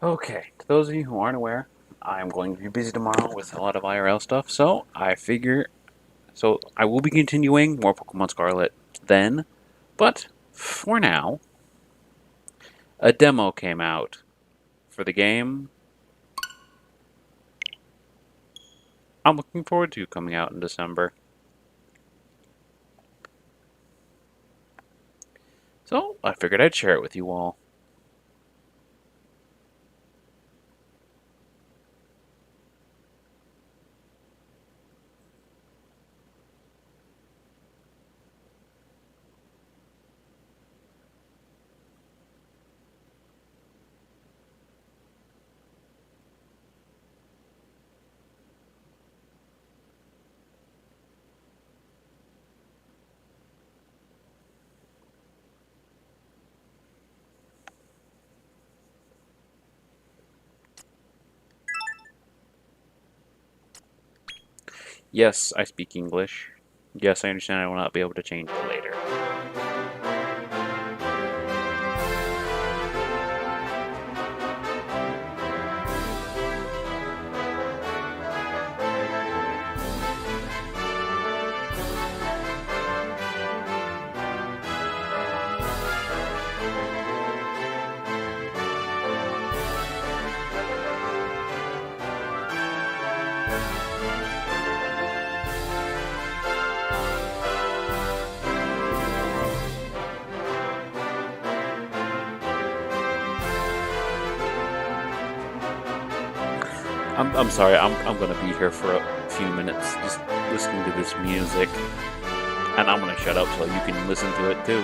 Okay, to those of you who aren't aware, I'm going to be busy tomorrow with a lot of IRL stuff, so I will be continuing more Pokemon Scarlet then, but for now, a demo came out for the game I'm looking forward to coming out in December. So I figured I'd share it with you all. Yes, I speak English. Yes, I understand I will not be able to change it later. I'm sorry, I'm gonna be here for a few minutes just listening to this music. And I'm gonna shut up so you can listen to it too.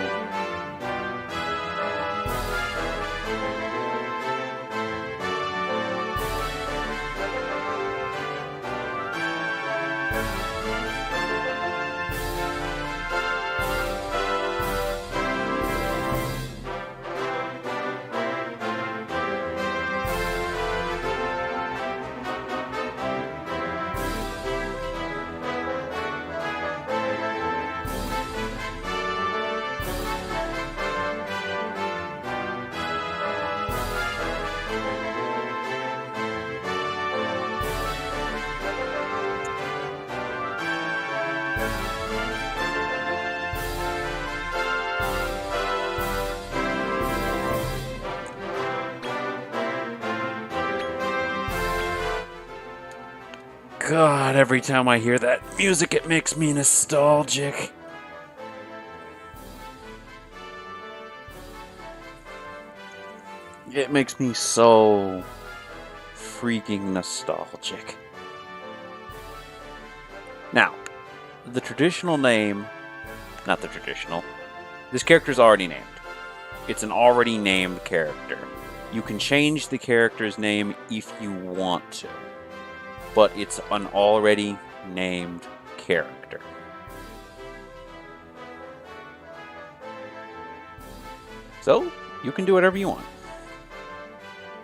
God, every time I hear that music, it makes me nostalgic. It makes me so freaking nostalgic. Now, the traditional name, not the traditional, this character's already named. It's an already named character. You can change the character's name if you want to, but it's an already named character. So, you can do whatever you want.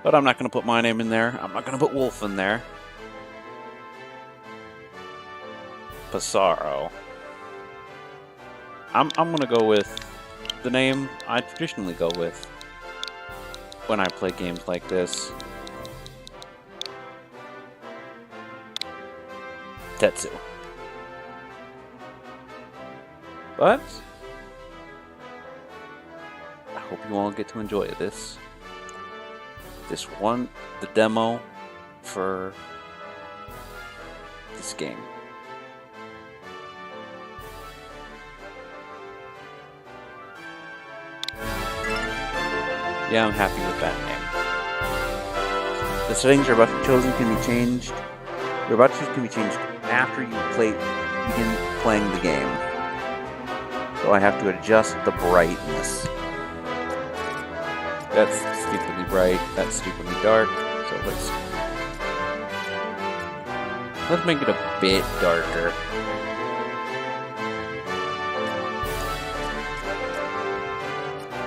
But I'm not going to put my name in there. I'm not going to put Wolf in there. Pissarro. I'm going to go with the name I traditionally go with when I play games like this. Tetsu. But I hope you all get to enjoy this. The demo for this game. Yeah, I'm happy with that name. The settings you're about to choose can be changed. After you begin playing the game. So I have to adjust the brightness. That's stupidly bright. That's stupidly dark. So let's make it a bit darker.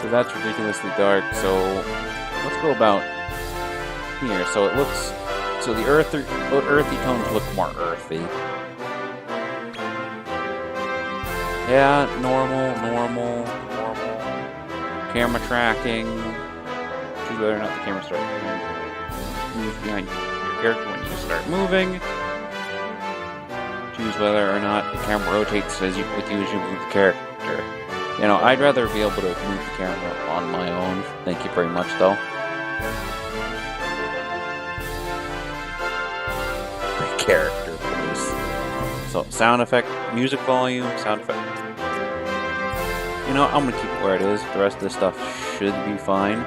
So that's ridiculously dark. So let's go about here. So the earthy tones look more earthy. Yeah, normal. Camera tracking. Choose whether or not the camera's tracking. moves behind your character when you start moving. Choose whether or not the camera rotates with you as you move the character. You know, I'd rather be able to move the camera on my own. Thank you very much, though. The character voice. So, sound effect, music volume, sound effect. You know, I'm gonna keep it where it is. The rest of this stuff should be fine.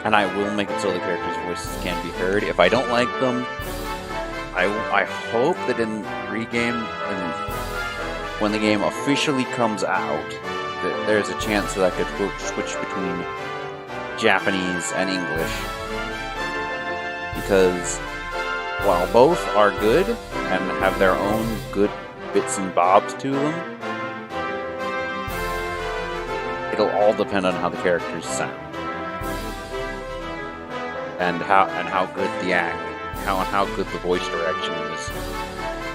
And I will make it so the characters' voices can be heard. If I don't like them, I hope that in pre-game, when the game officially comes out, that there's a chance that I could switch between Japanese and English. Because while both are good and have their own good bits and bobs to them, it'll all depend on how the characters sound. And how good the act, how good the voice direction is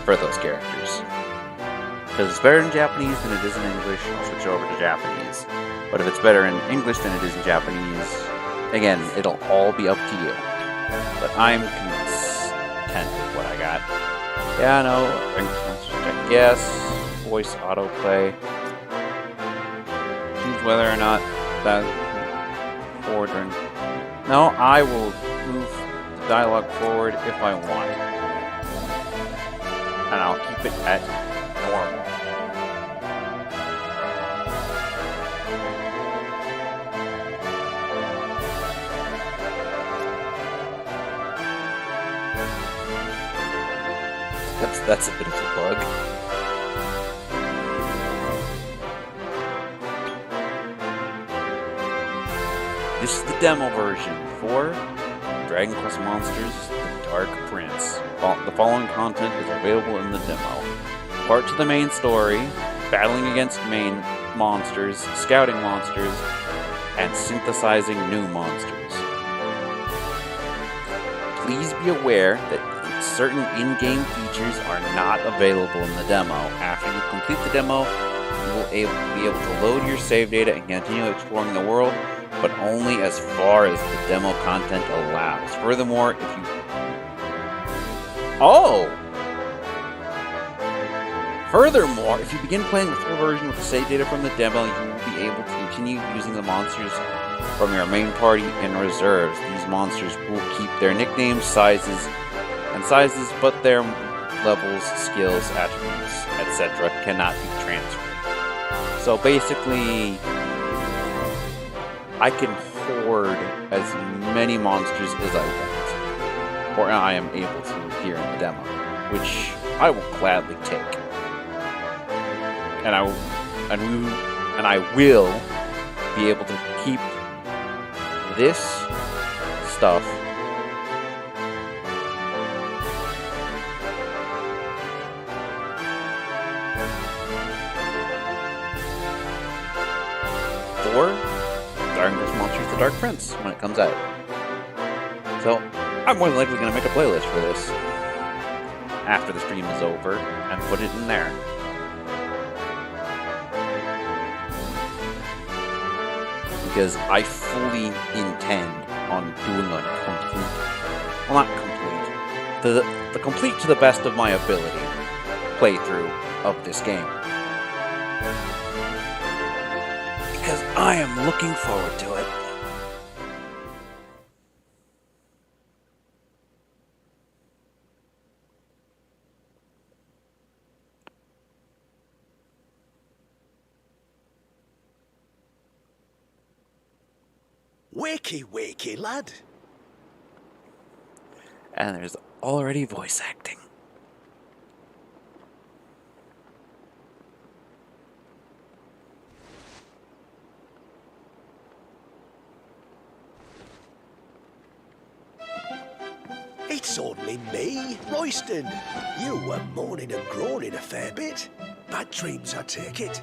for those characters. Because it's better in Japanese than it is in English, I'll switch over to Japanese. But if it's better in English than it is in Japanese, again, it'll all be up to you. But I'm content with what I got. Yeah, no, check yes, voice autoplay. Choose whether or not that order. No, I will move the dialogue forward if I want. And I'll keep it at normal. That's a bit of a bug. This is the demo version for Dragon Quest Monsters: The Dark Prince. The following content is available in the demo. Part to the main story, battling against main monsters, scouting monsters, and synthesizing new monsters. Please be aware that certain in-game features are not available in the demo. After you complete the demo, you will be able to load your save data and continue exploring the world, but only as far as the demo content allows. Furthermore, if you... Furthermore, if you begin playing the full version with the save data from the demo, you will be able to continue using the monsters from your main party in reserves. These monsters will keep their nicknames, sizes, but their levels, skills, attributes, etc. cannot be transferred. So basically, I can hoard as many monsters as I want, or I am able to here in the demo, which I will gladly take. And I will be able to keep this stuff for Dragon Quest Monsters: The Dark Prince when it comes out. So I'm more than likely going to make a playlist for this after the stream is over and put it in there. Because I fully intend on doing a complete, well, not complete, the complete to the best of my ability playthrough of this game. Because I am looking forward to it. Wakey, wakey, lad. And there's already voice acting. It's only me, Royston. You were moaning and groaning a fair bit. Bad dreams, I take it.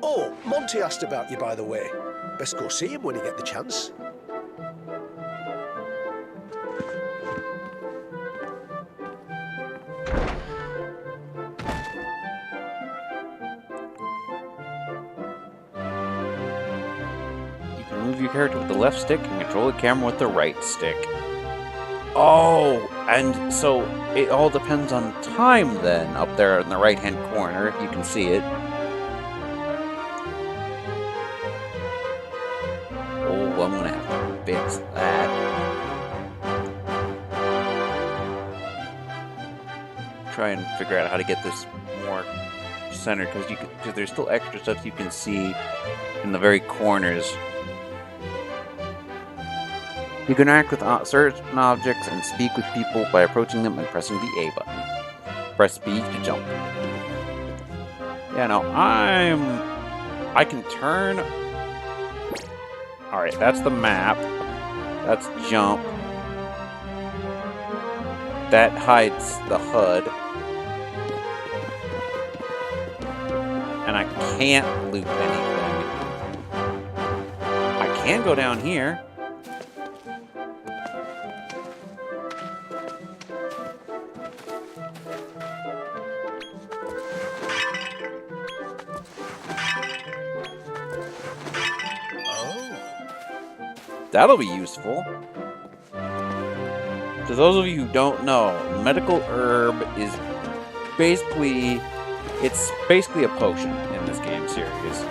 Oh, Monty asked about you, by the way. Best go see him when you get the chance. move your character with the left stick and control the camera with the right stick. Oh, and so it all depends on time then, up there in the right-hand corner, if you can see it. Oh, I'm gonna have to fix that. Try and figure out how to get this more centered, because there's still extra stuff you can see in the very corners. You can interact with certain objects and speak with people by approaching them and pressing the A button. Press B to jump. Yeah, no, I can turn. Alright, that's the map. That's jump. That hides the HUD. And I can't loot anything. I can go down here. That'll be useful. To those of you who don't know, medical herb is basically, it's basically a potion in this game series.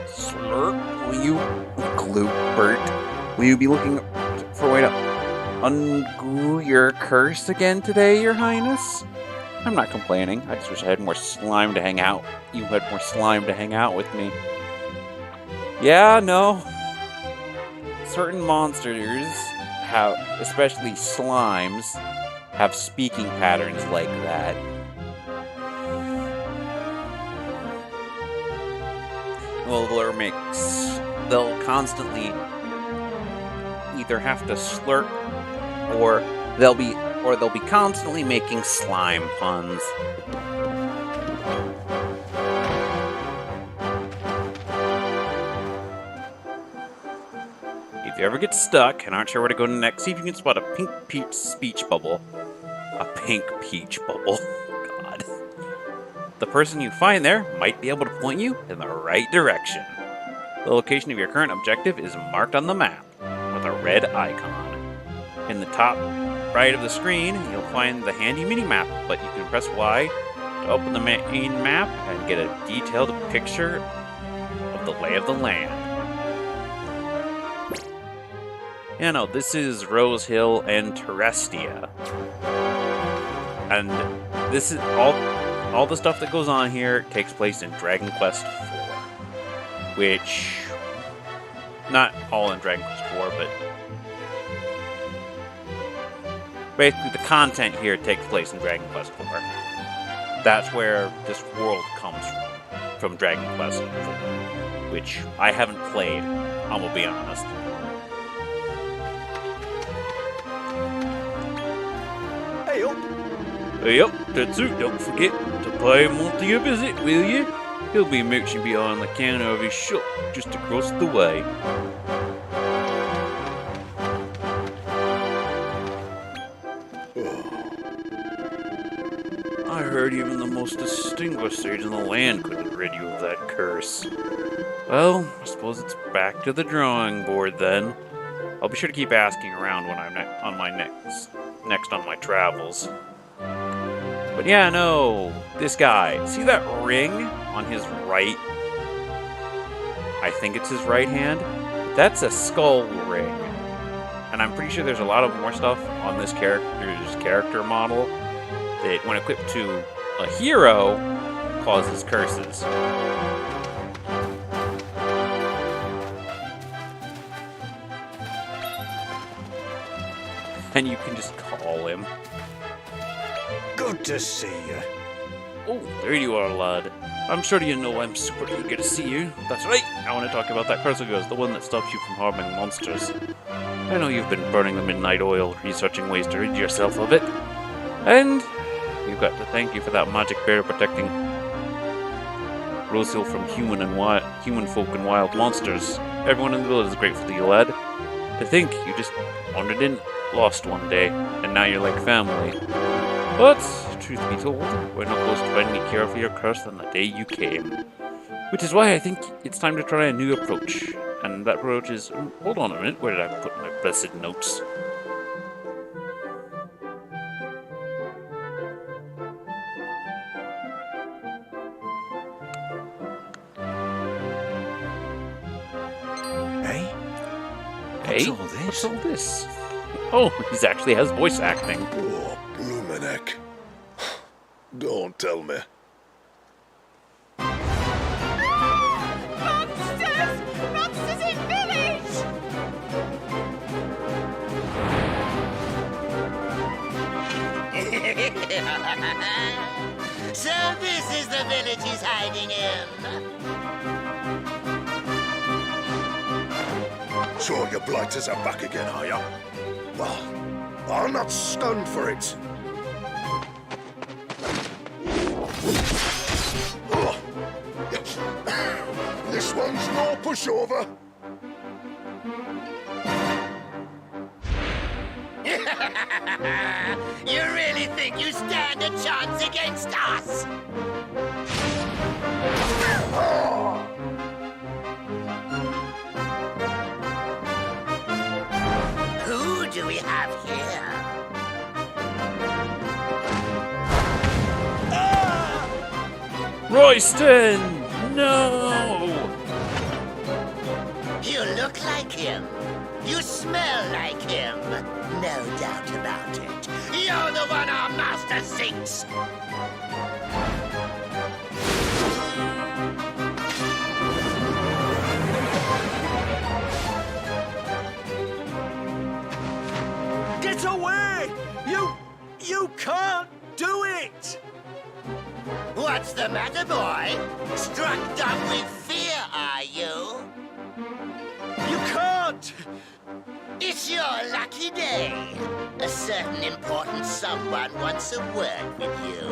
Slurp, will you, Gloopert, will you be looking for a way to undo your curse again today, Your Highness? I'm not complaining. I just wish I had more slime to hang out. You had more slime to hang out with me. Yeah, no. Certain monsters have, especially slimes, have speaking patterns like that. Well, they'll constantly either have to slurp or they'll be constantly making slime puns. If you ever get stuck and aren't sure where to go next, see if you can spot a pink peach speech bubble. A pink peach bubble. God. The person you find there might be able to point you in the right direction. The location of your current objective is marked on the map with a red icon. In the top right of the screen, you'll find the handy mini-map, but you can press Y to open the main map and get a detailed picture of the lay of the land. Yeah, no, this is Rose Hill and Terrestia. And this is all the stuff that goes on here takes place in Dragon Quest IV. Which, not all in Dragon Quest IV, but basically, the content here takes place in Dragon Quest IV. That's where this world comes from Dragon Quest IV, which I haven't played, I'm gonna be honest. Hey up! Hey up, Tetsu, don't forget to pay Monty a visit, will you? He'll be merchant behind the counter of his shop just across the way. I heard even the most distinguished sage in the land couldn't rid you of that curse. Well, I suppose it's back to the drawing board then. I'll be sure to keep asking around when I'm next on my travels. But yeah, no, this guy. See that ring on his right? I think it's his right hand. That's a skull ring. And I'm pretty sure there's a lot of more stuff on this character's character model that, when equipped to a hero, causes curses. And you can just call him. Good to see you. Oh, there you are, lad. I'm sure you know I'm super eager to see you. That's right, I want to talk about that curse of yours, the one that stops you from harming monsters. I know you've been burning the midnight oil, researching ways to rid yourself of it. And we've got to thank you for that magic barrier protecting Rose Hill from human folk and wild monsters. Everyone in the village is grateful to you, lad. To think you just wandered in, lost one day, and now you're like family. But, truth be told, we're not close to finding a cure for your curse than the day you came. Which is why I think it's time to try a new approach. And that approach is... Hold on a minute, where did I put my blessed notes? Hey? Hey? What's all this? What's all this? Oh, he actually has voice acting. Oh, bloomin' heck. Don't tell me. Monsters! Monsters in village! So this is the village he's hiding in. So your blighters are back again, are ya? Well, I'll not stand for it. Oh. This one's no pushover. You really think you stand a chance against us? Who do we have here? Royston! No! You look like him. You smell like him. No doubt about it. You're the one our master seeks. Get away! You can't do it! What's the matter, boy? Struck dumb with fear, are you? You can't! It's your lucky day. A certain important someone wants a word with you.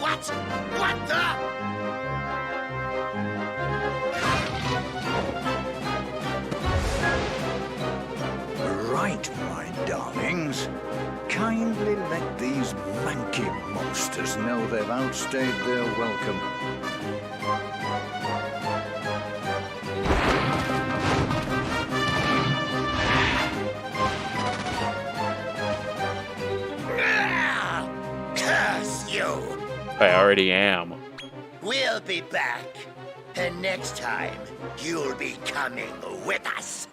What? What the? Right, my darlings. Kindly let these manky monsters know they've outstayed their welcome. Curse you! I already am. We'll be back. And next time, you'll be coming with us.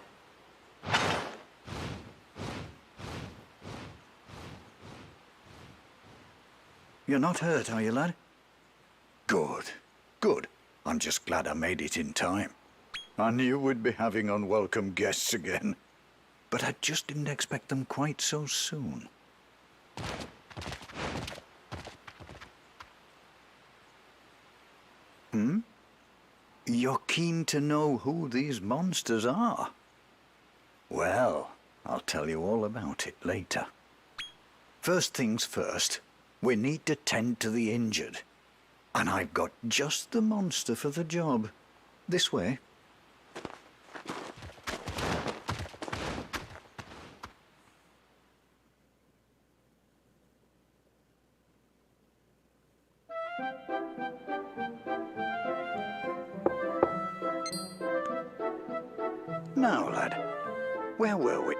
You're not hurt, are you, lad? Good. Good. I'm just glad I made it in time. I knew we'd be having unwelcome guests again. But I just didn't expect them quite so soon. You're keen to know who these monsters are? Well, I'll tell you all about it later. First things first, we need to tend to the injured. And I've got just the monster for the job. This way. Now, lad, where were we?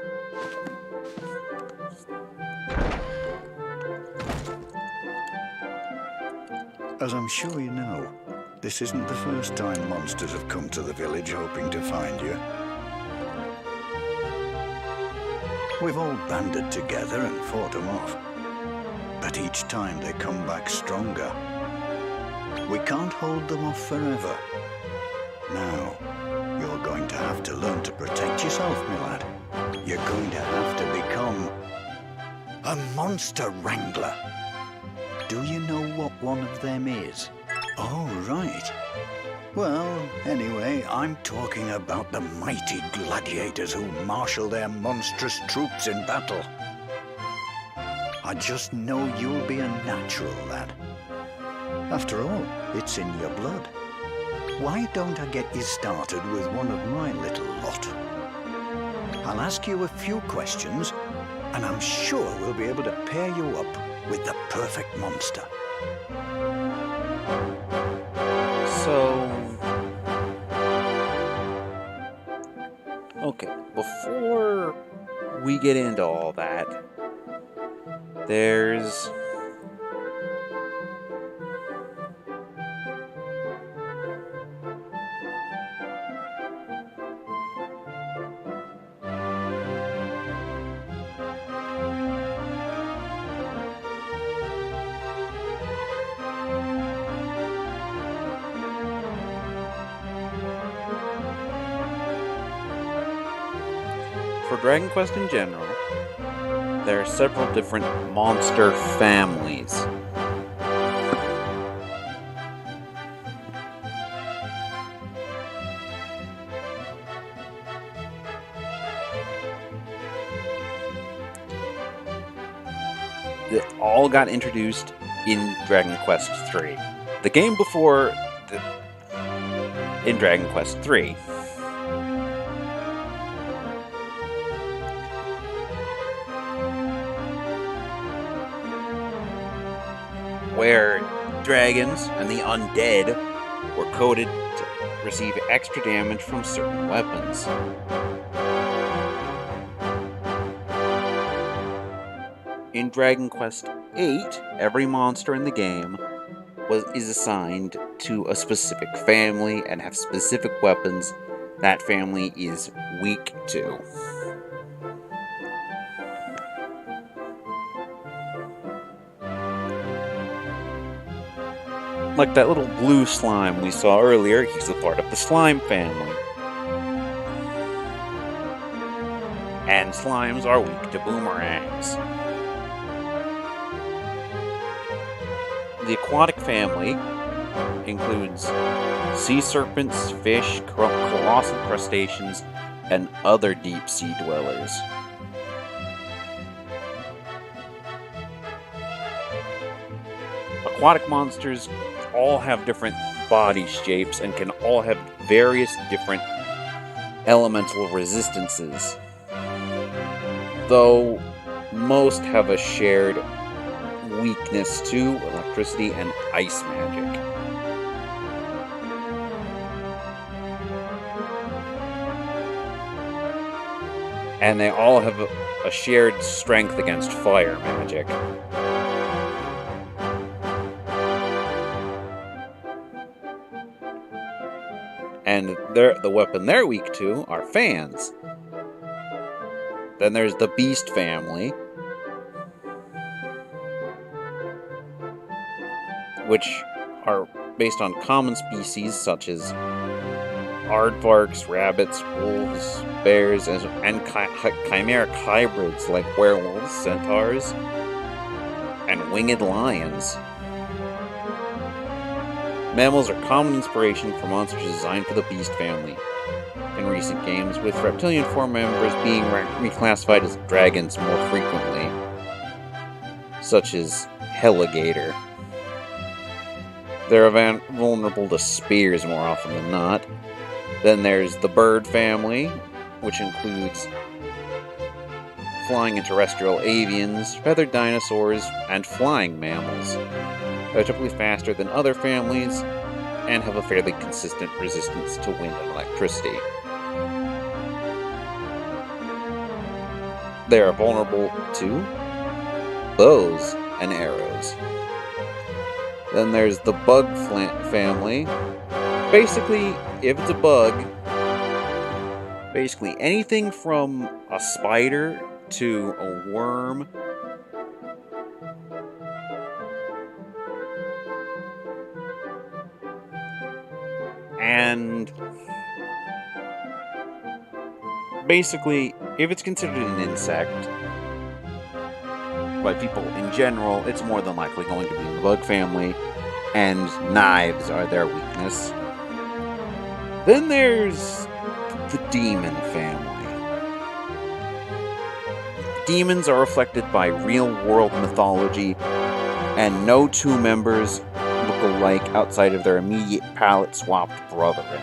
As I'm sure you know, this isn't the first time monsters have come to the village hoping to find you. We've all banded together and fought them off. But each time they come back stronger. We can't hold them off forever. Now, you're going to have to learn to protect yourself, my lad. You're going to have to become a monster wrangler. Do you know what one of them is? Oh, right. Well, anyway, I'm talking about the mighty gladiators who marshal their monstrous troops in battle. I just know you'll be a natural, lad. After all, it's in your blood. Why don't I get you started with one of my little lot? I'll ask you a few questions, and I'm sure we'll be able to pair you up with the perfect monster. So... Okay, before we get into all that, there's... For Dragon Quest in general, there are several different monster families. That all got introduced in Dragon Quest III. The game before in Dragon Quest III. Where dragons and the undead were coded to receive extra damage from certain weapons. In Dragon Quest VIII, every monster in the game is assigned to a specific family and have specific weapons that family is weak to. Like that little blue slime we saw earlier, he's a part of the slime family. And slimes are weak to boomerangs. The aquatic family includes sea serpents, fish, colossal crustaceans, and other deep sea dwellers. Aquatic monsters all have different body shapes and can all have various different elemental resistances, though most have a shared weakness to electricity and ice magic. And they all have a shared strength against fire magic. And the weapon they're weak to are fans. Then there's the beast family, which are based on common species such as aardvarks, rabbits, wolves, bears, and chimeric hybrids like werewolves, centaurs, and winged lions. Mammals are common inspiration for monsters designed for the beast family in recent games, with reptilian form members being reclassified as dragons more frequently, such as Heligator. They're vulnerable to spears more often than not. Then there's the bird family, which includes flying and terrestrial avians, feathered dinosaurs, and flying mammals. They're typically faster than other families and have a fairly consistent resistance to wind and electricity. They are vulnerable to bows and arrows. Then there's the bug family. Basically, if it's a bug, basically anything from a spider to a worm and basically, if it's considered an insect by people in general, it's more than likely going to be in the bug family, and knives are their weakness. Then there's the demon family. Demons are reflected by real-world mythology, and no two members look look-alike outside of their immediate palette-swapped brethren.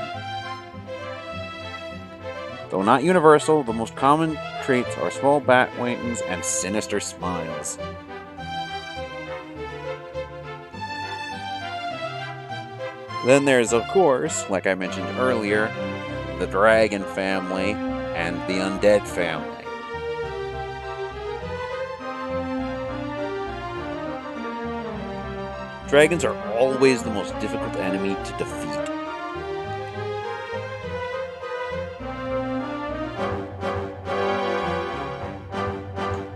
Though not universal, the most common traits are small bat wings and sinister smiles. Then there's, of course, like I mentioned earlier, the dragon family and the undead family. Dragons are always the most difficult enemy to defeat.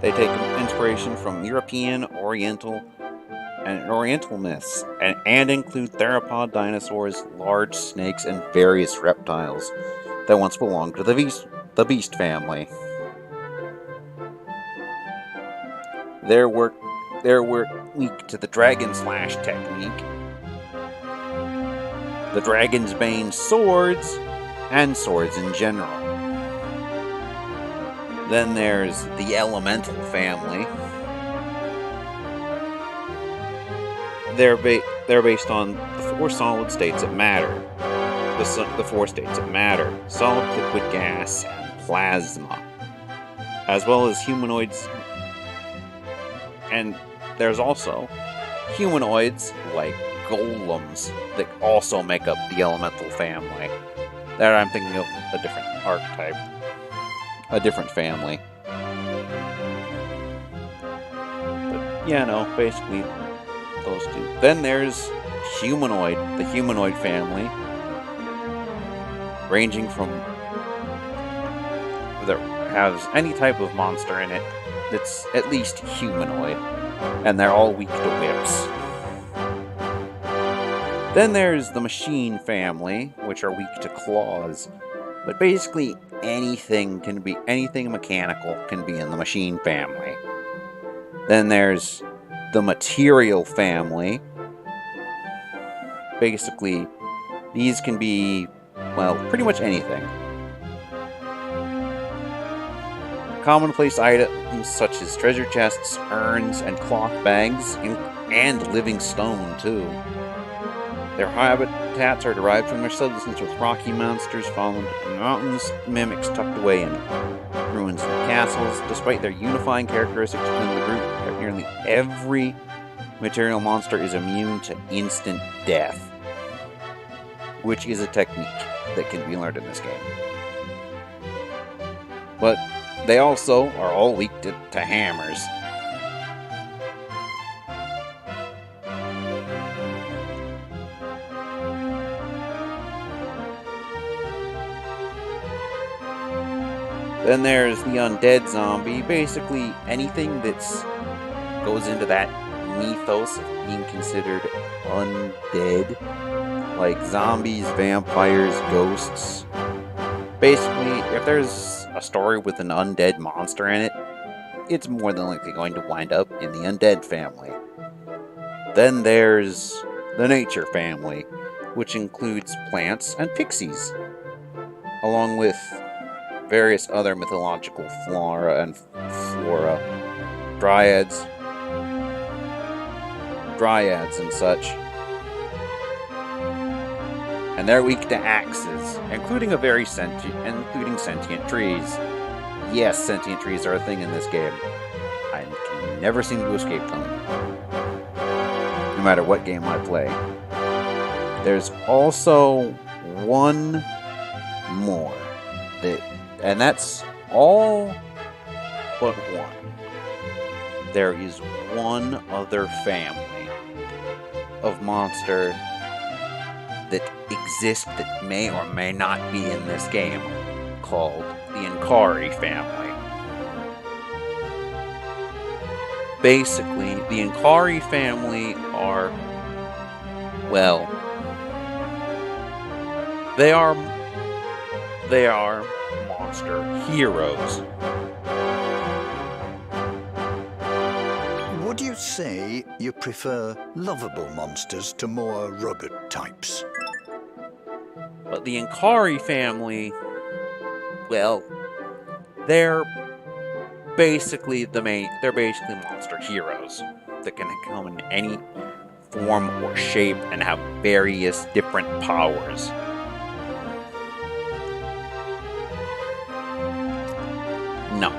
They take inspiration from European, Oriental, and Oriental myths, and include theropod dinosaurs, large snakes, and various reptiles that once belonged to the beast family. They're weak to the dragon slash technique, the dragon's bane swords, and swords in general. Then there's the elemental family. They're based on the four solid states of matter. The four states of matter: solid, liquid, gas, and plasma. As well as humanoids. And there's also humanoids like golems that also make up the elemental family. There I'm thinking of a different archetype. A different family. But yeah, no, basically those two. Then there's humanoid, the humanoid family, ranging from that has any type of monster in it that's at least humanoid, and they're all weak to whips. Then there's the machine family, which are weak to claws, but basically anything mechanical can be in the machine family. Then there's the material family. Basically, these can be, well, pretty much anything. Commonplace items such as treasure chests, urns, and cloth bags, and living stone, too. Their habitats are derived from their substance, with rocky monsters found in mountains, mimics tucked away in ruins and castles. Despite their unifying characteristics within the group, nearly every material monster is immune to instant death, which is a technique that can be learned in this game. But they also are all weak to hammers. Then there's the undead zombie. Basically, anything that's goes into that mythos of being considered undead, like zombies, vampires, ghosts. Basically, if there's a story with an undead monster in it, it's more than likely going to wind up in the undead family. Then there's the nature family, which includes plants and pixies, along with various other mythological flora and dryads and such. And they're weak to axes, including sentient trees. Yes, sentient trees are a thing in this game. I can never seem to escape them, no matter what game I play. There's also one more, and that's all but one. There is one other family of monster that exist that may or may not be in this game, called the Inkari family. Basically, the Inkari family are, well, they are monster heroes. Would you say you prefer lovable monsters to more rugged types? But the Inkari family, well, they're basically monster heroes that can come in any form or shape and have various different powers. No.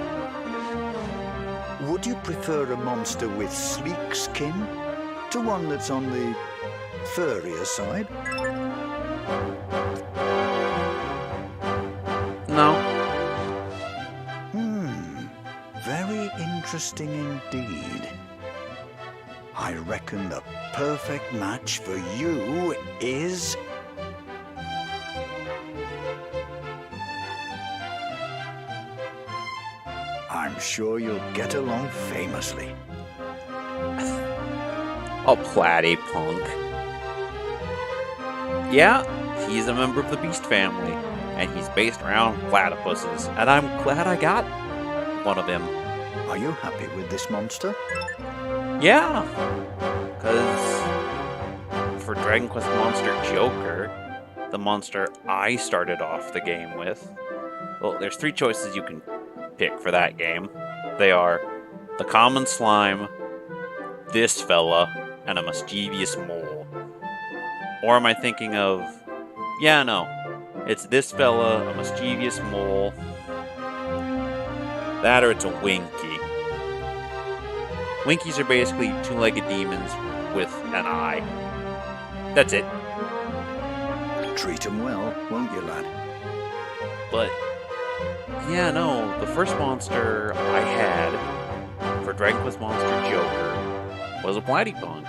Would you prefer a monster with sleek skin to one that's on the furrier side? No. Very interesting indeed. I reckon the perfect match for you is... I'm sure you'll get along famously. A platypunk. Yeah, he's a member of the beast family, and he's based around platypuses, and I'm glad I got one of them. Are you happy with this monster? Yeah, because for Dragon Quest Monster Joker, the monster I started off the game with, well, there's 3 choices you can pick for that game. They are the common slime, this fella, and a mischievous mole. Or am I thinking of... Yeah, no. It's this fella, a mischievous mole. That or it's a Winky. Winkies are basically 2-legged demons with an eye. That's it. Treat 'em well, won't you, lad? But... yeah, no. The first monster I had for Dragon Quest Monster Joker was a platypunk.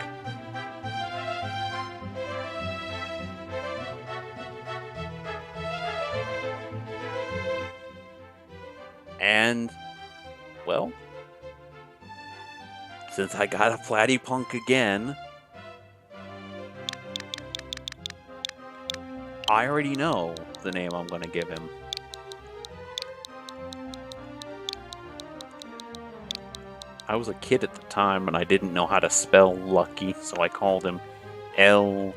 And, well, since I got a platypunk again, I already know the name I'm going to give him. I was a kid at the time and I didn't know how to spell Lucky, so I called him L-U-K-Y.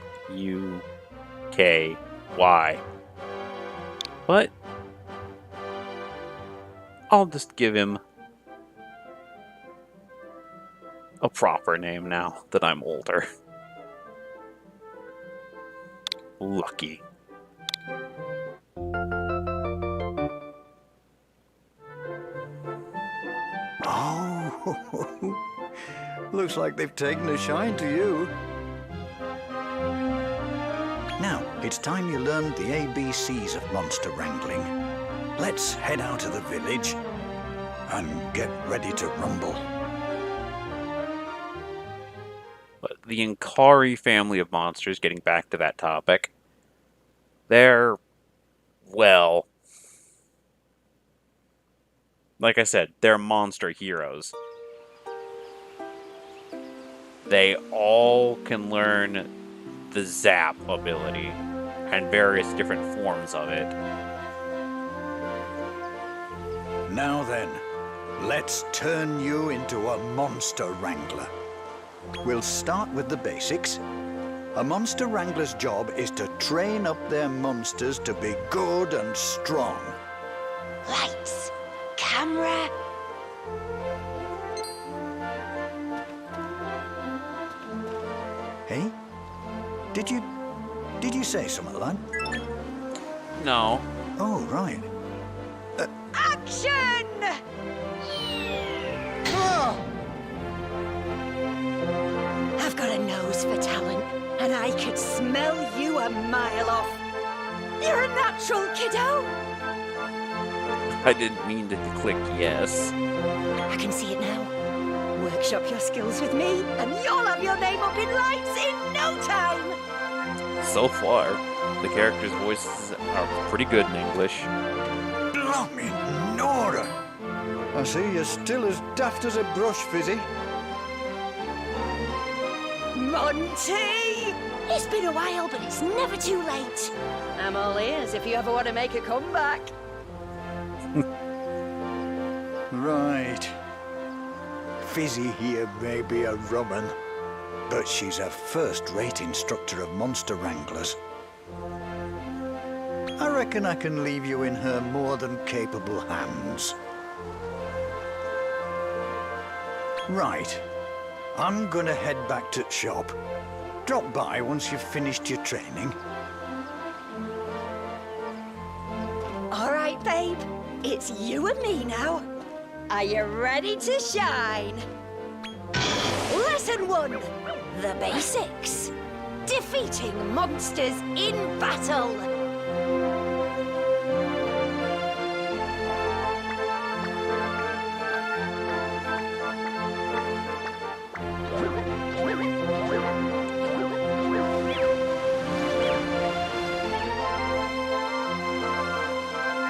But I'll just give him a proper name now that I'm older. Lucky. Oh, looks like they've taken a shine to you. Now, it's time you learned the ABCs of monster wrangling. Let's head out of the village and get ready to rumble. But the Inkari family of monsters, getting back to that topic, they're, well, like I said, they're monster heroes. They all can learn the Zap ability and various different forms of it. Now then, let's turn you into a monster wrangler. We'll start with the basics. A monster wrangler's job is to train up their monsters to be good and strong. Lights, camera. Hey? Did you say something, lad? No. Oh, right. Action! I've got a nose for talent, and I could smell you a mile off. You're a natural, kiddo. I didn't mean to click yes. I can see it now. Workshop your skills with me, and you'll have your name up in lights in no time. So far, the characters' voices are pretty good in English. Blimey, Nora! I see you're still as daft as a brush, Fizzy. Monty! It's been a while, but it's never too late. I'm all ears if you ever want to make a comeback. Right. Fizzy here may be a rum 'un, but she's a first-rate instructor of monster wranglers. I reckon I can leave you in her more than capable hands. Right. I'm gonna head back to the shop. Drop by once you've finished your training. All right, babe. It's you and me now. Are you ready to shine? Lesson 1. The basics. Defeating monsters in battle.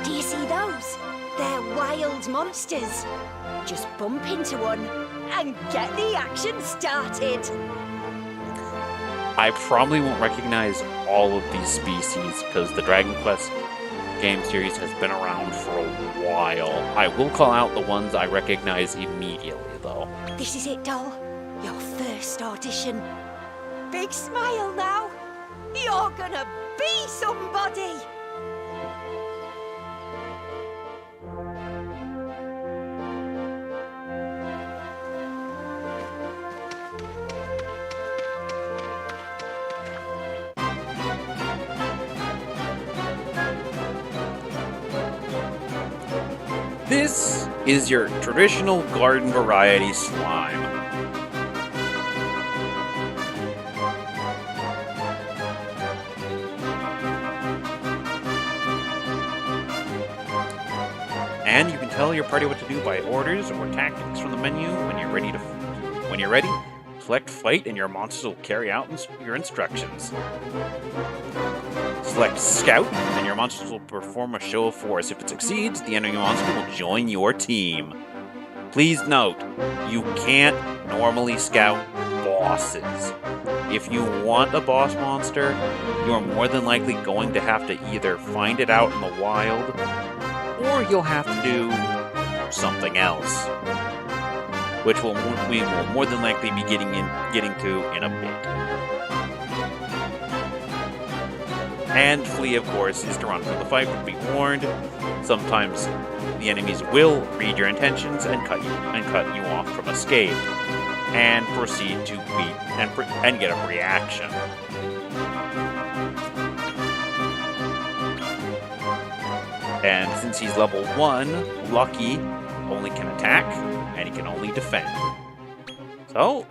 Do you see those? They're wild monsters. Just bump into one and get the action started. I probably won't recognize all of these species because the Dragon Quest game series has been around for a while. I will call out the ones I recognize immediately, though. This is it, doll. Your first audition. Big smile now. You're gonna be somebody. This is your traditional garden variety slime. And you can tell your party what to do by orders or tactics from the menu when you're ready. Select fight and your monsters will carry out your instructions. Select Scout, and your monsters will perform a show of force. If it succeeds, the enemy monster will join your team. Please note, you can't normally scout bosses. If you want a boss monster, you are more than likely going to have to either find it out in the wild, or you'll have to do something else, which we will more than likely be getting to in a bit. And flee, of course, is to run from the fight, but be warned. Sometimes the enemies will read your intentions and cut you off from escape, and proceed to beat and get a reaction. And since he's level 1, Lucky only can attack, and he can only defend. So...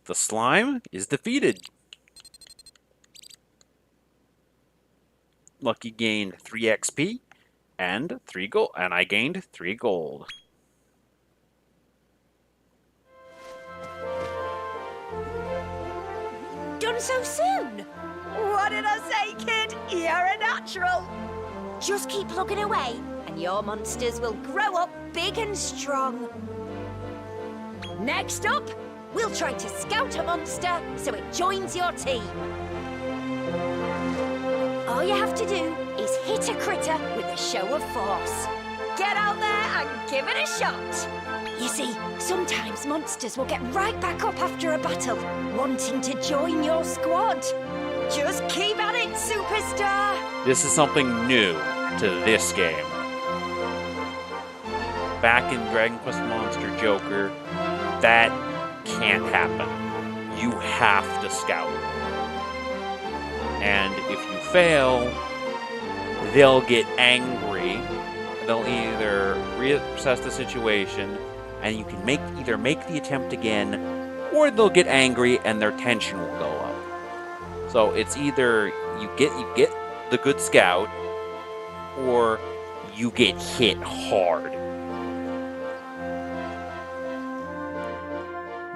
the slime is defeated. Lucky gained 3 XP and 3 gold, and I gained 3 gold. Done so soon? What did I say, kid? You're a natural. Just keep plugging away, and your monsters will grow up big and strong. Next up, we'll try to scout a monster so it joins your team. All you have to do is hit a critter with a show of force. Get out there and give it a shot. You see, sometimes monsters will get right back up after a battle, wanting to join your squad. Just keep at it, superstar! This is something new to this game. Back in Dragon Quest Monster Joker, that can't happen. You have to scout. And if you fail, they'll get angry. They'll either reassess the situation, and you can either make the attempt again, or they'll get angry and their tension will go up. So it's either you get the good scout, or you get hit hard.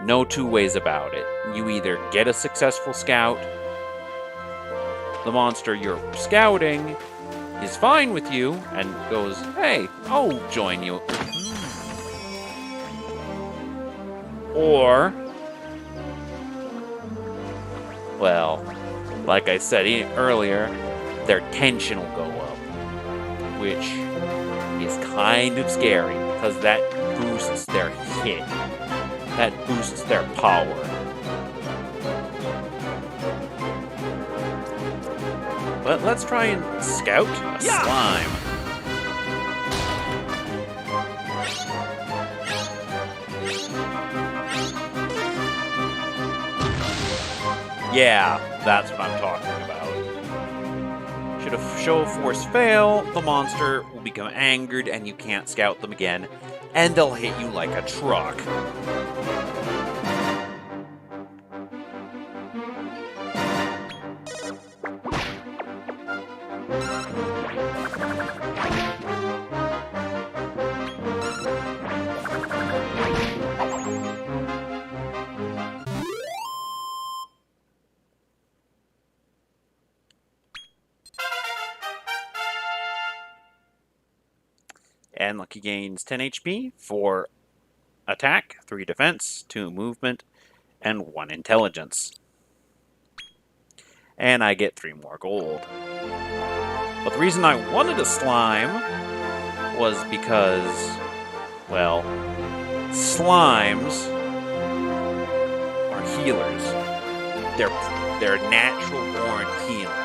No two ways about it. You either get a successful scout, the monster you're scouting is fine with you and goes, hey, I'll join you. Or, well, like I said earlier, their tension will go up, which is kind of scary because that boosts their hit. That boosts their power. But let's try and scout a slime. Yeah, that's what I'm talking about. Should a show of force fail, the monster will become angered and you can't scout them again, and they'll hit you like a truck. And Lucky gains 10 HP, 4 attack, 3 defense, 2 movement, and 1 intelligence. And I get 3 more gold. But the reason I wanted a slime was because, well, slimes are healers. They're natural-born healers.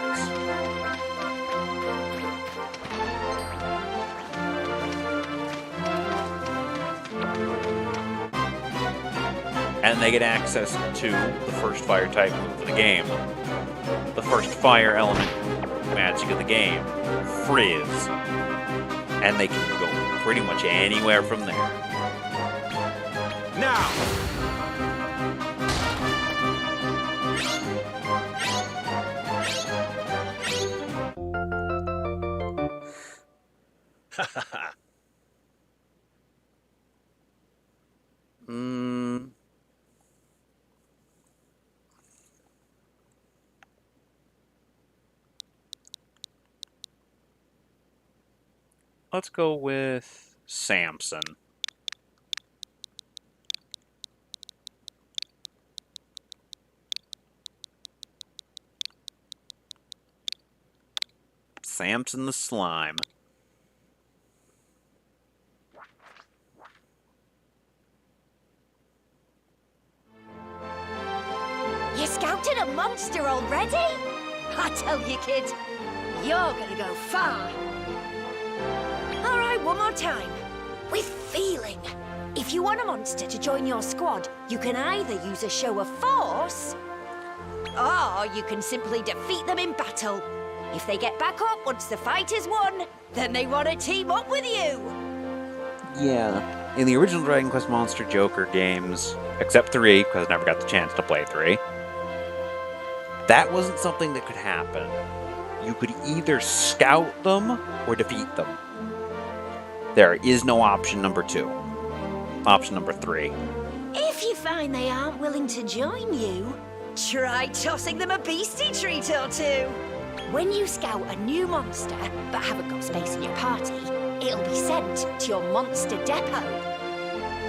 And they get access to the first fire type move of the game. The first fire element magic of the game, Frizz. And they can go pretty much anywhere from there. Now! Let's go with Samson. Samson the Slime. You scouted a monster already? I tell you, kid, you're gonna go far. All right, one more time. With feeling. If you want a monster to join your squad, you can either use a show of force, or you can simply defeat them in battle. If they get back up once the fight is won, then they want to team up with you. Yeah. In the original Dragon Quest Monster Joker games, except 3, because I never got the chance to play 3, that wasn't something that could happen. You could either scout them or defeat them. There is no option number 2. Option number 3. If you find they aren't willing to join you, try tossing them a beastie treat or 2. When you scout a new monster but haven't got space in your party, it'll be sent to your monster depot.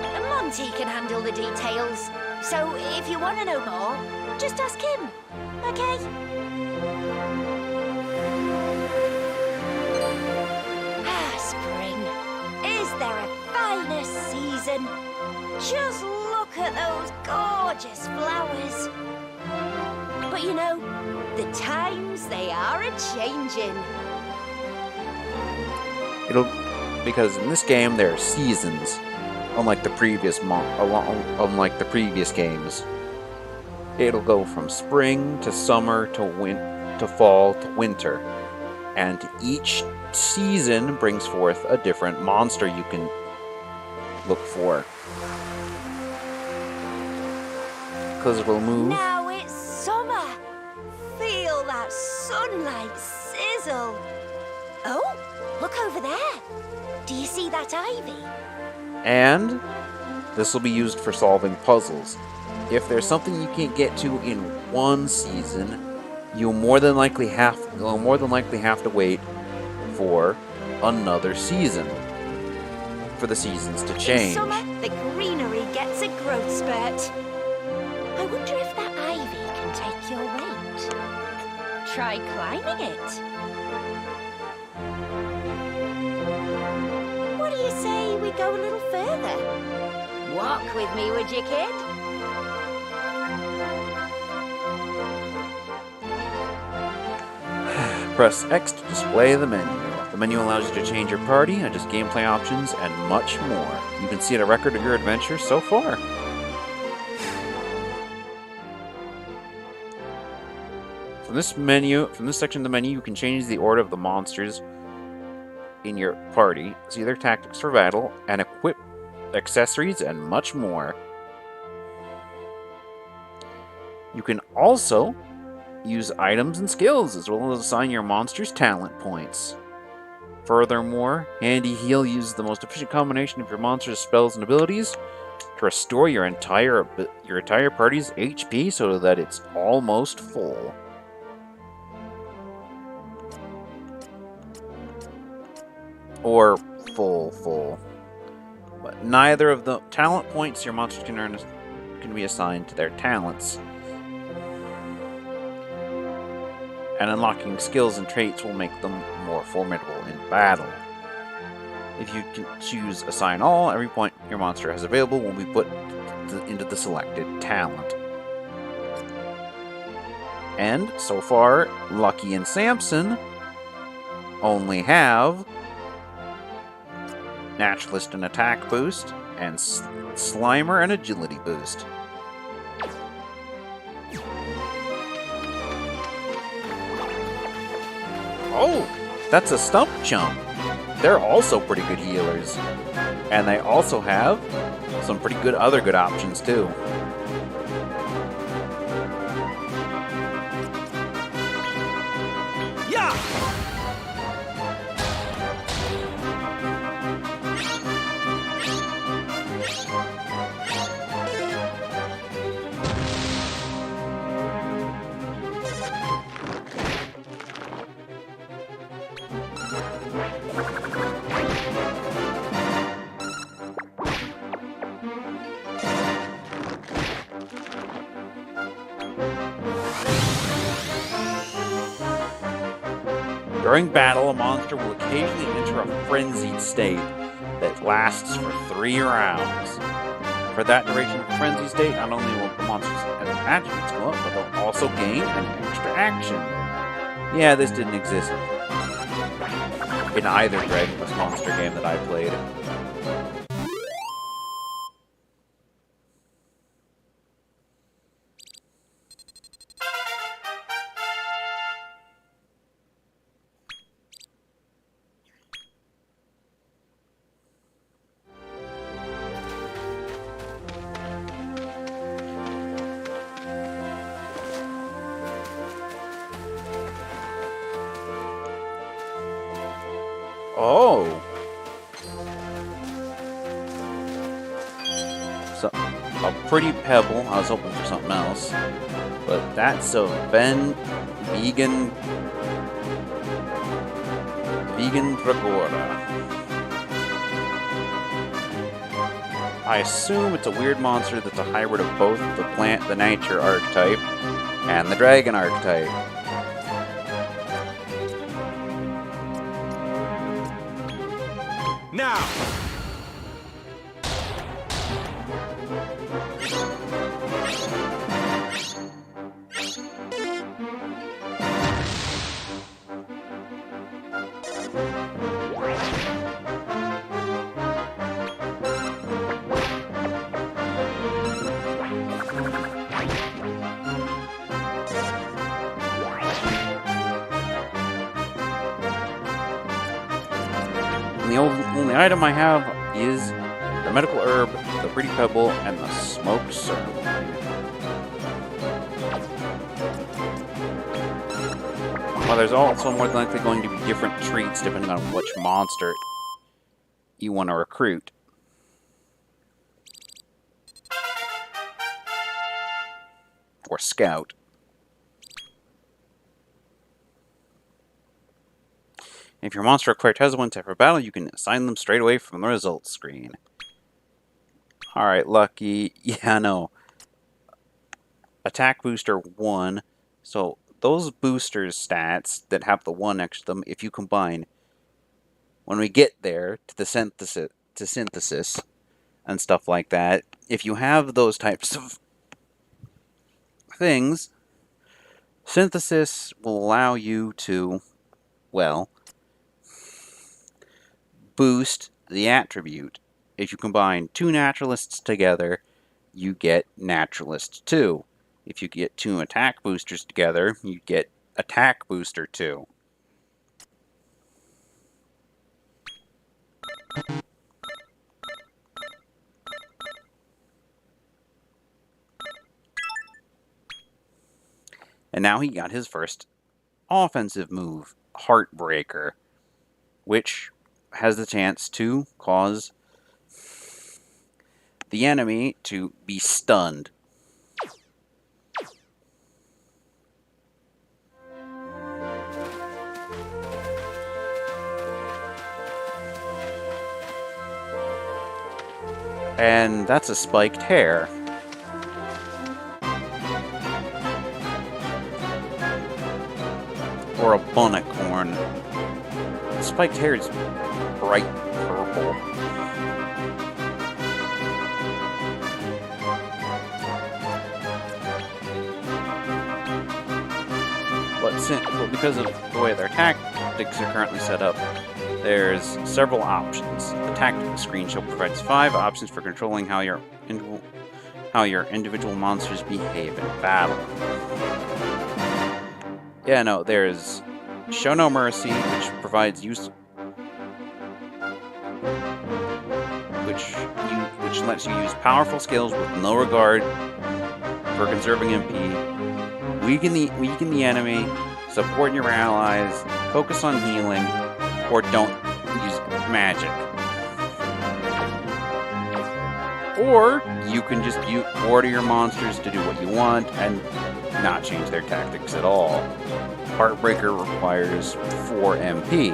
And Monty can handle the details, so if you want to know more, just ask him, okay? Spring. Is there a finer season? Just look at those gorgeous flowers. But you know, the times, they are a-changing. Because in this game there are seasons, unlike the previous games. It'll go from spring to summer to fall to winter, and each season brings forth a different monster you can look for. Because it'll move. Now it's summer. Feel that sunlight sizzle. Oh, look over there. Do you see that ivy? And this will be used for solving puzzles. If there's something you can't get to in one season, you'll more than likely have to wait for another season for the seasons to change. In summer, the greenery gets a growth spurt. I wonder if that ivy can take your weight. Try climbing it. What do you say we go a little further? Walk with me, would you, kid? Press X to display the menu. The menu allows you to change your party, adjust gameplay options, and much more. You can see a record of your adventure so far. From this section of the menu, you can change the order of the monsters in your party, see their tactics for battle, and equip accessories and much more. You can also use items and skills, as well as assign your monsters talent points. Furthermore, Handy Heal uses the most efficient combination of your monster's spells and abilities to restore your entire party's HP so that it's almost full. Or full. But neither of the talent points your monsters can earn can be assigned to their talents. And unlocking skills and traits will make them more formidable in battle. If you can choose Assign All, every point your monster has available will be put into the selected talent. And, so far, Lucky and Samson only have Naturalist and Attack Boost, and Slimer and Agility Boost. Oh, that's a Stump Chump. They're also pretty good healers. And they also have some pretty good other good options too. Yeah! During battle, a monster will occasionally enter a frenzied state that lasts for 3 rounds. For that duration of the frenzy state, not only will the monster's attributes go up, but they'll also gain an extra action. Yeah, this didn't exist in either Dragon Quest Monster game that I played. Oh! So, a pretty pebble. I was hoping for something else. But that's a vegan Dragora. I assume it's a weird monster that's a hybrid of both the nature archetype and the dragon archetype. Now! And the only item I have is the medical herb, the pretty pebble, and the smoked sirloin. Well, there's also more than likely going to be different treats depending on which monster you want to recruit. Or scout. If your monster acquired has one type for battle, you can assign them straight away from the results screen. Alright, Lucky. Yeah, no. Attack booster 1. So, those boosters stats that have the 1 next to them, if you combine, when we get there to the synthesis, and stuff like that, if you have those types of things, synthesis will allow you to, well, boost the attribute. If you combine two naturalists together, you get naturalist 2. If you get two attack boosters together, you get attack booster 2. And now he got his first offensive move, Heartbreaker, which has the chance to cause the enemy to be stunned. And that's a spiked hair. Or a bunnicorn. Spiked hair is bright purple. But because of the way their tactics are currently set up, there's several options. The tactics screen show provides 5 options for controlling how your individual monsters behave in battle. Yeah, no, there's Show No Mercy, which provides which lets you use powerful skills with no regard for conserving MP, weaken the enemy, support your allies, focus on healing, or don't use magic. Or you can just order your monsters to do what you want and not change their tactics at all. Heartbreaker requires 4 MP.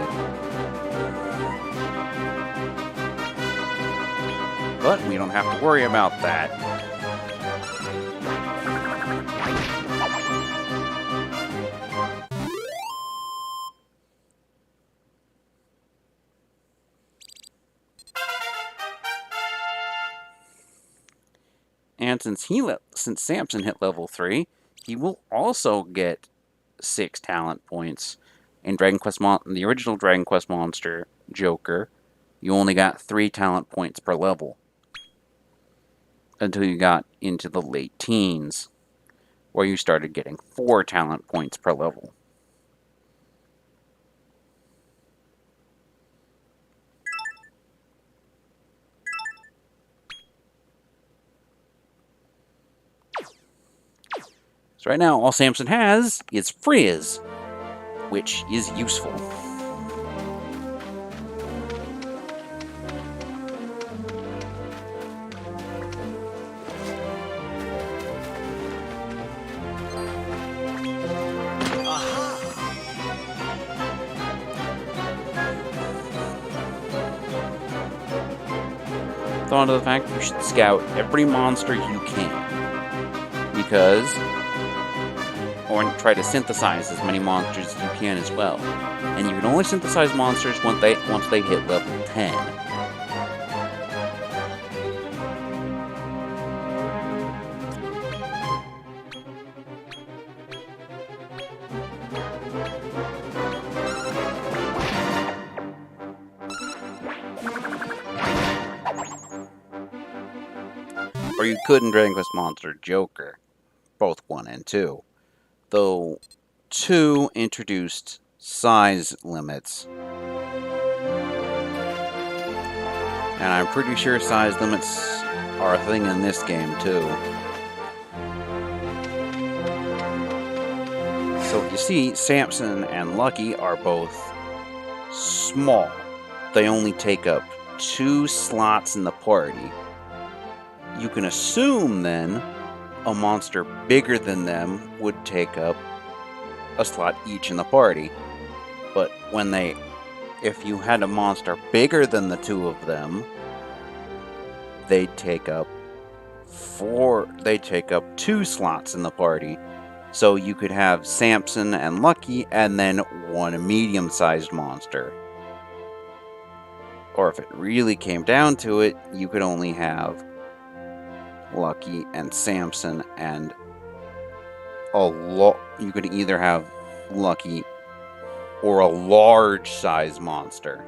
But we don't have to worry about that. And since Samson hit level 3, he will also get 6 talent points. In the original Dragon Quest monster, Joker, you only got 3 talent points per level. Until you got into the late teens, where you started getting 4 talent points per level. So right now, all Samson has is Frizz, which is useful. Thought of the fact that you should scout every monster you can, because or try to synthesize as many monsters as you can as well. And you can only synthesize monsters once they hit level 10. Or you could in Dragon Quest Monster Joker, both 1 and 2. Though 2 introduced size limits. And I'm pretty sure size limits are a thing in this game too. So you see, Samson and Lucky are both small. They only take up 2 slots in the party. You can assume then a monster bigger than them would take up a slot each in the party. But if you had a monster bigger than the 2 of them, they'd take up 2 slots in the party. So you could have Samson and Lucky and then 1 medium-sized monster. Or if it really came down to it, you could only have Lucky and Samson, and you could either have Lucky or a large size monster.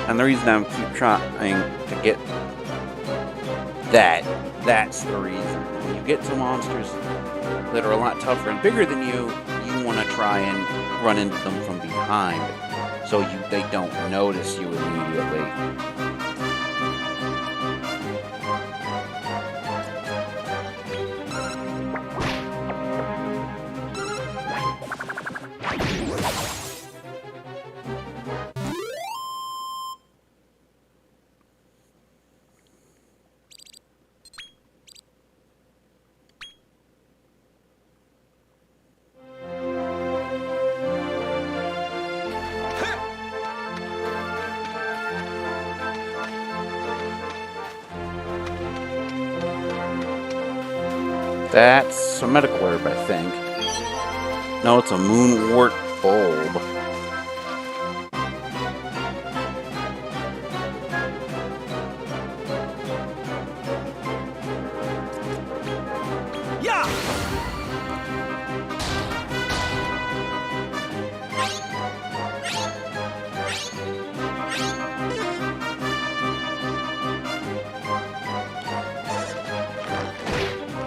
And the reason I'm keep trying to get that's the reason. When you get to monsters that are a lot tougher and bigger than you, you want to try and run into them from behind so they don't notice you immediately. That's a medical herb, I think. No, it's a moonwort bulb. Yeah!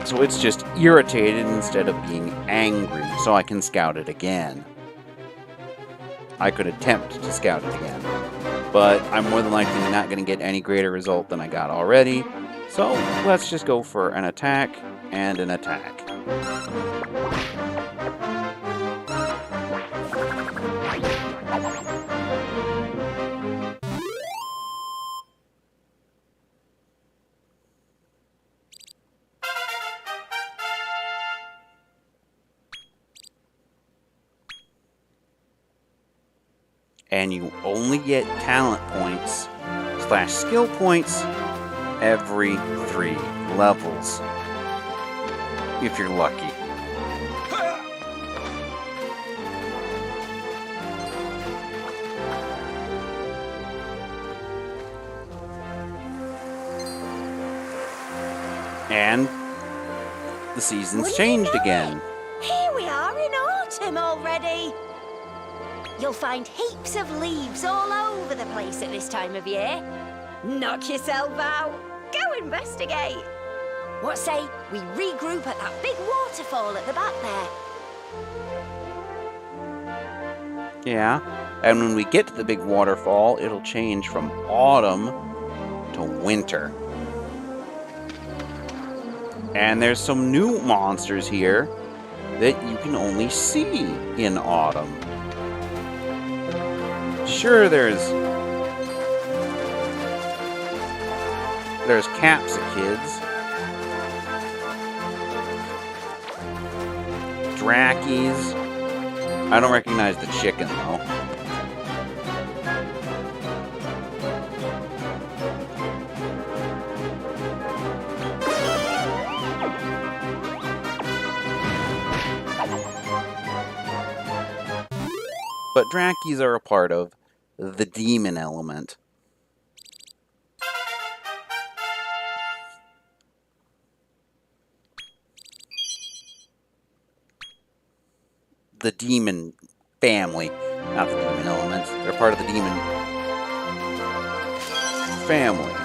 So it's just irritated instead of being angry, so I can scout it again. I could attempt to scout it again, but I'm more than likely not going to get any greater result than I got already, so let's just go for an attack and an attack. And you only get talent points / skill points every 3 levels, if you're lucky. And the season's changed again. Here we are in autumn already. You'll find heaps of leaves all over the place at this time of year. Knock yourself out. Go investigate. What say we regroup at that big waterfall at the back there? Yeah, and when we get to the big waterfall, it'll change from autumn to winter. And there's some new monsters here that you can only see in autumn. Sure, there's capsikids, Drakies. I don't recognize the chicken though. But Drakies are a part of the demon element. The demon family, not the demon element. They're part of the demon family.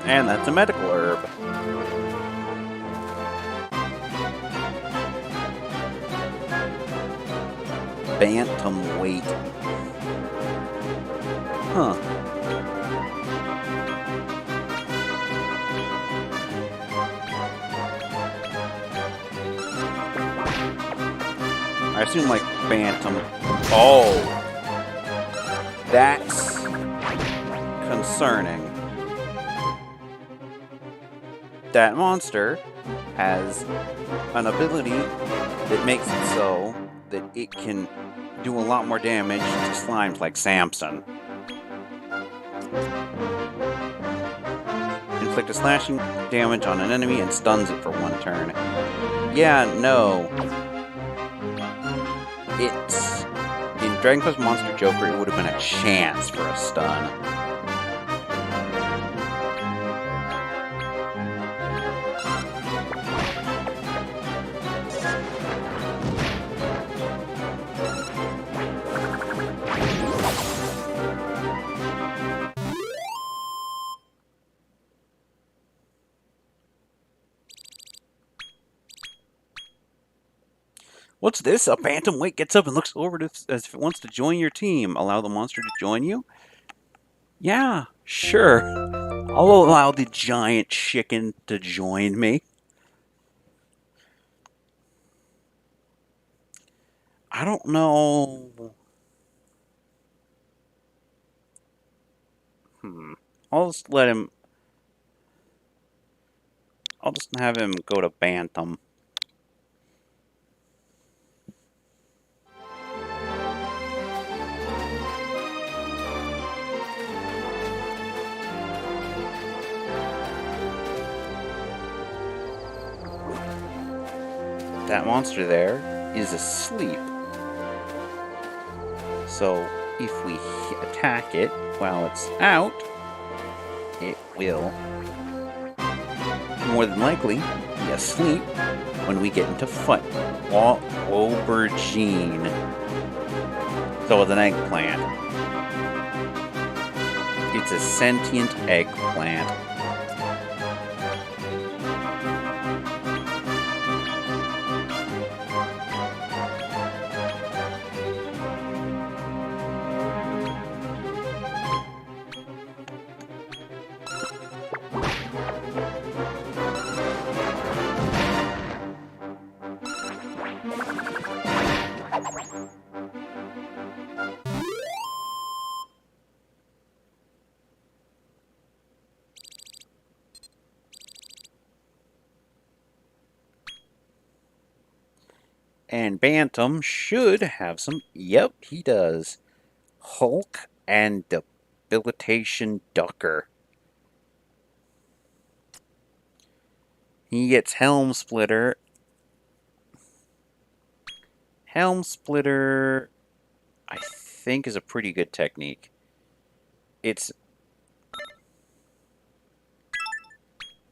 And that's a medical herb. Bantamweight. Huh. I assume like Phantom. Oh! That's concerning. That monster has an ability that makes it so that it can do a lot more damage to slimes like Samson. Inflict a slashing damage on an enemy and stuns it for 1 turn. Yeah, no. It's... In Dragon Quest Monster Joker, it would have been a chance for a stun. What's this? A bantamweight gets up and looks over as if it wants to join your team. Allow the monster to join you? Yeah, sure. I'll allow the giant chicken to join me. I don't know. I'll just let him... I'll just have him go to Bantam. That monster there is asleep. So if we attack it while it's out, it will more than likely be asleep when we get into fight. Aubergine. So with an eggplant. It's a sentient eggplant. And Bantam should have some... Yep, he does. Hulk and Debilitation Ducker. He gets Helm Splitter. Helm Splitter, I think, is a pretty good technique. It's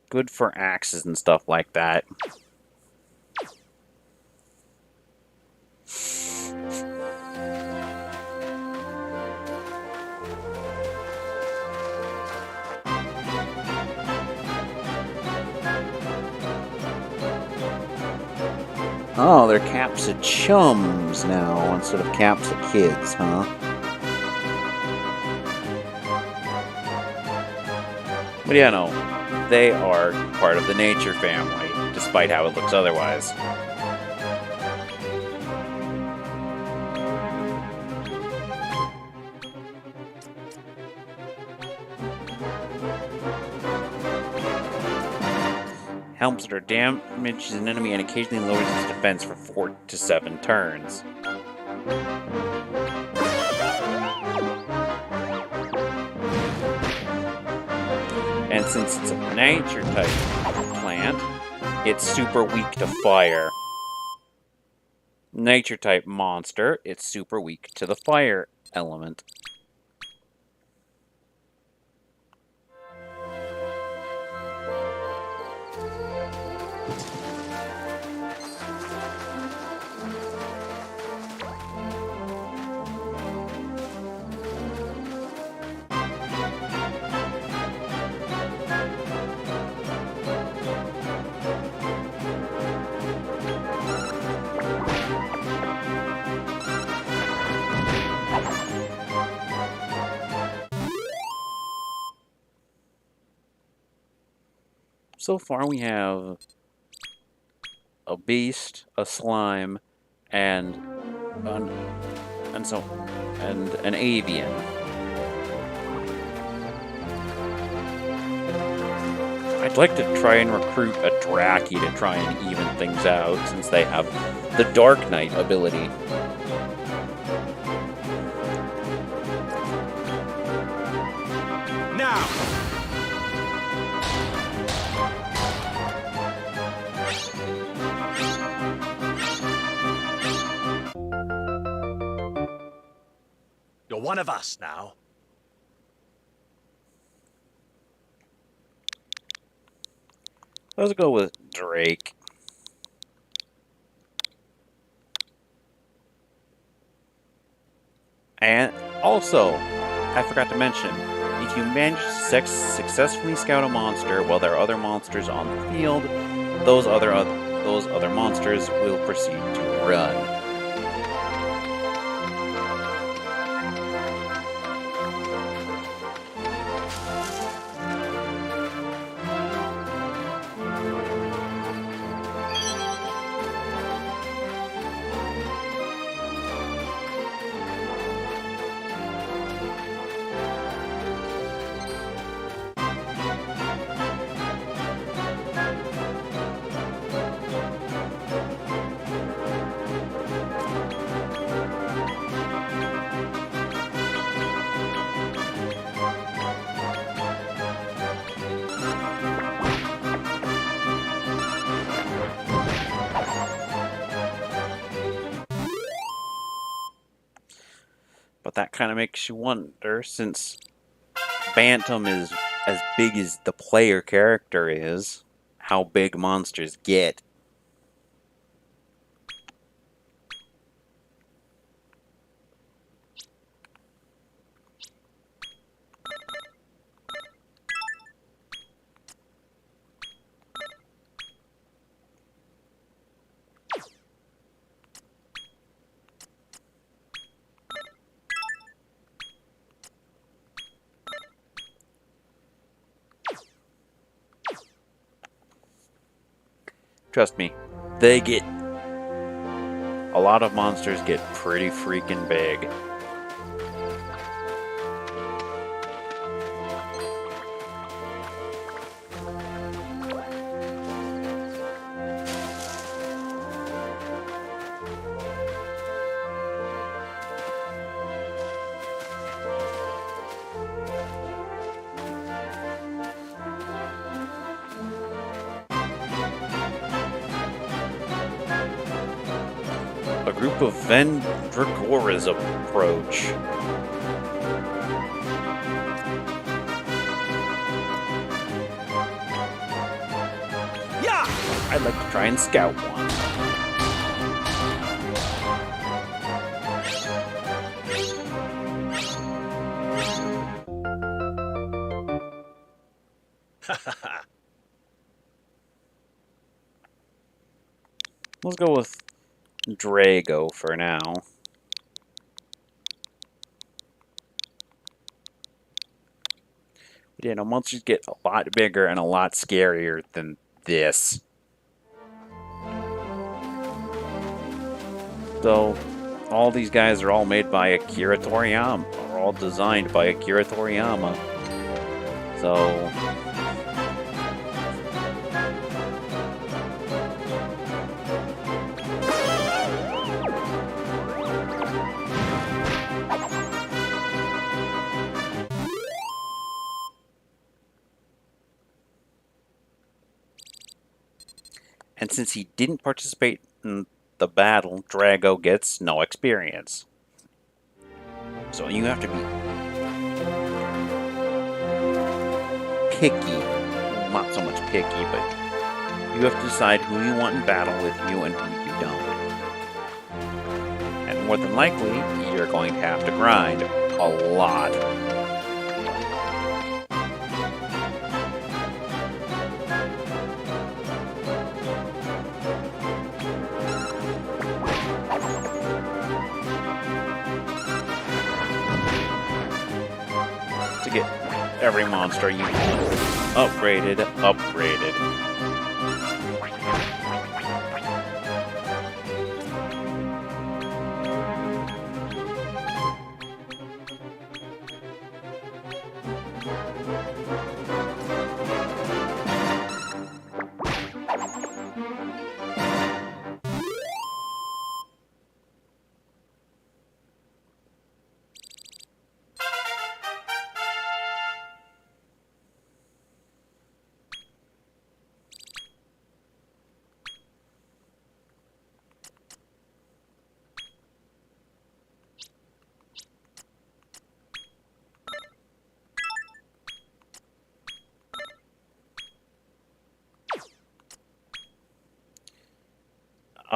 good for axes and stuff like that. Oh, they're caps of chums now instead of caps of kids, huh? But yeah, no, they are part of the nature family, despite how it looks otherwise. Helmsplitter damages an enemy and occasionally lowers its defense for 4 to 7 turns. And since it's a nature type plant, it's super weak to fire. Nature type monster, it's super weak to the fire element. So far we have a beast, a slime, and an avian. I'd like to try and recruit a Draki to try and even things out, since they have the Dark Knight ability. Now! You're one of us now. Let's go with Drake. And also, I forgot to mention, if you manage to successfully scout a monster while there are other monsters on the field, those other monsters will proceed to run. But that kind of makes you wonder, since Bantam is as big as the player character is, how big monsters get. Trust me, a lot of monsters get pretty freaking big. A group of Vendragoras approach. Yeah! I'd like to try and scout one. Let's go with Drago for now. But yeah, no, monsters get a lot bigger and a lot scarier than this. So, all these guys are all made by Akira Toriyama, are all designed by Akira Toriyama. So, and since he didn't participate in the battle, Drago gets no experience. So you have to be picky. Well, not so much picky, but you have to decide who you want in battle with you and who you don't. And more than likely, you're going to have to grind a lot. every monster you own. Upgraded, upgraded.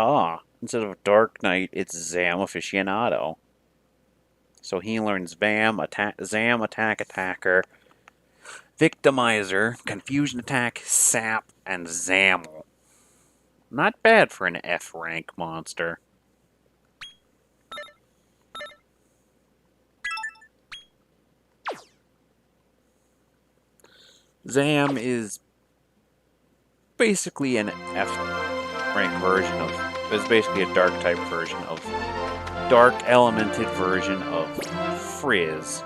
Ah, instead of Dark Knight, it's Zam Aficionado. So he learns Zam, Attack Attacker, Victimizer, Confusion Attack, Sap, and Zammel. Not bad for an F rank monster. Zam is basically an F rank version of. It's basically a dark type version of. Dark elemented version of Frizz.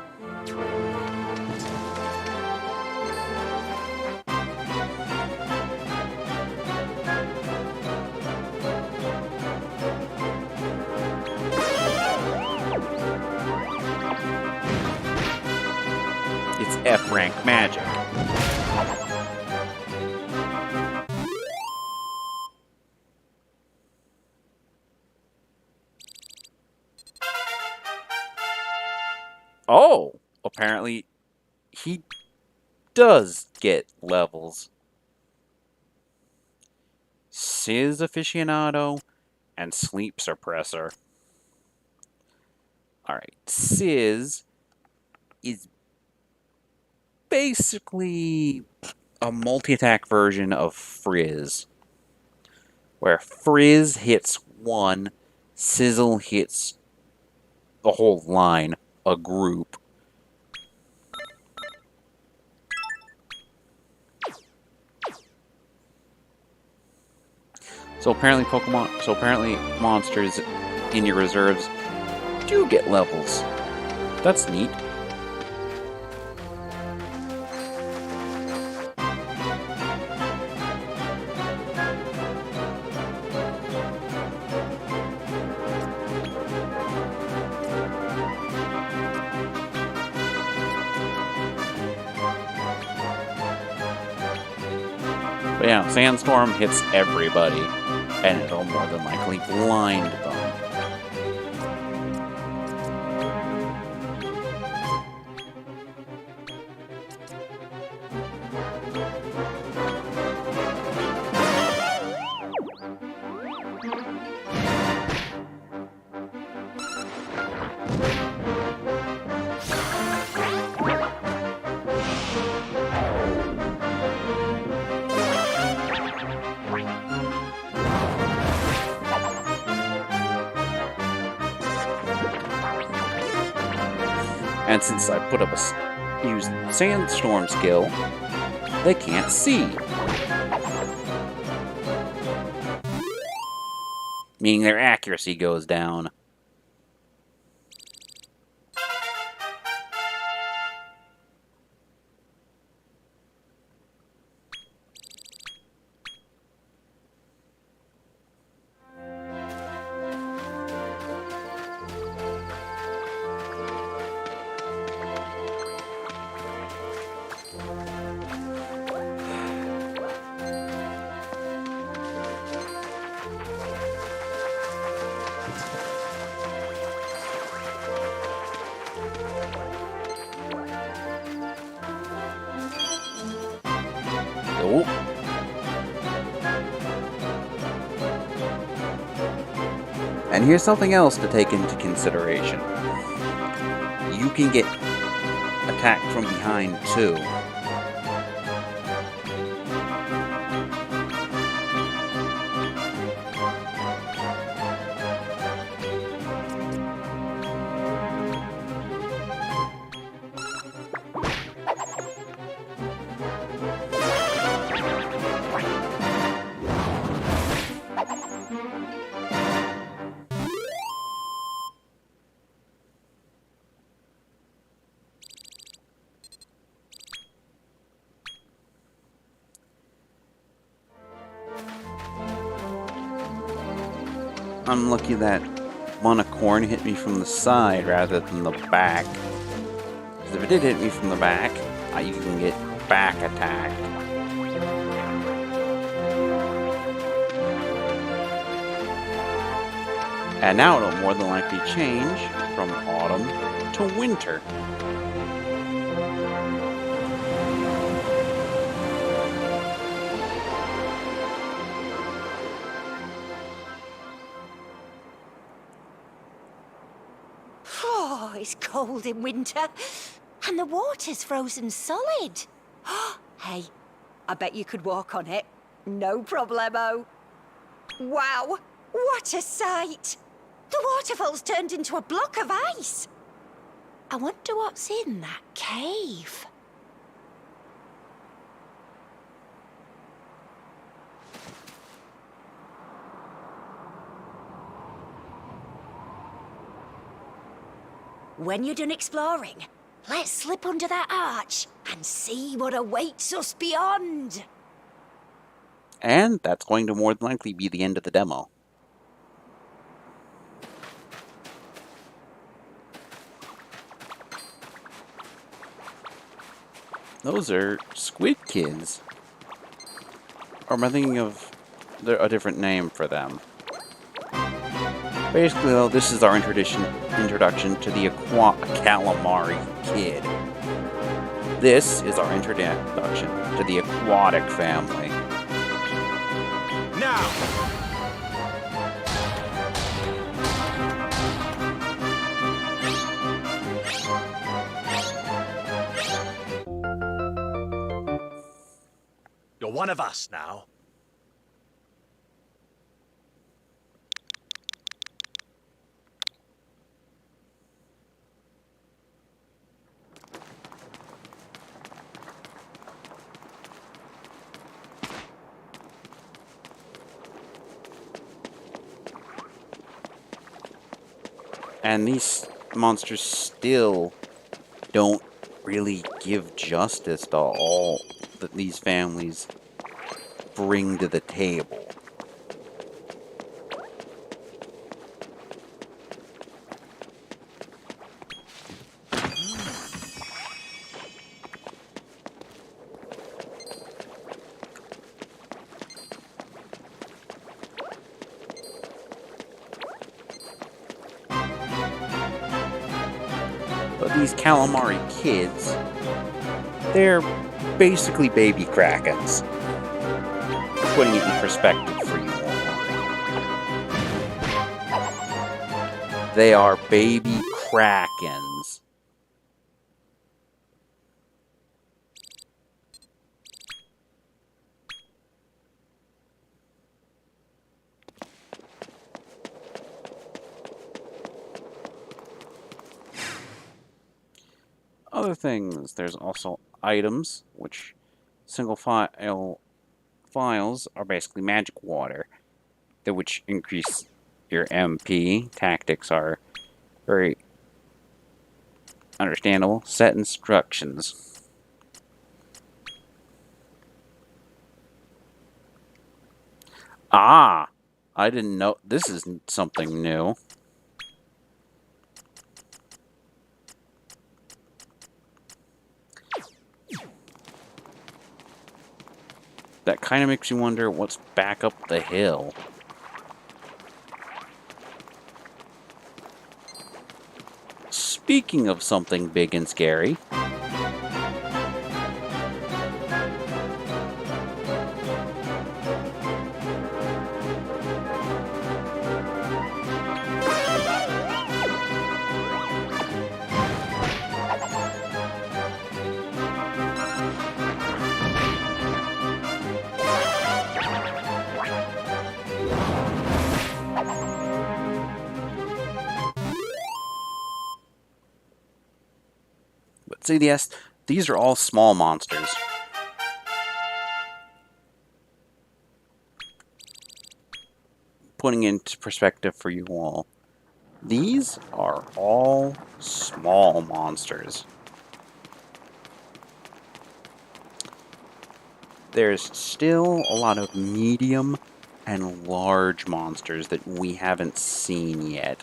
It's F rank magic. Oh, apparently he does get levels. Sizz Aficionado and Sleep Suppressor. Alright, Sizz is basically a multi-attack version of Frizz. Where Frizz hits one, Sizzle hits the whole line, a group. So apparently monsters in your reserves do get levels. That's neat. But yeah, Sandstorm hits everybody, and it'll more than likely blind them. And since I put up used Sandstorm skill, they can't see. Meaning their accuracy goes down. Nope. And here's something else to take into consideration. You can get attacked from behind too. I'm lucky that one of corn hit me from the side rather than the back. Because if it did hit me from the back, you can get back attacked. And now it'll more than likely change from autumn to winter. Oh, it's cold in winter. And the water's frozen solid. Hey, I bet you could walk on it. No problemo. Wow, what a sight! The waterfall's turned into a block of ice. I wonder what's in that cave. When you're done exploring, let's slip under that arch and see what awaits us beyond. And that's going to more than likely be the end of the demo. Those are squid kids. Or am I thinking of a different name for them? Basically, though, this is our introduction to the calamari kid. This is our introduction to the aquatic family. Now! You're one of us now. And these monsters still don't really give justice to all that these families bring to the table. But these calamari kids, they're basically baby krakens. Putting it in perspective for you all. They are baby krakens. Other things, there's also items, which single files are basically magic water, which increase your MP. Tactics are very understandable. Set instructions. Ah! I didn't know. This is something new. That kind of makes you wonder what's back up the hill. Speaking of something big and scary, see, yes, these are all small monsters. Putting into perspective for you all, these are all small monsters. There's still a lot of medium and large monsters that we haven't seen yet.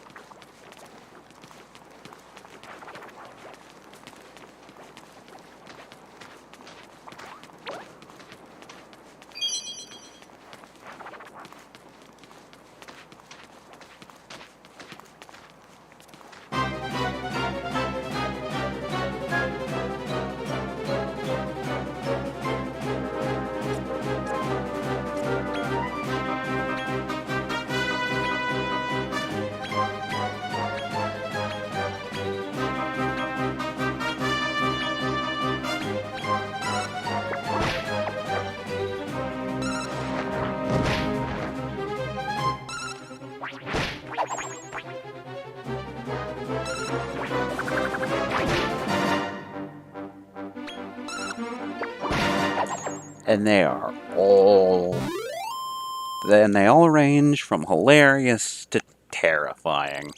And they all range from hilarious to terrifying.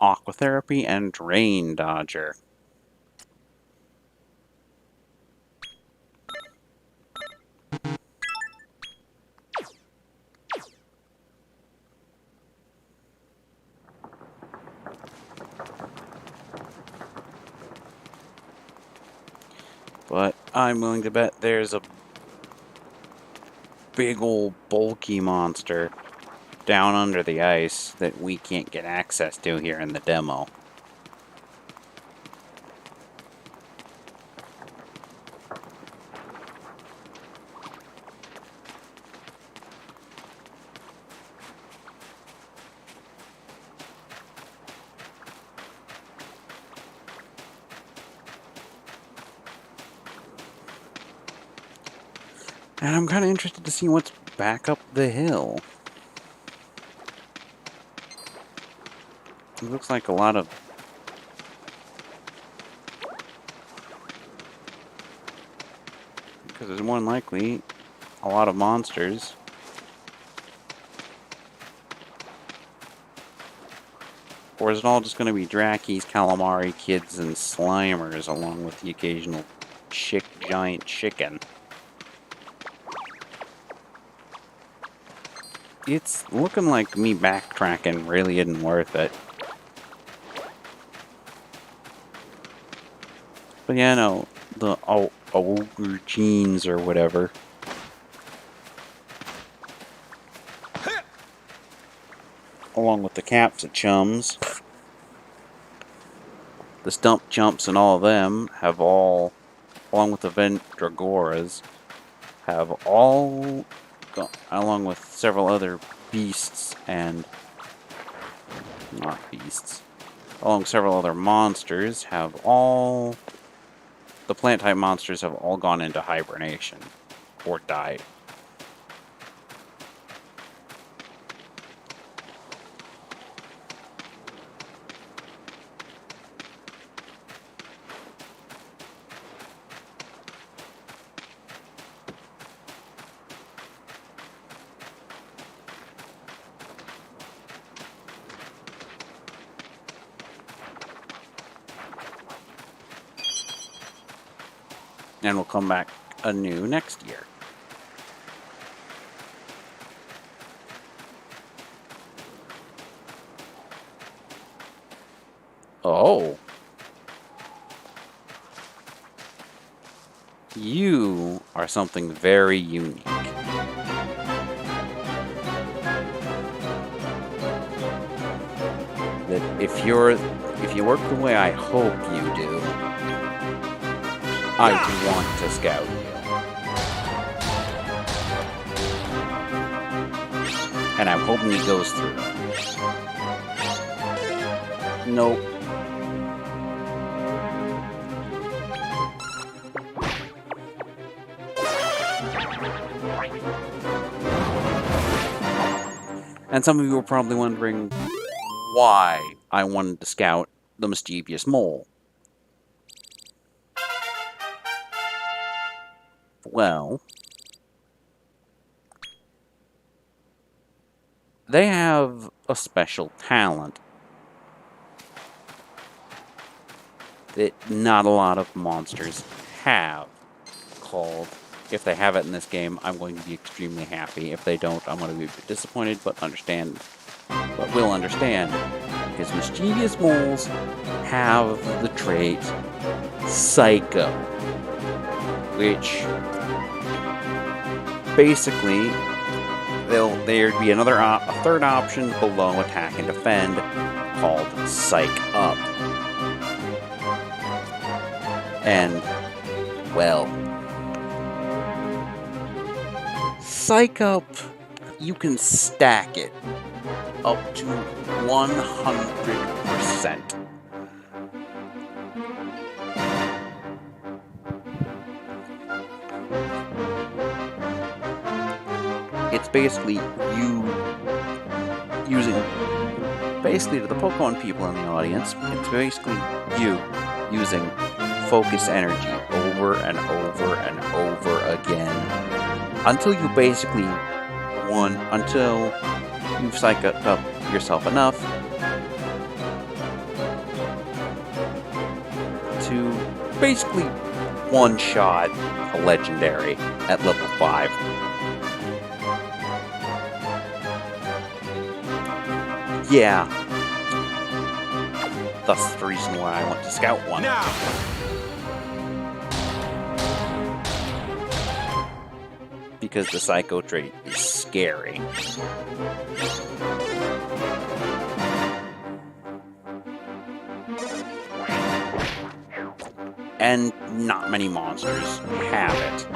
Aquatherapy and Drain Dodger. But I'm willing to bet there's a big old bulky monster down under the ice that we can't get access to here in the demo. And I'm kind of interested to see what's back up the hill. It looks like a lot of... because there's more than likely a lot of monsters. Or is it all just going to be Drakis, Calamari, Kids, and Slimers, along with the occasional giant chicken? It's looking like me backtracking really isn't worth it. But yeah, no, the aubergines or whatever. Along with the Capsa Chums. The Stump Chumps and all of them have all, along with the Vendragoras, have all, along with several other beasts and, not beasts, along with several other monsters, have all, the plant-type monsters have all gone into hibernation, or died. And will come back anew next year. Oh. You are something very unique. That if you work the way I hope you do, I want to scout you. And I'm hoping he goes through. Nope. And some of you are probably wondering why I wanted to scout the mischievous mole. Well, they have a special talent that not a lot of monsters have, called, if they have it in this game, I'm going to be extremely happy. If they don't, I'm going to be a bit disappointed, but will understand, because mischievous moles have the trait Psycho, which basically there'd be a third option below attack and defend called Psych Up. And, well, Psych Up, you can stack it up to 100%. It's basically you using, basically to the Pokemon people in the audience, it's basically you using focus energy over and over and over again until you basically until you've psyched up yourself enough to basically one-shot a legendary at level 5. Yeah. That's the reason why I want to scout one. Now! Because the Psycho trait is scary. And not many monsters have it.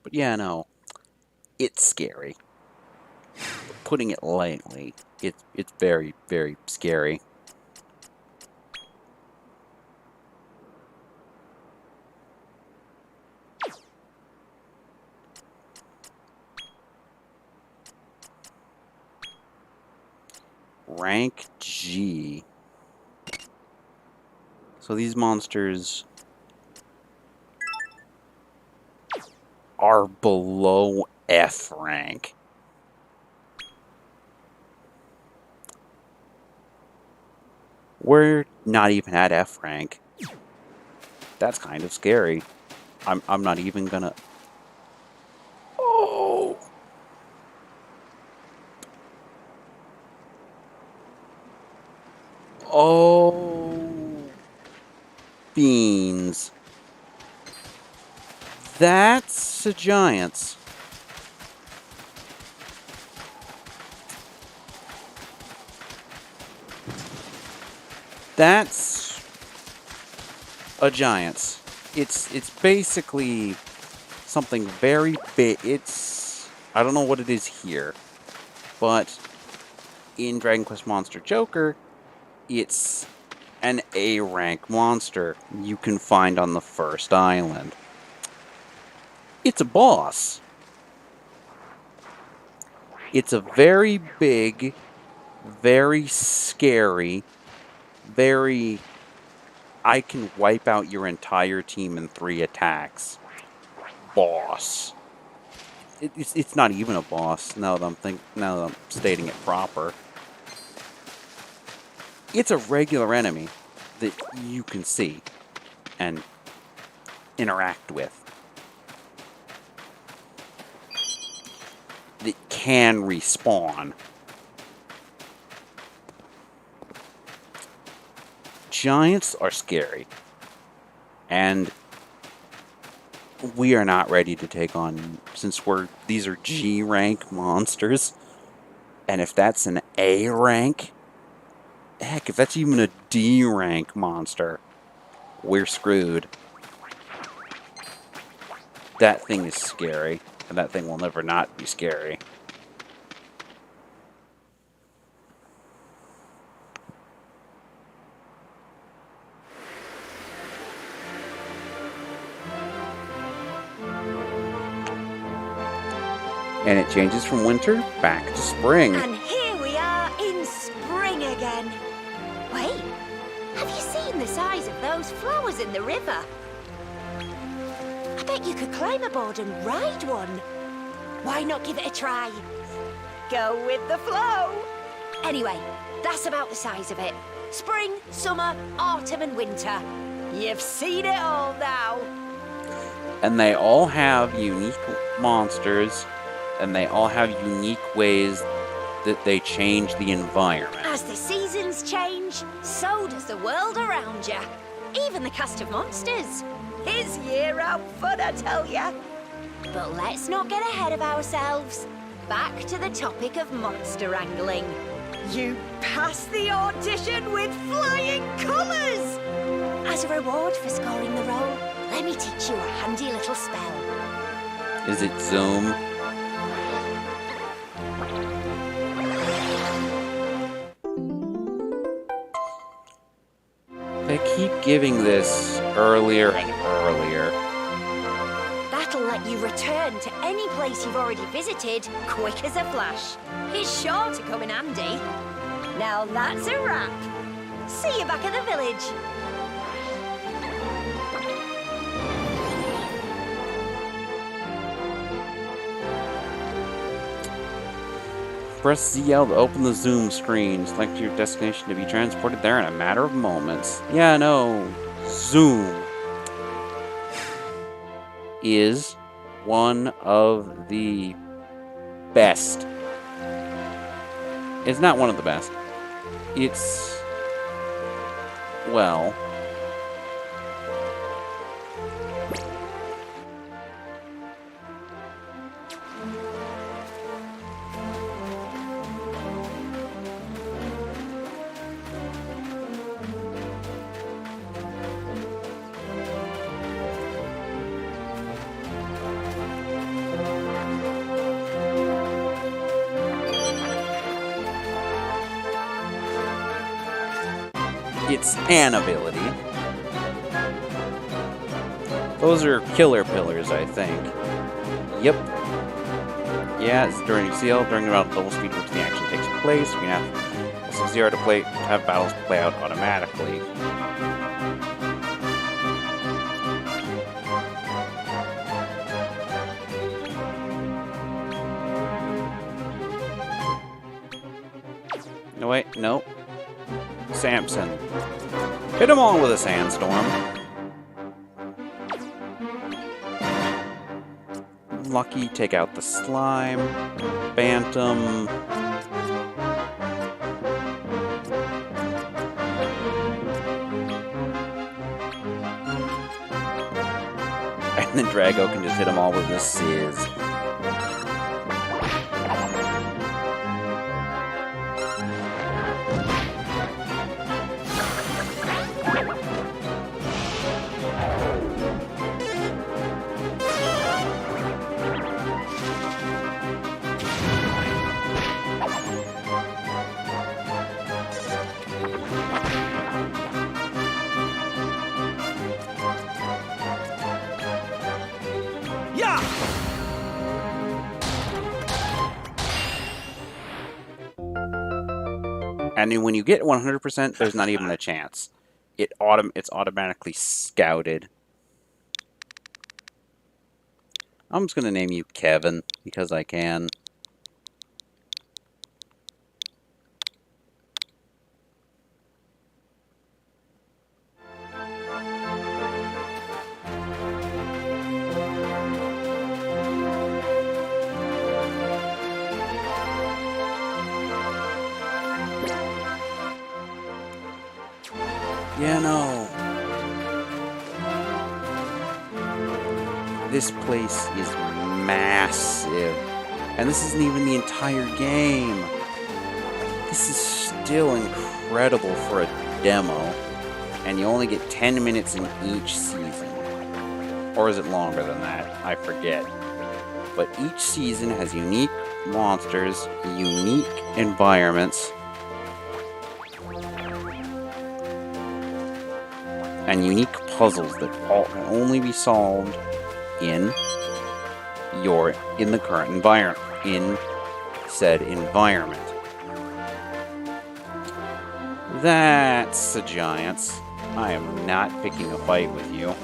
But yeah, no. It's scary. Putting it lightly, it's very, very scary. Rank G. So these monsters are below F rank. We're not even at F rank. That's kind of scary. I'm not even gonna... Oh! Oh! Beans. That's a Giants. That's a Giants. It's basically something very big. I don't know what it is here, but in Dragon Quest Monster Joker, it's an A rank monster you can find on the first island. It's a boss. It's a very big, very scary, very... I can wipe out your entire team in 3 attacks. Boss. It's not even a boss now that I'm stating it proper. It's a regular enemy that you can see and interact with. That can respawn. Giants are scary. And we are not ready to take on, since these are G rank monsters. And if that's an A rank, heck, if that's even a D rank monster, we're screwed. That thing is scary. And that thing will never not be scary. And it changes from winter back to spring. And here we in the river. I bet you could climb aboard and ride one. Why not give it a try? Go with the flow. Anyway, that's about the size of it. Spring, summer, autumn and winter. You've seen it all now. And they all have unique monsters, and they all have unique ways that they change the environment. As the seasons change, so does the world around you. Even the cast of monsters. It's year-round fun, I tell ya. But let's not get ahead of ourselves. Back to the topic of monster wrangling. You passed the audition with flying colours! As a reward for scoring the role, let me teach you a handy little spell. Is it Zoom? They keep giving this earlier and earlier. That'll let you return to any place you've already visited quick as a flash. It's sure to come in handy. Now that's a wrap. See you back at the village. Press ZL to open the zoom screen. Select your destination to be transported there in a matter of moments. Yeah, no. Zoom is one of the best. It's not one of the best. It's, well, it's an ability. Those are killer pillars, I think. Yep. Yeah, it's during CL, during about double speed which the action takes place. We can have Sub-Zero to have battles play out automatically. No, wait, no. Samson. Hit them all with a sandstorm. Lucky, take out the slime. Bantam. And then Drago can just hit them all with the Sizz. And then when you get 100%, there's not even a chance. It's automatically scouted. I'm just going to name you Kevin, because I can. Yeah, no. This place is massive. And this isn't even the entire game. This is still incredible for a demo. And you only get 10 minutes in each season. Or is it longer than that? I forget. But each season has unique monsters, unique environments, and unique puzzles that can only be solved in the current environment, in said environment. That's a Giants. I am not picking a fight with you.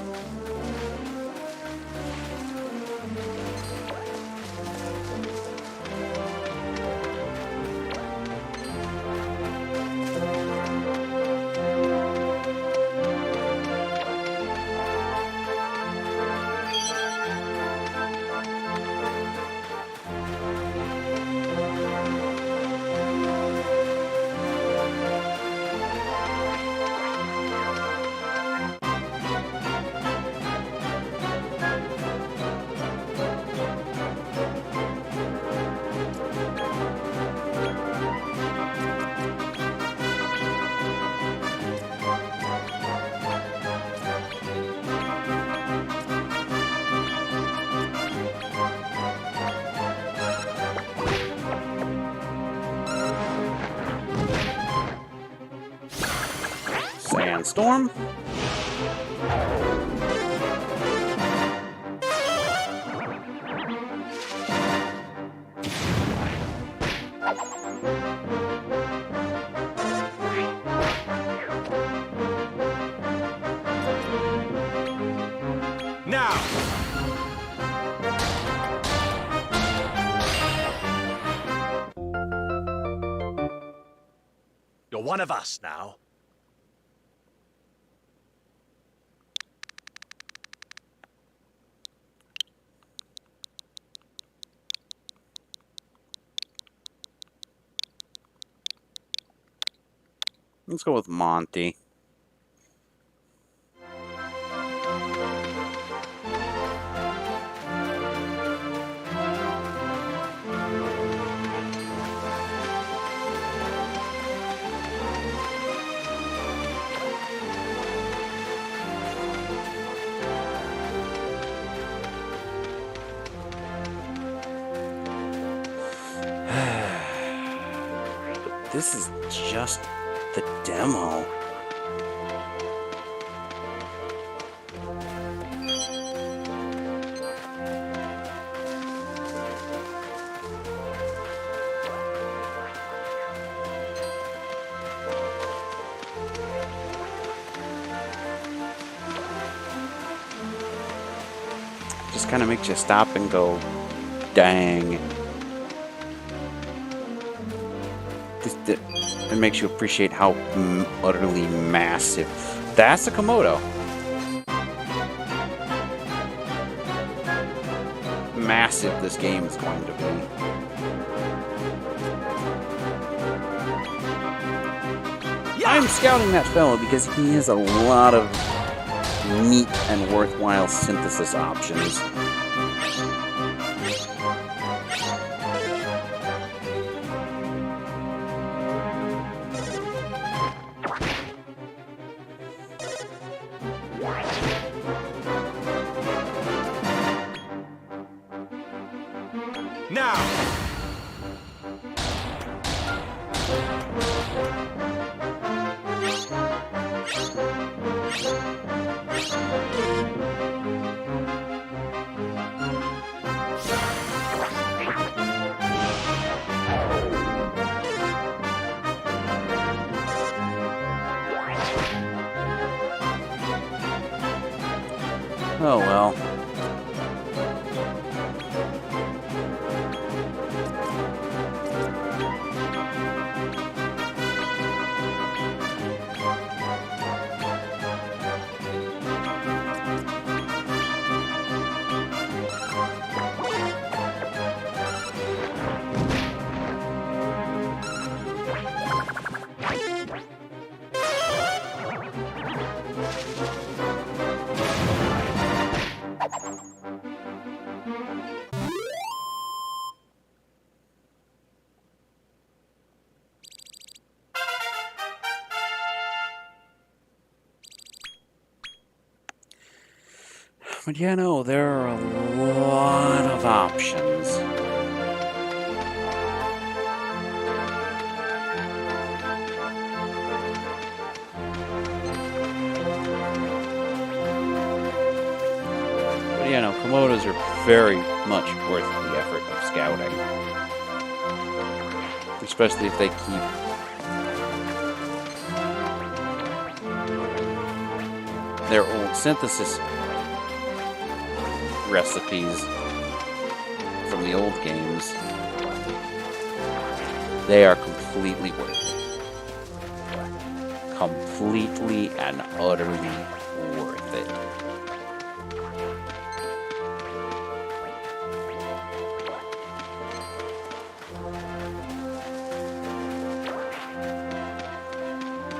Sandstorm? Now! You're one of us now. Let's go with Monty. This is just the demo. Just kind of makes you stop and go, dang. It makes you appreciate how utterly massive. That's a Komodo. Massive this game is going to be. I'm scouting that fellow because he has a lot of neat and worthwhile synthesis options. Now! Oh well. But yeah, no, there are a lot of options. But yeah, no, Komodos are very much worth the effort of scouting. Especially if they keep their old synthesis recipes from the old games, they are completely worth it. Completely and utterly worth it.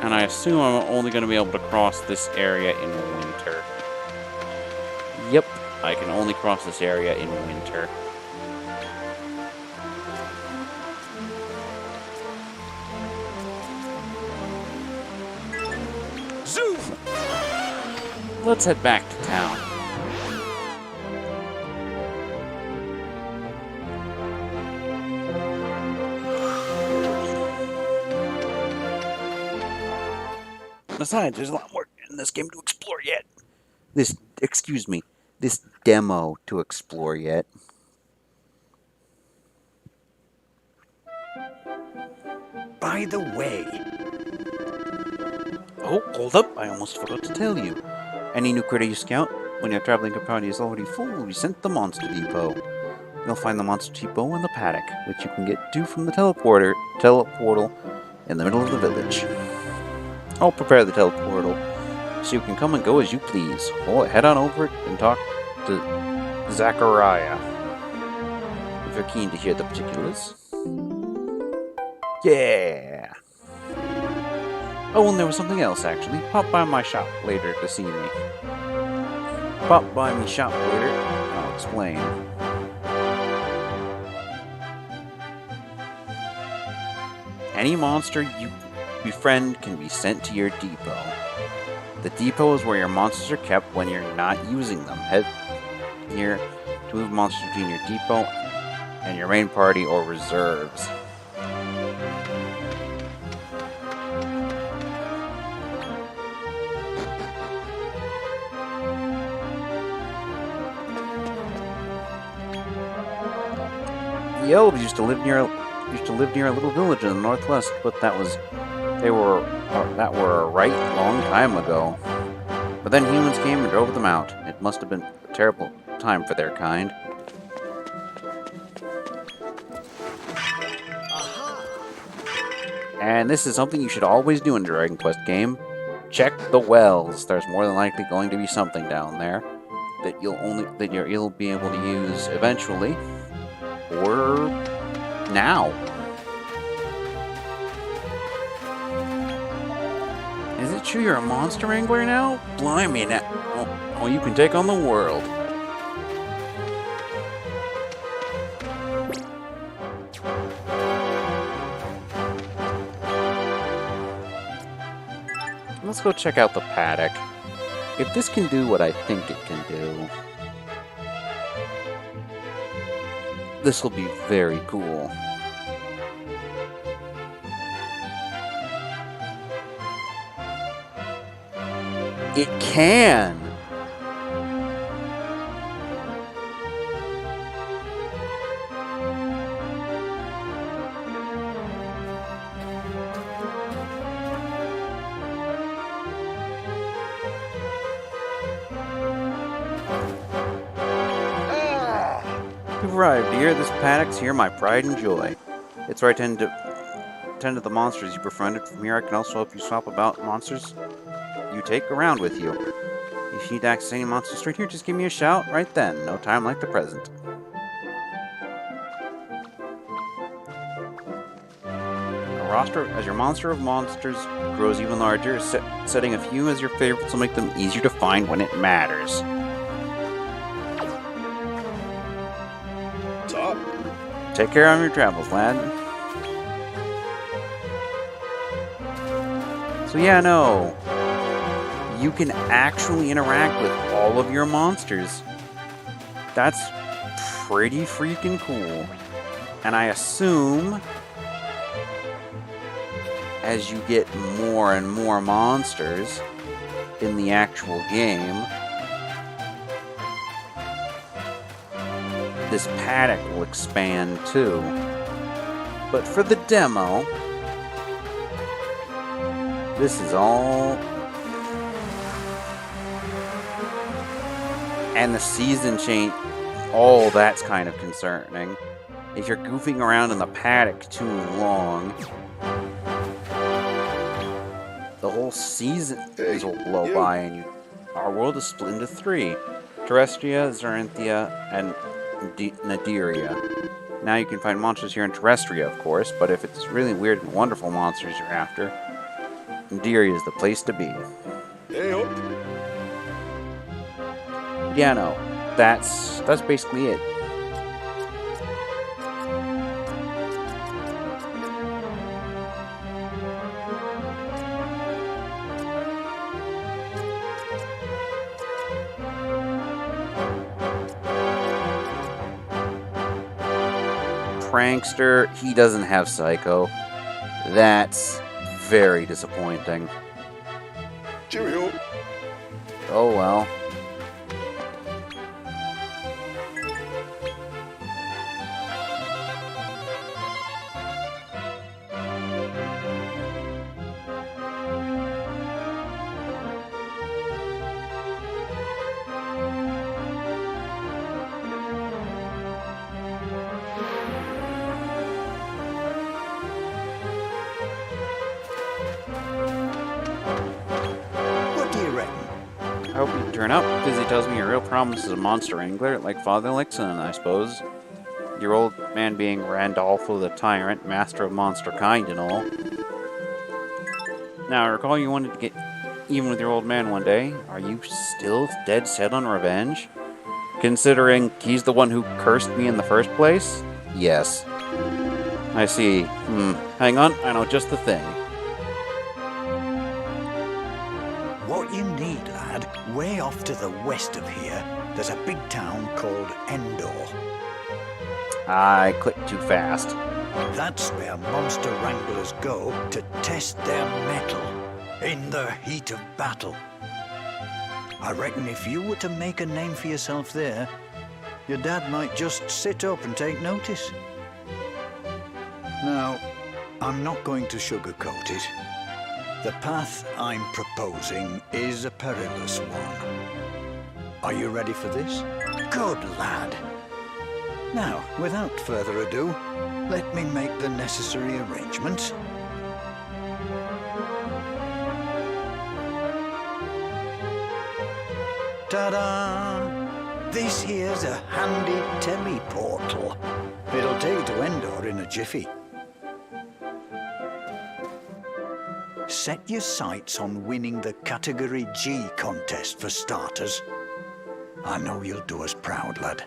And I assume I'm only going to be able to cross this area in winter. Yep, I can only cross this area in winter. Zoom! Let's head back to town. Besides, there's a lot more in this game to explore yet. This demo to explore yet. By the way, Oh, hold up, I almost forgot to tell you. Any new critter you scout, when your traveling companion is already full, will be sent to the Monster Depot. You'll find the Monster Depot in the paddock, which you can get to from the teleportal in the middle of the village. I'll prepare the teleportal, so you can come and go as you please. Or head on over and talk to Zachariah, if you're keen to hear the particulars. Yeah! Oh, and there was something else, actually. Pop by my shop later to see me. Pop by my shop later, and I'll explain. Any monster you befriend can be sent to your depot. The depot is where your monsters are kept when you're not using them. Head here to move monsters between your depot and your main party or reserves. The elves used to live near a little village in the northwest, but that were a right long time ago. But then humans came and drove them out. It must have been a terrible time for their kind. And this is something you should always do in a Dragon Quest game. Check the wells. There's more than likely going to be something down there that you'll be able to use eventually, or now. Is it true you're a monster wrangler now? Blimey, now. Oh, you can take on the world. Let's go check out the paddock. If this can do what I think it can do, this will be very cool. It can! You've arrived, dear. This paddock's here, my pride and joy. It's where I tend to the monsters you befriended. From here, I can also help you swap about monsters you take around with you. If you need to access any monster straight here, just give me a shout right then. No time like the present. As your monster of monsters grows even larger, setting a few as your favorites will make them easier to find when it matters. Top. Take care on your travels, lad. So yeah, no. You can actually interact with all of your monsters. That's pretty freaking cool. And I assume as you get more and more monsters in the actual game, this paddock will expand too. But for the demo, this is all And the season change, all that's kind of concerning. If you're goofing around in the paddock too long, the whole season will blow by, and our world is split into 3. Terrestria, Zorinthia, and Nadiria. Now you can find monsters here in Terrestria, of course, but if it's really weird and wonderful monsters you're after, Nadiria is the place to be. Yeah, no, that's basically it. Prankster, he doesn't have Psycho. That's very disappointing. Cheerio. Oh well. What do you reckon? I hope you turn up, because he tells me your real promise is a monster wrangler, like Father Lixon, I suppose. Your old man being Randolfo the Tyrant, master of monster kind and all. Now, I recall you wanted to get even with your old man one day. Are you still dead set on revenge? Considering he's the one who cursed me in the first place? Yes. I see. Hang on, I know just the thing. What you need, lad, way off to the west of here, there's a big town called Endor. I clicked too fast. That's where monster wranglers go to test their mettle in the heat of battle. I reckon if you were to make a name for yourself there, your dad might just sit up and take notice. Now, I'm not going to sugarcoat it. The path I'm proposing is a perilous one. Are you ready for this? Good lad. Now, without further ado, let me make the necessary arrangements. Ta-da! This here's a handy teleportal. It'll take you to Endor in a jiffy. Set your sights on winning the Category G contest for starters. I know you'll do us proud, lad.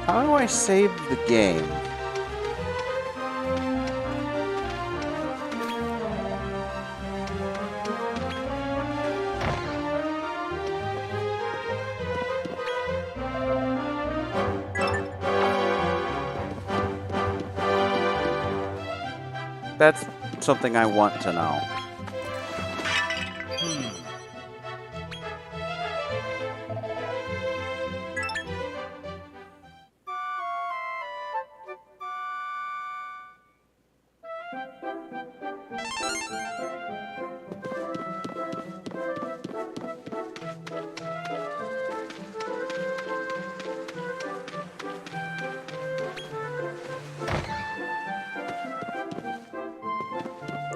How do I save the game? That's something I want to know.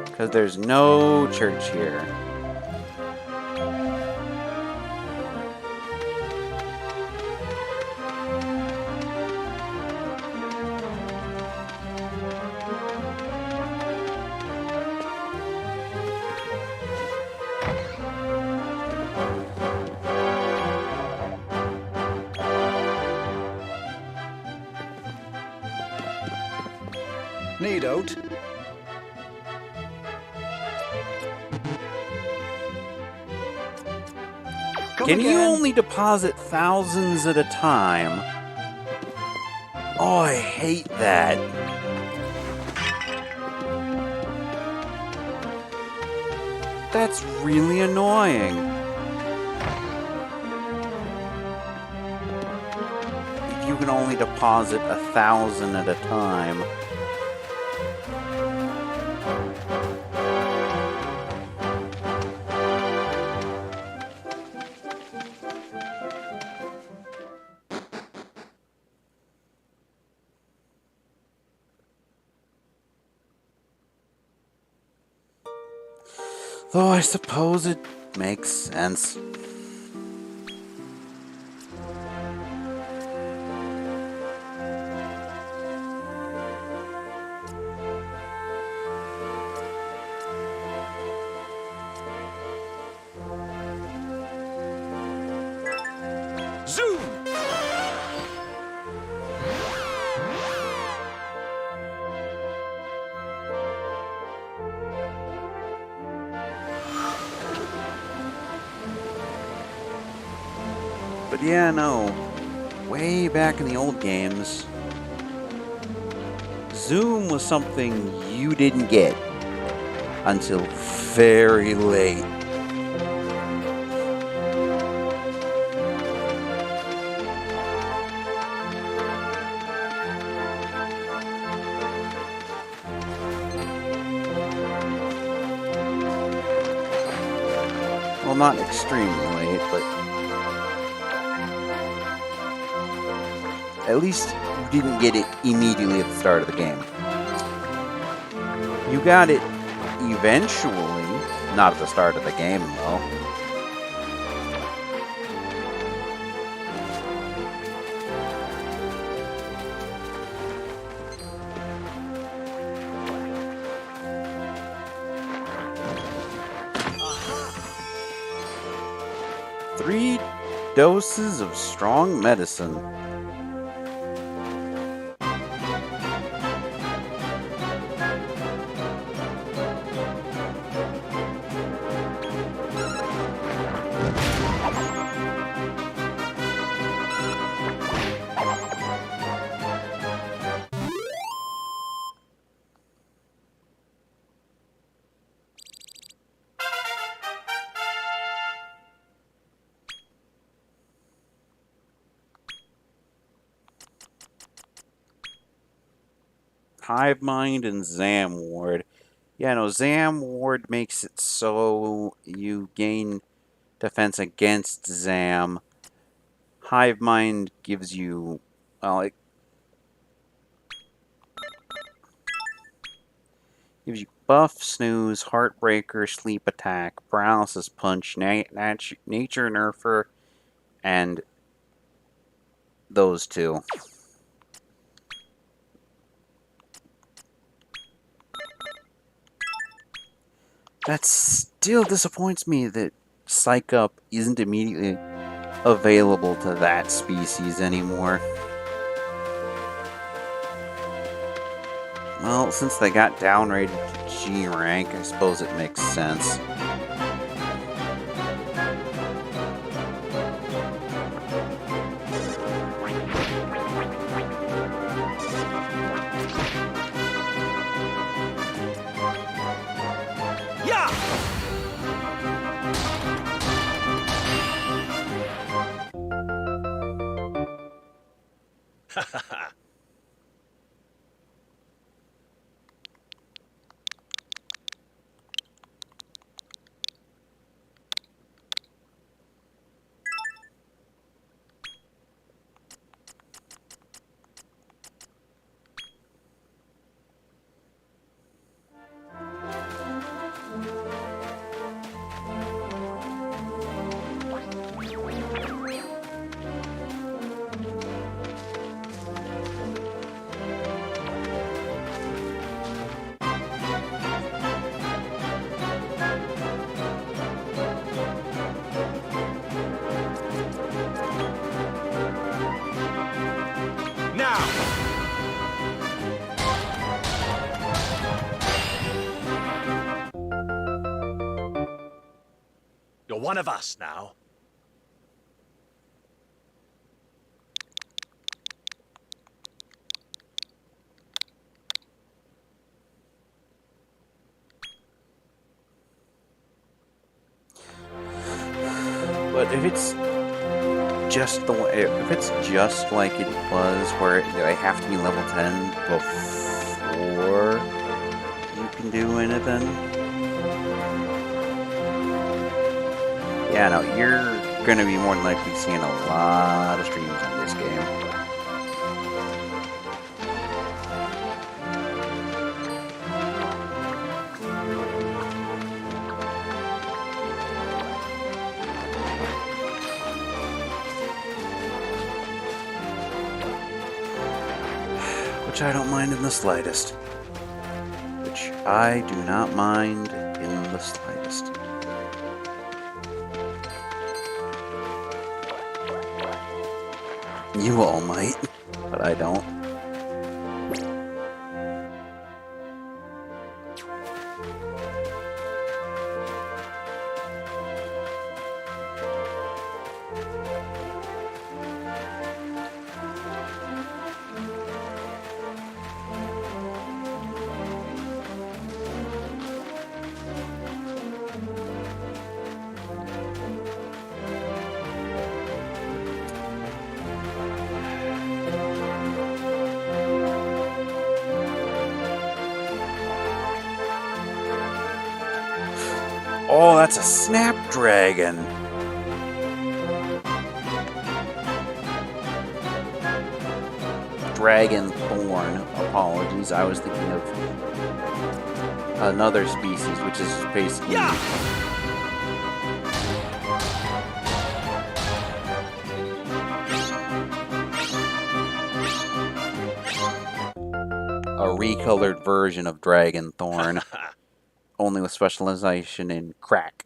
Because there's no church here. Need out. Can you only deposit thousands at a time? Oh, I hate that. That's really annoying. If you can only deposit 1,000 at a time. Though I suppose it makes sense. Zoom! But yeah, no. Way back in the old games, Zoom was something you didn't get until very late. Well, not extremely late, but at least you didn't get it immediately at the start of the game. You got it eventually, not at the start of the game, though. Three doses of strong medicine. Hive Mind and Zam Ward. Yeah, no, Zam Ward makes it so you gain defense against Zam. Hive Mind gives you, well, it gives you buff, snooze, heartbreaker, sleep attack, paralysis punch, nature nerfer, and those two. That still disappoints me that Psych Up isn't immediately available to that species anymore. Well, since they got downgraded to G rank, I suppose it makes sense. You're one of us now. But if it's just the way, if it's just like it was, where they have to be level 10 before do anything. Yeah, no, you're gonna be more than likely seeing a lot of streams on this game. Which I don't mind in the slightest. Which I do not mind in the slightest. You all might, but I don't. Oh, that's a snapdragon. Dragon thorn. Apologies. I was thinking of another species, which is basically a recolored version of dragon thorn. Only with specialization in crack.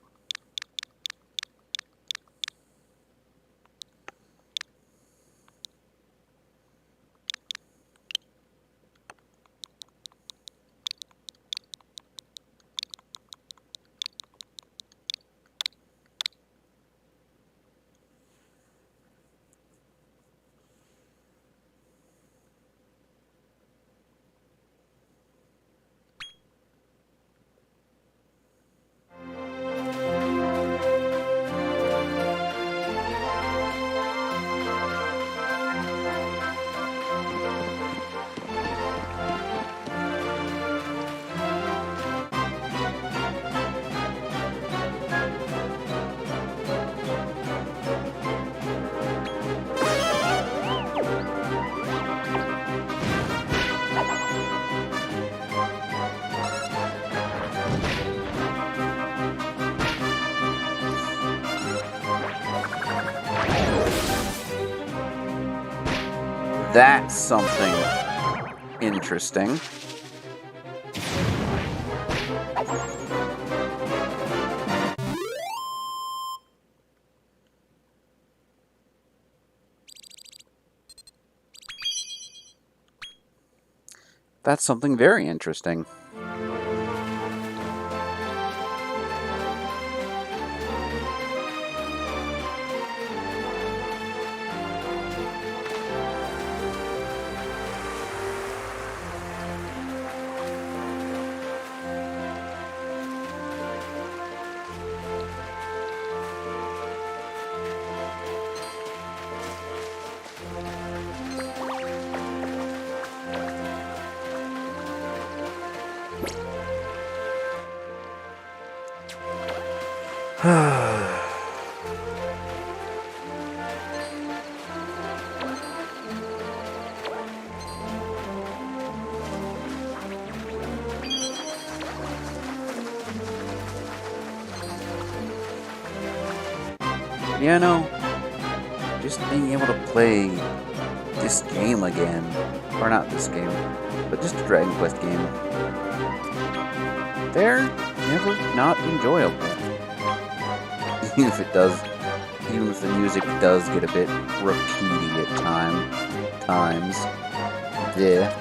That's something interesting. That's something very interesting. You know, just being able to play this game again, or not this game, but just a Dragon Quest game, they're never not enjoyable. Even if the music does get a bit repeaty at times. Yeah.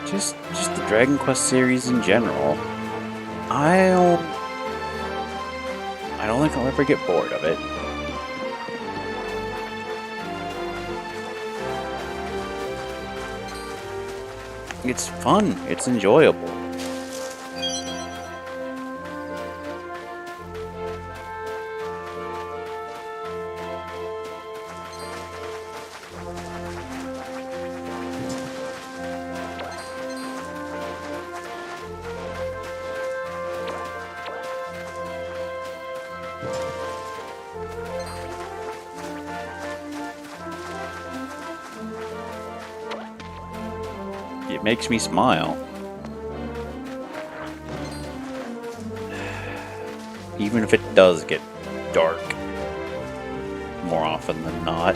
Just the Dragon Quest series in general. I don't think I'll ever get bored of it. It's fun. It's enjoyable. It makes me smile. Even if it does get dark more often than not.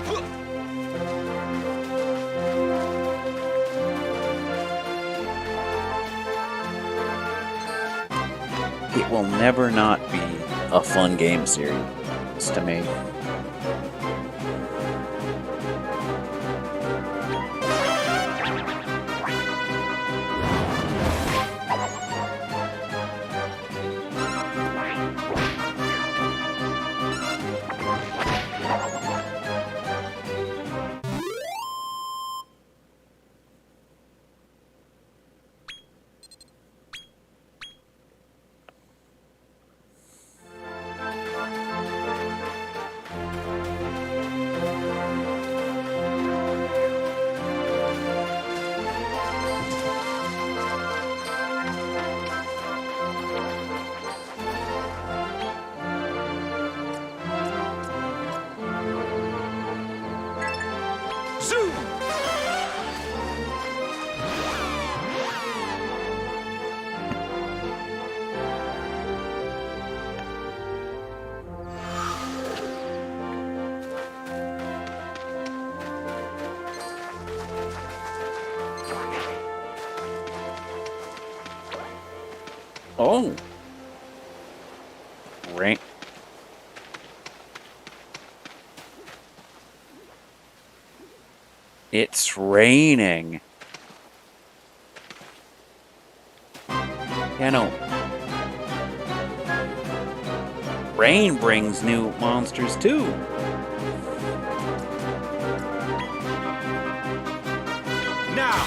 It will never not be a fun game series to me. Oh. Rain. It's raining. Yeah, no. Rain brings new monsters too. Now!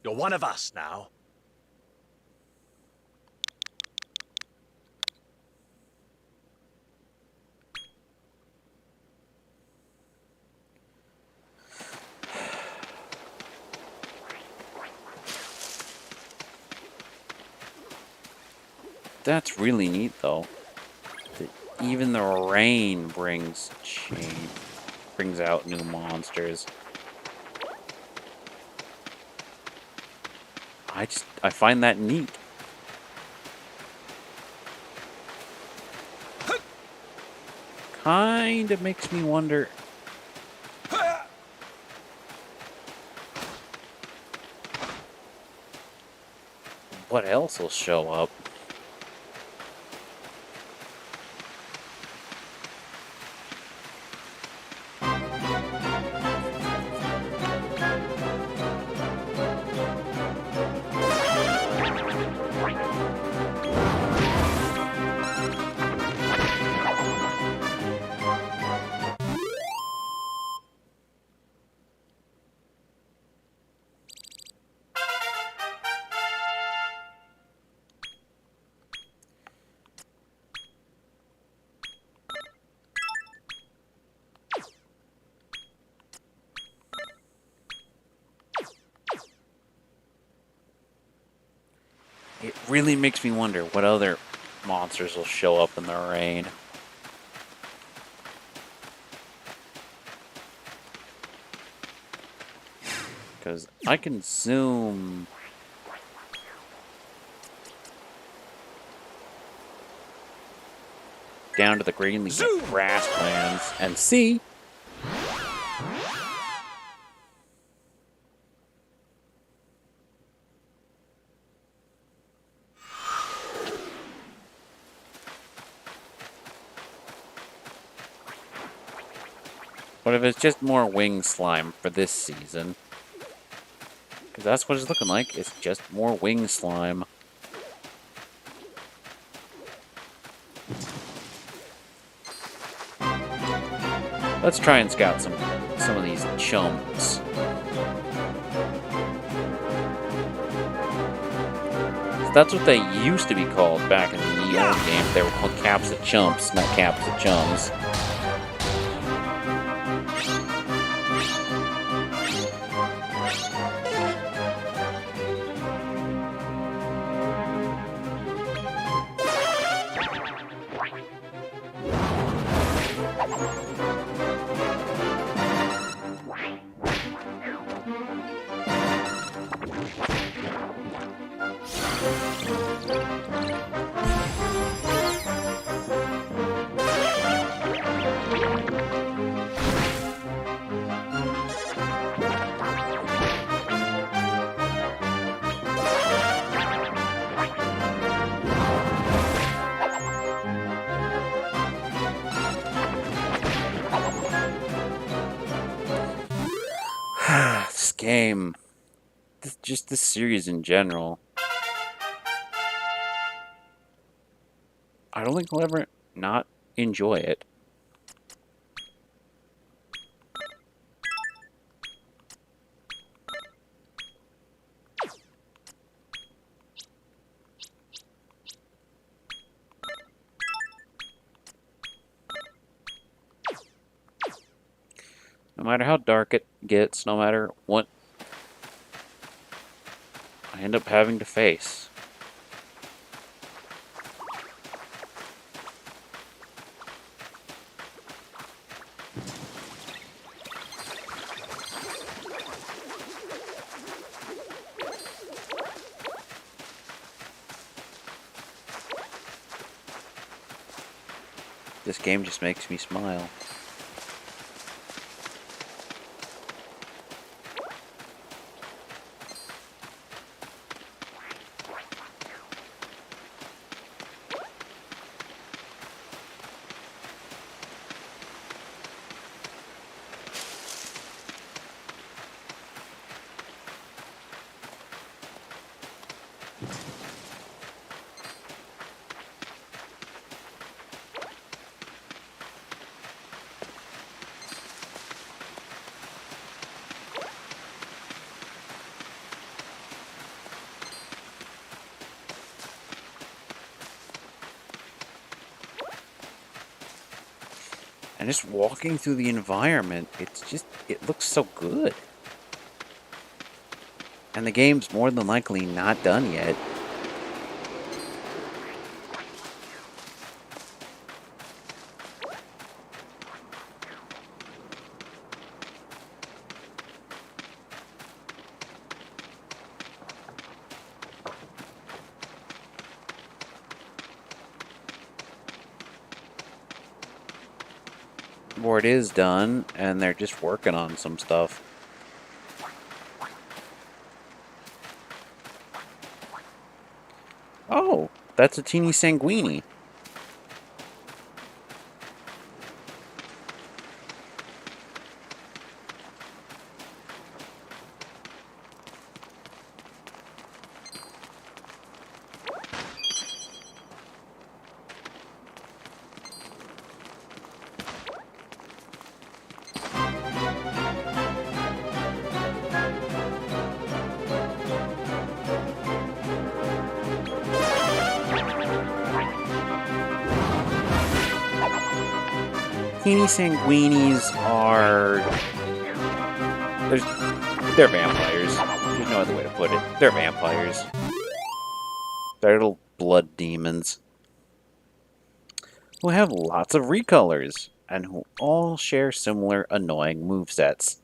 You're one of us now. That's really neat, though. That even the rain brings out new monsters. I find that neat. Kind of makes me wonder. What else will show up? It really makes me wonder what other monsters will show up in the rain. Because I can zoom down to the green leaf grasslands and see What if it's just more wing slime for this season? Because that's what it's looking like. It's just more wing slime. Let's try and scout some of these chumps. That's what they used to be called back in the old game. They were called caps of chumps, not caps of chums. This game, just this series in general, I don't think I'll ever not enjoy it. No matter how dark it gets, no matter what I end up having to face. This game just makes me smile. And just walking through the environment, it looks so good. And the game's more than likely not done yet. Or it is done, and they're just working on some stuff. Oh, that's a teeny sanguini. Teeny sanguinis are... They're vampires. There's no other way to put it. They're vampires. They're little blood demons who have lots of recolors and who all share similar annoying movesets.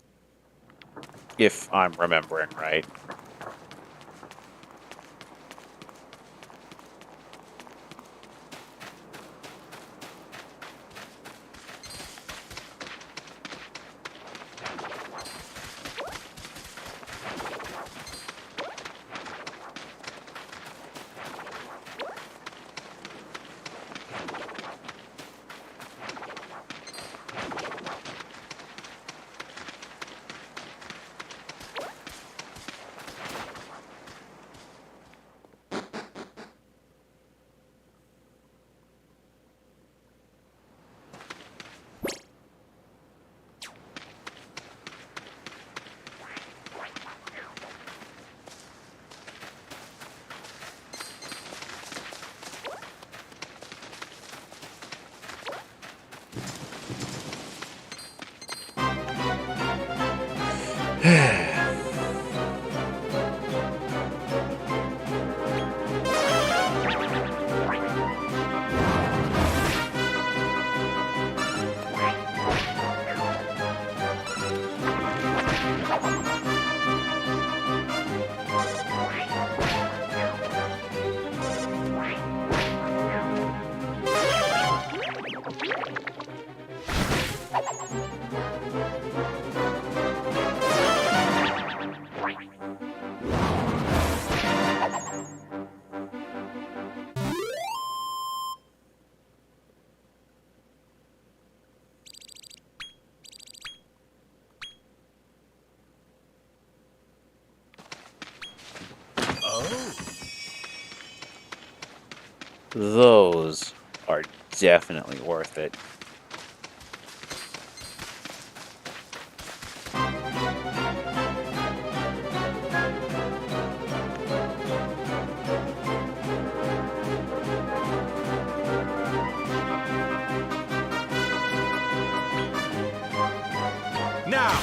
If I'm remembering right. Those are definitely worth it. Now!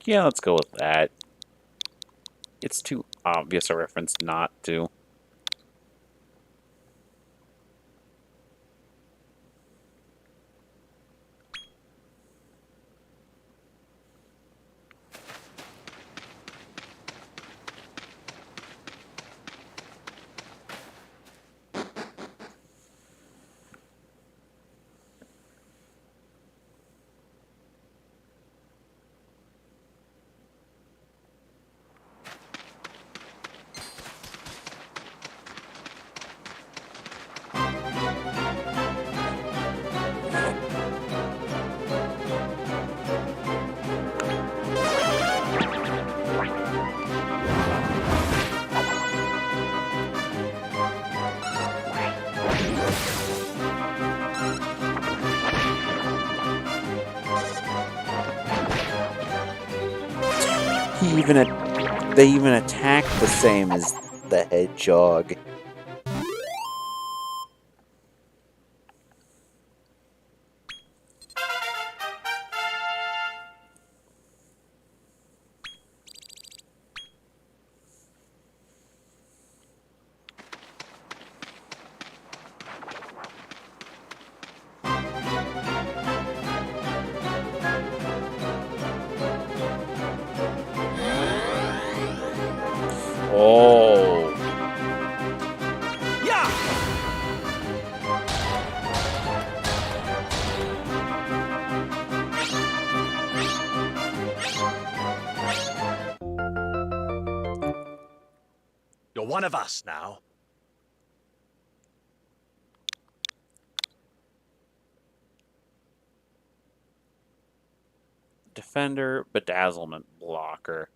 Yeah, let's go with that. It's too obvious a reference not to. They even attack the same as the hedgehog. Oh. Yeah! You're one of us now. Defender, bedazzlement blocker.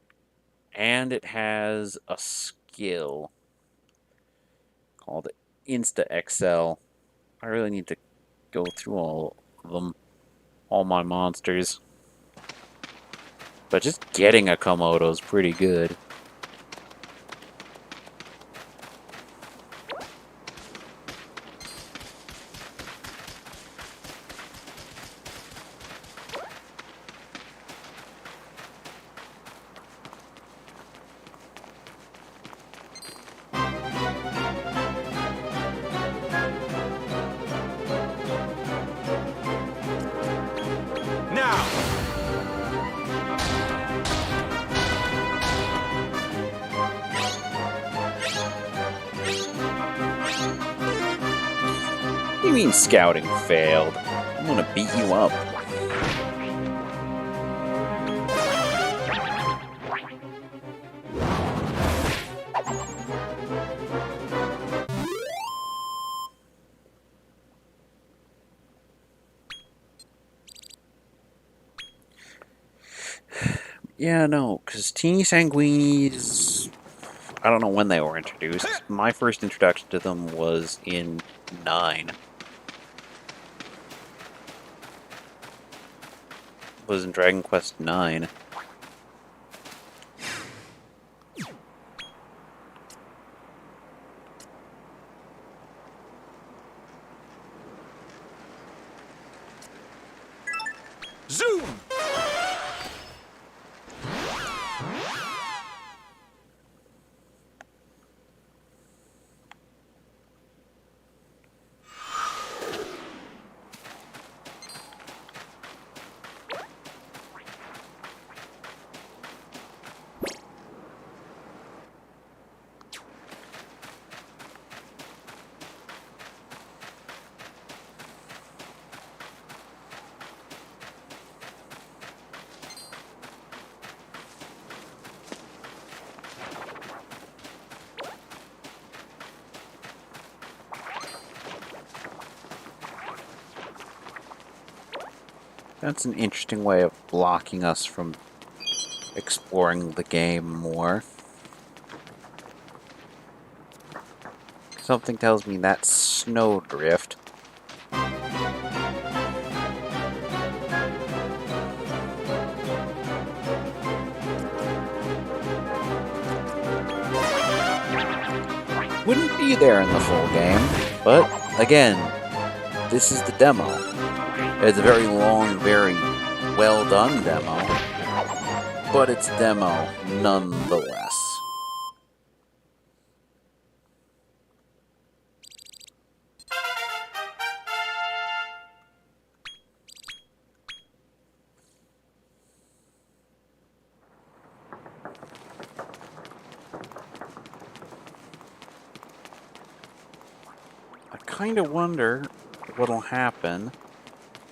And it has a skill called Insta XL. I really need to go through all of them, all my monsters. But just getting a Komodo is pretty good. Now! What do you mean scouting failed? I'm gonna beat you up. Yeah, no, because Teeny Sanguini's... I don't know when they were introduced. My first introduction to them was in 9. Was in Dragon Quest 9. Zoom! That's an interesting way of blocking us from exploring the game more. Something tells me that's snowdrift. Wouldn't be there in the full game, but again, this is the demo. It's a very long, very well done demo, but it's demo nonetheless. I kind of wonder what'll happen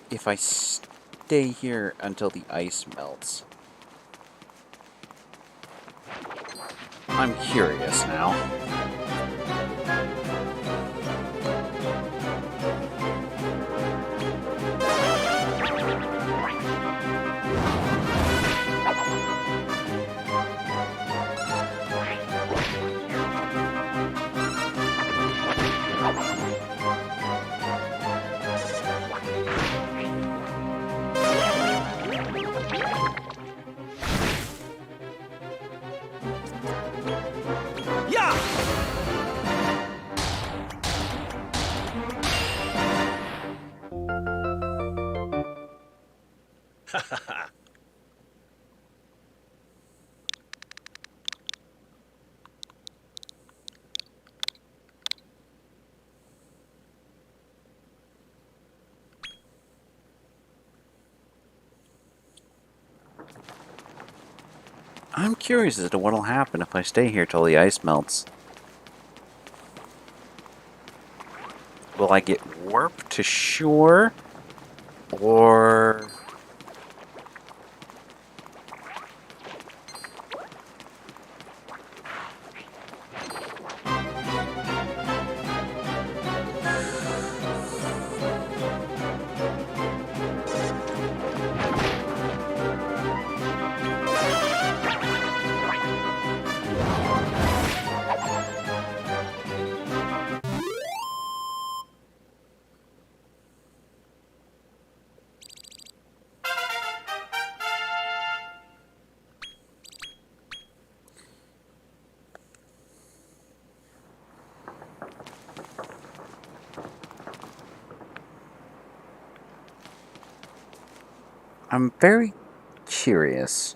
if I stay here until the ice melts. I'm curious now. I'm curious as to what'll happen if I stay here till the ice melts. Will I get warped to shore? Or... I'm very curious.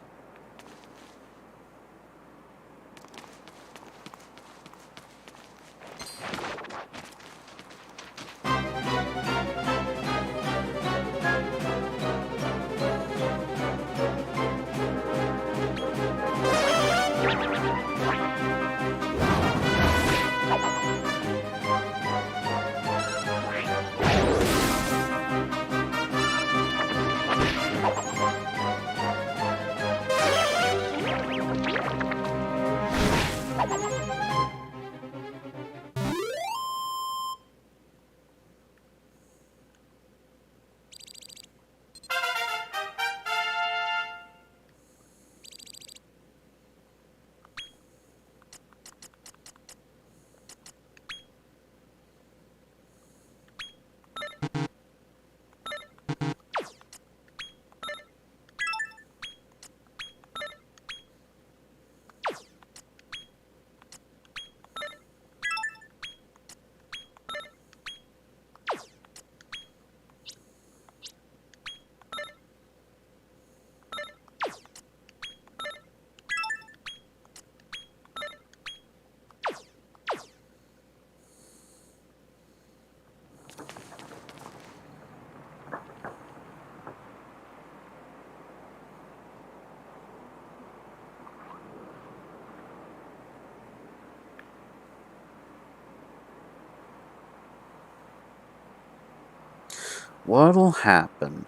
What'll happen?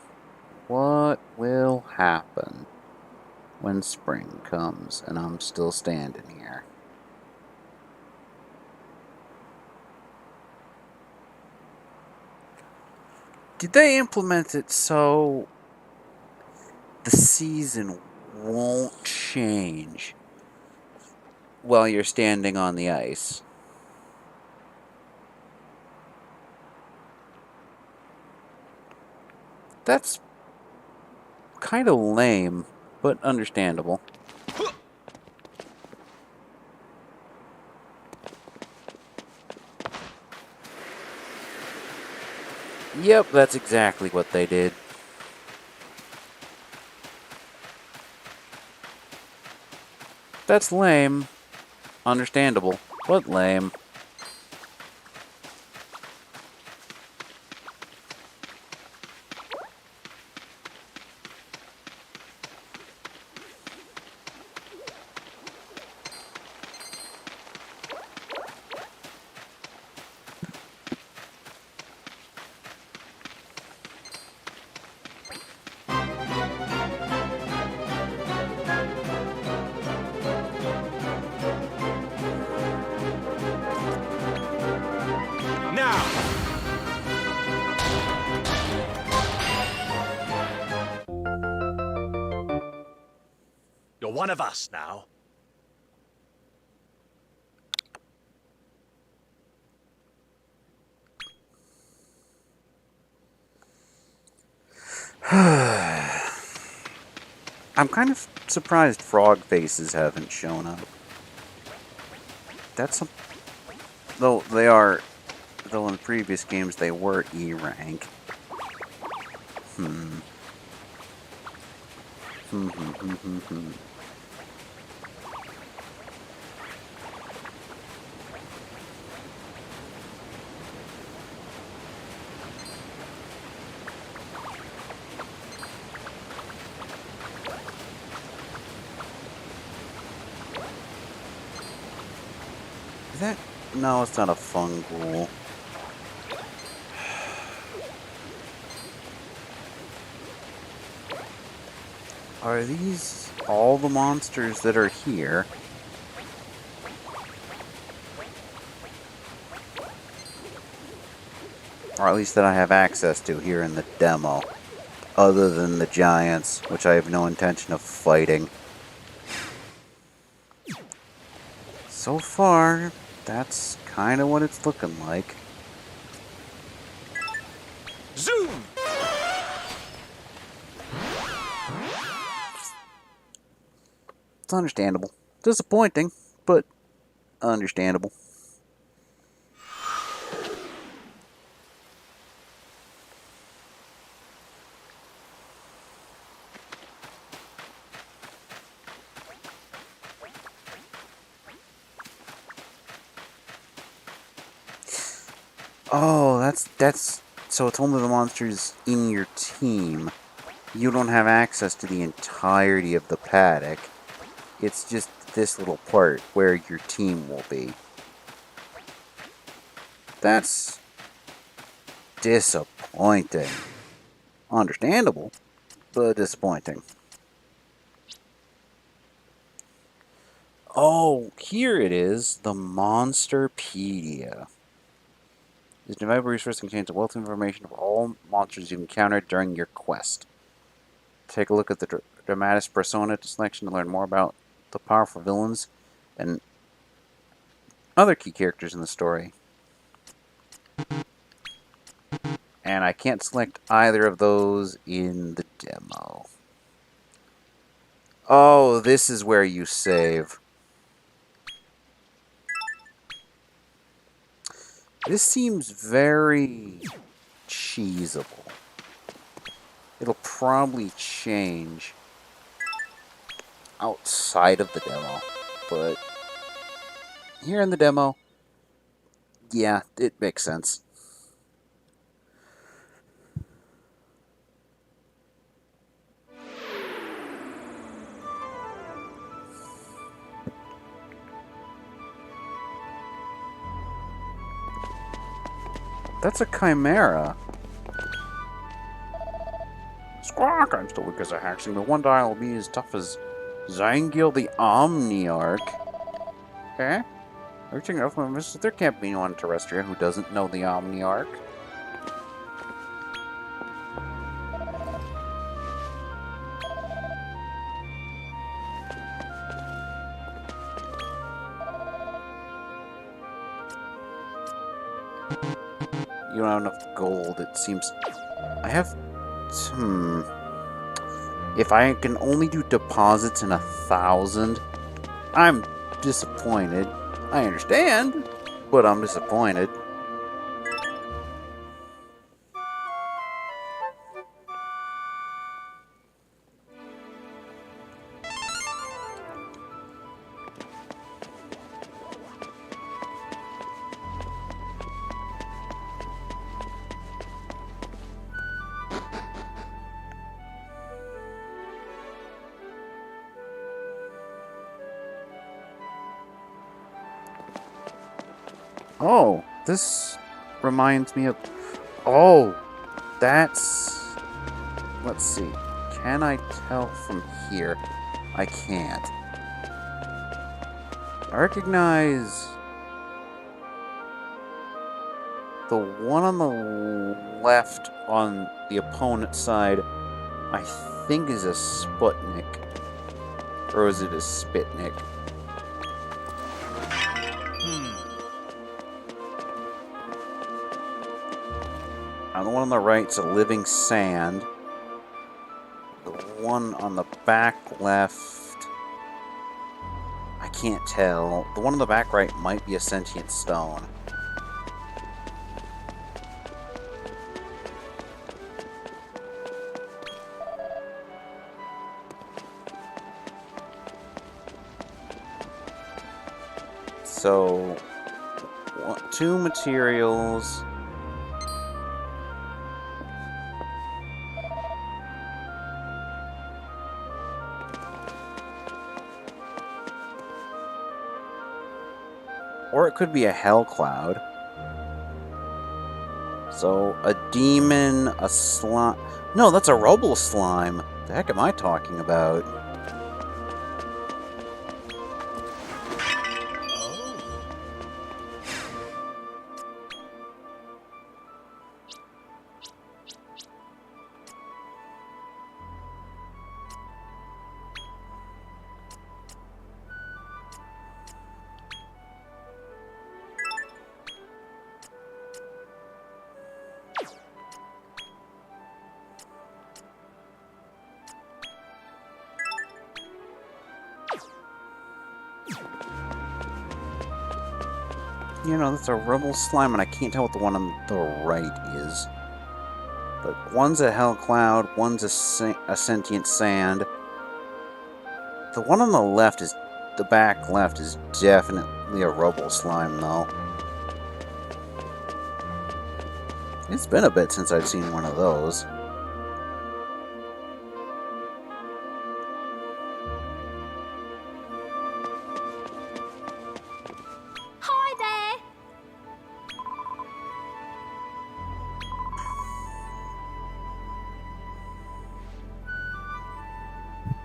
What will happen when spring comes and I'm still standing here? Did they implement it so the season won't change while you're standing on the ice. That's kind of lame, but understandable. Yep, that's exactly what they did. That's lame. Understandable, but lame. You're one of us now. I'm kind of surprised frog faces haven't shown up. That's a... Though in previous games they were E rank. Is that... No, it's not a fungal. Are these all the monsters that are here? Or at least that I have access to here in the demo. Other than the giants, which I have no intention of fighting. So far, that's kind of what it's looking like. Zoom! It's understandable. Disappointing, but understandable. Oh, that's so it's only the monsters in your team. You don't have access to the entirety of the paddock. It's just this little part where your team will be. That's disappointing. Understandable, but disappointing. Oh, here it is, the Monsterpedia. This valuable resource contains a wealth of information of all monsters you've encountered during your quest. Take a look at the Dramatis Persona selection to learn more about the powerful villains and other key characters in the story. And I can't select either of those in the demo. Oh, this is where you save. This seems very cheesable. It'll probably change outside of the demo, but here in the demo, yeah, it makes sense. That's a chimera. Squawk! I'm still weak as a haxing, but one day I'll be as tough as Zangil the Omniarch. Okay? Reaching out from this, there can't be anyone in Terrestria who doesn't know the Omniarch. You don't have enough gold, it seems. I have... If I can only do deposits in 1,000, I'm disappointed. I understand, but I'm disappointed. Oh, this reminds me of... Oh, that's... Let's see. Can I tell from here? I can't. I recognize... the one on the left on the opponent's side, I think is a Sputnik. Or is it a Spitnik? The one on the right's a living sand. The one on the back left, I can't tell. The one on the back right might be a sentient stone. So, 2 materials. Or it could be a hell cloud. So, a demon, a slime... No, that's a rubble slime. The heck am I talking about? You know, that's a rubble slime, and I can't tell what the one on the right is. But one's a hell cloud, one's a sentient sand. The one on the left is... the back left is definitely a rubble slime, though. It's been a bit since I've seen one of those.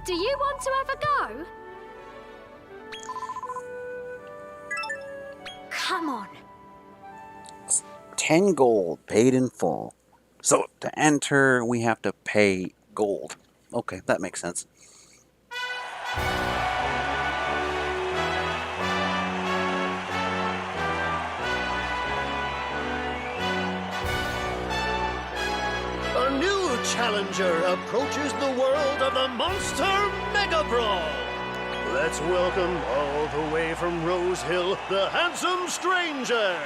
Do you want to have a go? Come on. It's 10 gold, paid in full. So, to enter, we have to pay gold. Okay, that makes sense. A new challenger approaches the world of the Monster Mega Brawl. Let's welcome all the way from Rose Hill, the handsome stranger.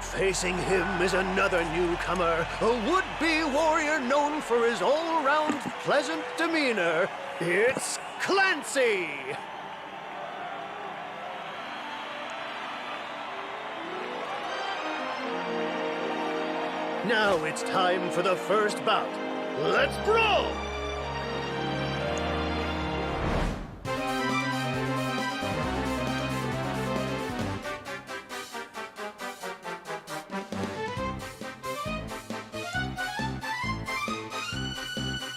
Facing him is another newcomer, a would-be warrior known for his all-round pleasant demeanor. It's Clancy! Now it's time for the first bout. Let's brawl!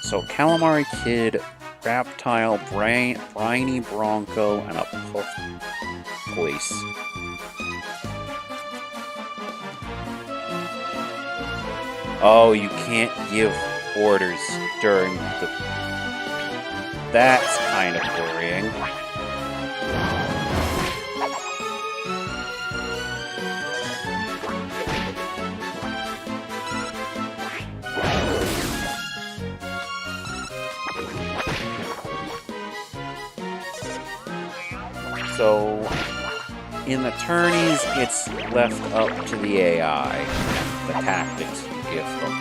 So, Calamari Kid, Raptile, Briny Bronco, and a Puff Voice. Oh, you can't give orders during the... That's kind of worrying. So, in the tourneys, it's left up to the AI, the tactics you give them.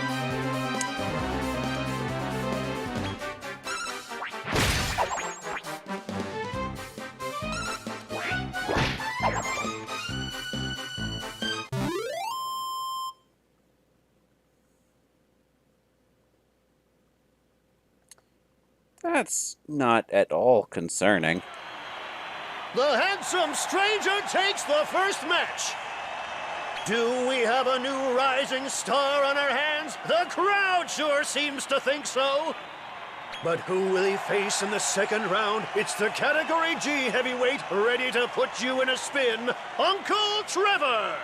That's not at all concerning. The handsome stranger takes the first match. Do we have a new rising star on our hands? The crowd sure seems to think so. But who will he face in the second round? It's the Category G heavyweight ready to put you in a spin, Uncle Trevor.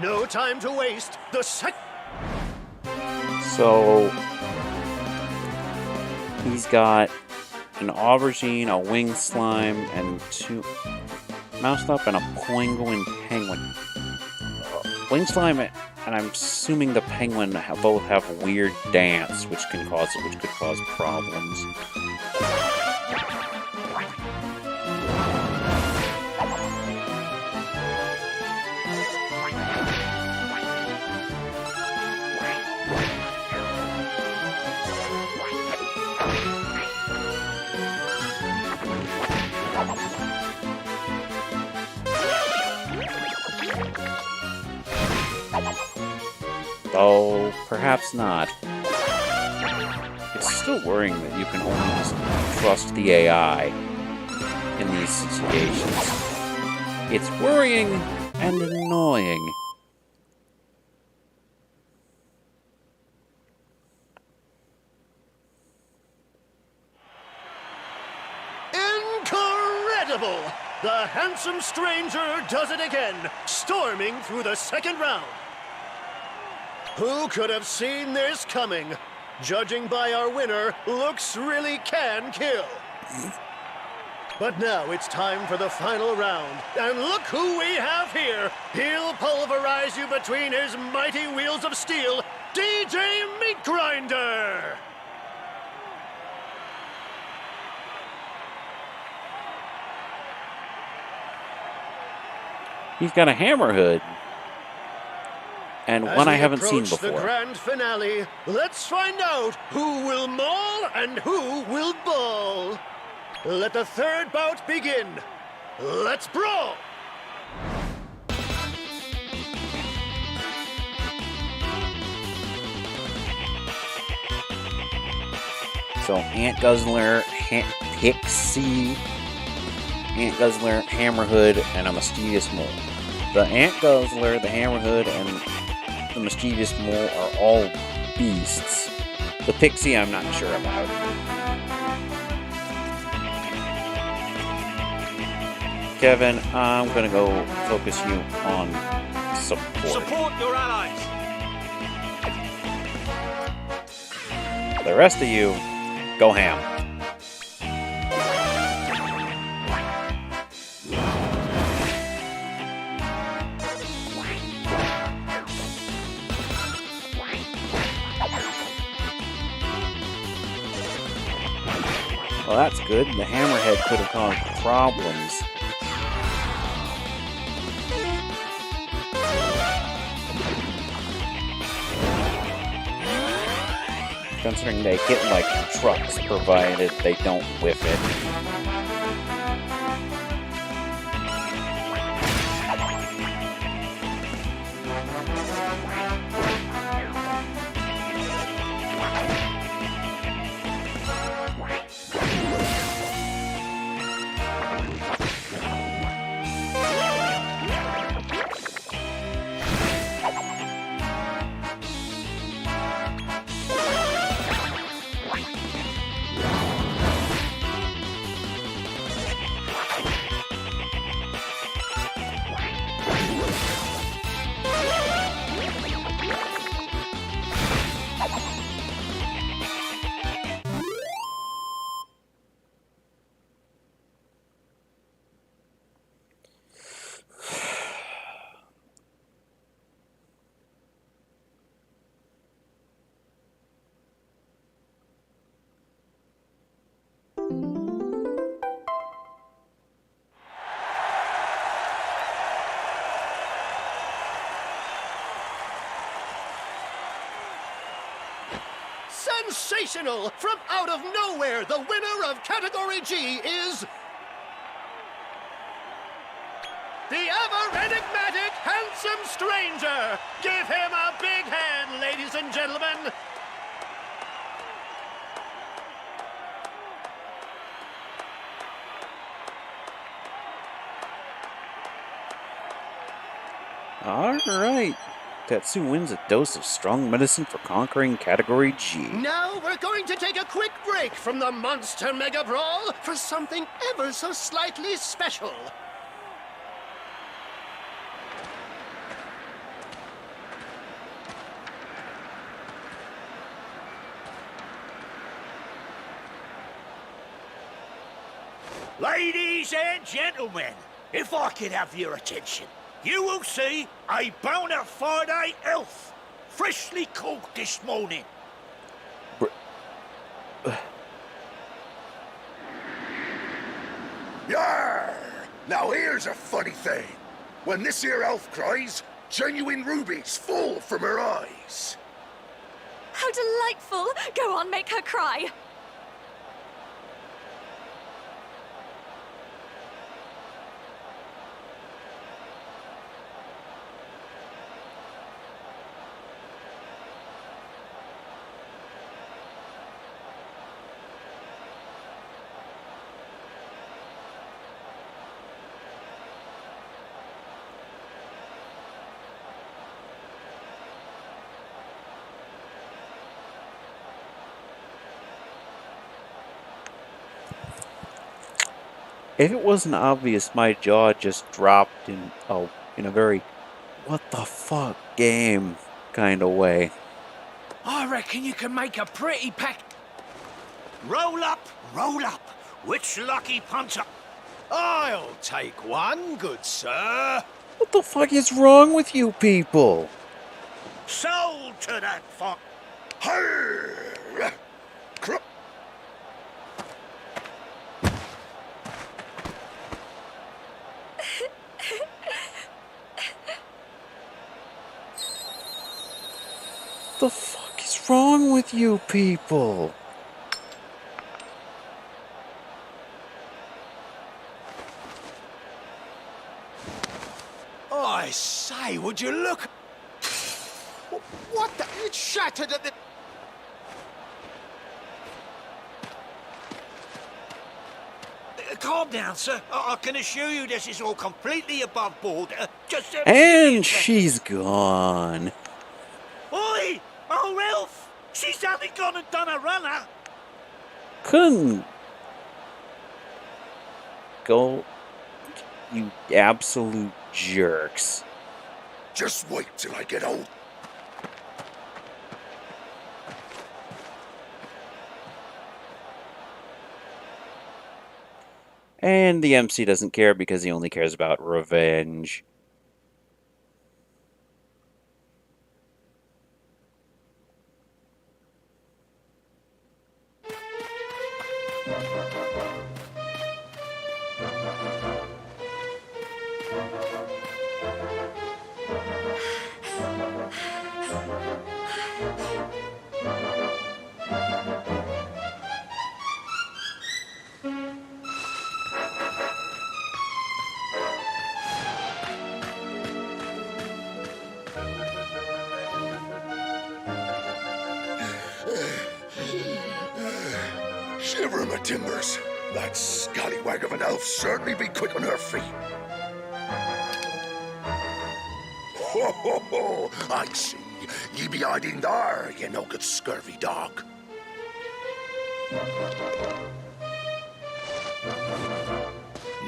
No time to waste. So he's got an aubergine, a winged slime, and 2 mouse up and a penguin. Winged slime, and I'm assuming the penguin both have weird dance, which could cause problems. Though, perhaps not. It's still worrying that you can only just trust the AI in these situations. It's worrying and annoying. Incredible! The handsome stranger does it again, storming through the second round. Who could have seen this coming? Judging by our winner, looks really can kill. But now it's time for the final round. And look who we have here. He'll pulverize you between his mighty wheels of steel, DJ Meat Grinder. He's got a hammer hood. And one I haven't seen before. As we approach the grand finale, let's find out who will maul and who will ball. Let the third bout begin. Let's brawl! So Ant Guzzler, Pixie, Ant Guzzler, Hammerhood, and a Mischievous Mole. The Ant Guzzler, the Hammerhood, and the Mischievous Mole are all beasts. The Pixie I'm not sure about. Kevin, I'm gonna go focus you on support. Support your allies! The rest of you, go ham. Well, that's good. The hammerhead could have caused problems. Considering they hit like trucks, provided they don't whiff it. sensational! From out of nowhere, the winner of Category G is... the ever-enigmatic Handsome Stranger! Give him a big hand, ladies and gentlemen! Alright. Tetsu wins a dose of strong medicine for conquering Category G. Now we're going to take a quick break from the Monster Mega Brawl for something ever so slightly special. Ladies and gentlemen, if I could have your attention, you will see a bona fide elf, freshly caught this morning. Yarr! Now here's a funny thing. When this here elf cries, genuine rubies fall from her eyes. How delightful! Go on, make her cry. If it wasn't obvious, my jaw just dropped in a very what the fuck game kind of way. I reckon you can make a pretty pack. Roll up, roll up. Which lucky punter? I'll take one, good sir. What the fuck is wrong with you people? Sold to that fuck. Harr! The fuck is wrong with you people? I say, would you look? What the? It shattered at the... Calm down, sir. I can assure you this is all completely above board. Just And she's gone. Oi! Oh, elf! She's only gone and done a runner. Couldn't go, you absolute jerks. Just wait till I get home. And the MC doesn't care because he only cares about revenge. Shiver my timbers. That scallywag of an elf certainly be quick on her feet. Ho, ho, ho! I see. Ye be hiding there, you no good scurvy dog.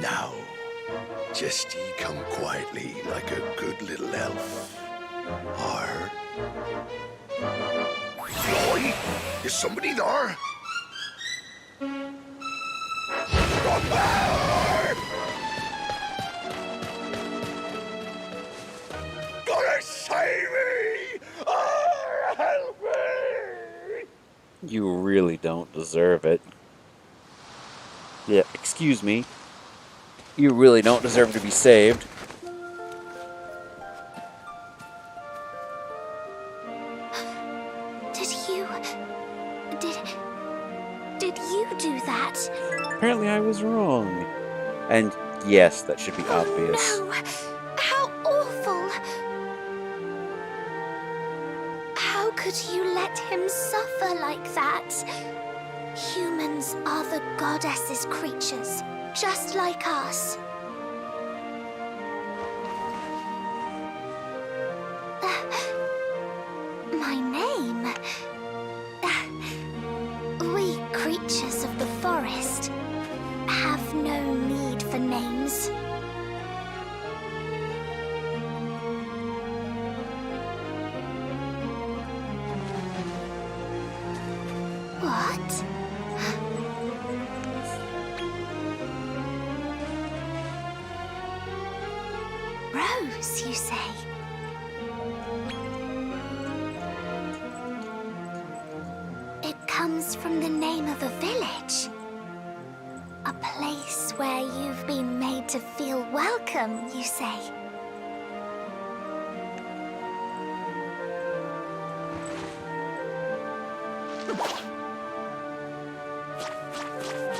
Now, just ye come quietly like a good little elf. Or... Boy, is somebody there? Gotta save me! Oh, help me! You really don't deserve it. Yeah, excuse me. You really don't deserve to be saved. Did you Yes, that should be obvious. No! How awful! How could you let him suffer like that? Humans are the goddess's creatures, just like us. My name? We creatures of the forest have no need for names. What? Rose, you say? It comes from the name of a village. A place where you've been made to feel welcome, you say?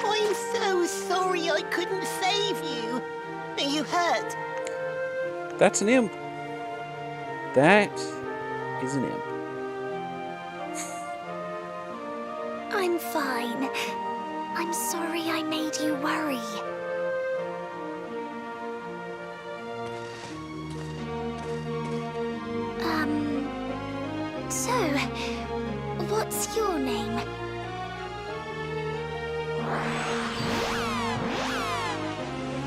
I'm so sorry I couldn't save you. Are you hurt? That's an imp. That is an imp. I'm fine. I'm sorry I made you worry. So, what's your name?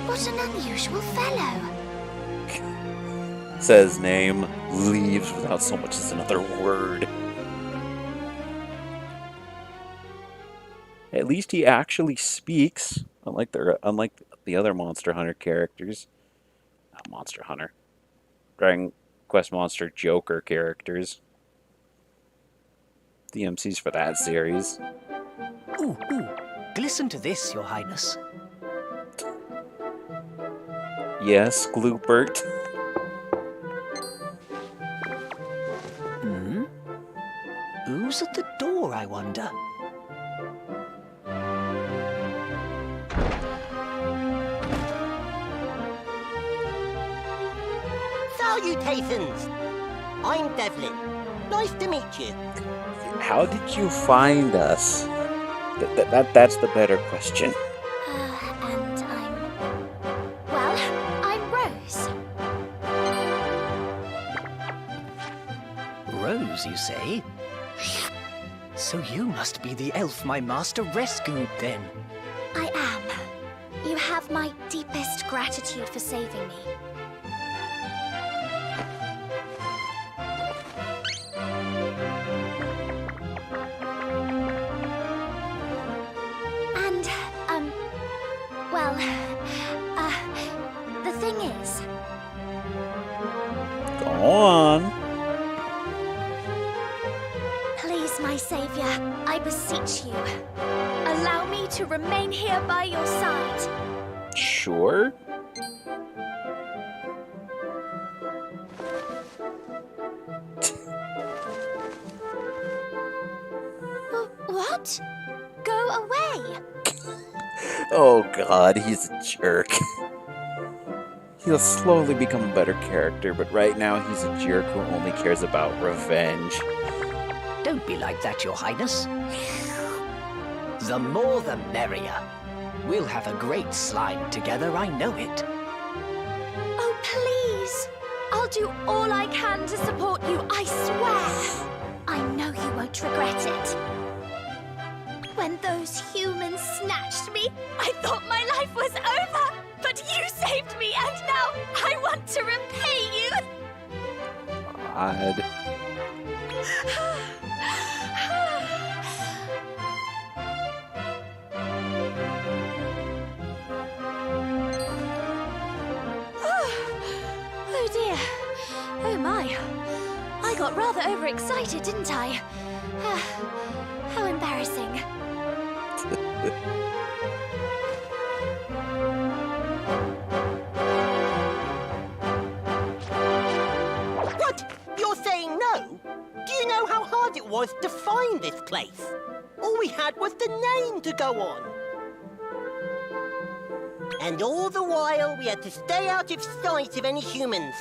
What an unusual fellow. Says name, leaves without so much as another word. At least he actually speaks, unlike the other Monster Hunter characters. Not Monster Hunter. Dragon Quest Monster Joker characters. The MCs for that series. Ooh, ooh. Listen to this, Your Highness. Yes, Gloopert. Who's at the door, I wonder? Salutations! I'm Devlin. Nice to meet you. How did you find us? That's the better question. And I'm Rose. Rose, you say? So you must be the elf my master rescued, then. I am. You have my deepest gratitude for saving me. And, the thing is... Go on. Please, my savior, I beseech you. Allow me to remain here by your side. Sure. What? Go away. Oh god, he's a jerk. He'll slowly become a better character, but right now he's a jerk who only cares about revenge. Don't be like that, Your Highness. The more the merrier. We'll have a great slime together, I know it. Oh, please. I'll do all I can to support you, I swear. I know you won't regret it. When those humans snatched me, I thought my life was over. But you saved me, and now I want to repay you. Odd. Oh dear. Oh my. I got rather overexcited, didn't I? How embarrassing. What? You're saying no? Do you know how hard it was to find this place? All we had was the name to go on. And all the while, we had to stay out of sight of any humans.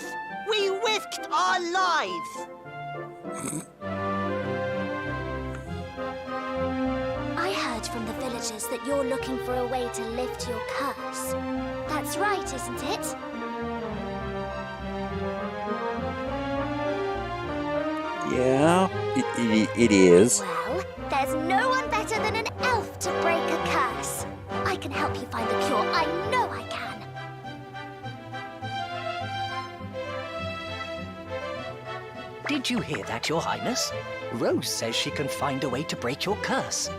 We risked our lives. I heard from the villagers that you're looking for a way to lift your curse. That's right, isn't it? Yeah, it is. Well, there's no one better than an elf to break a curse. I can help you find the cure. I know I can. Did you hear that, Your Highness? Rose says she can find a way to break your curse.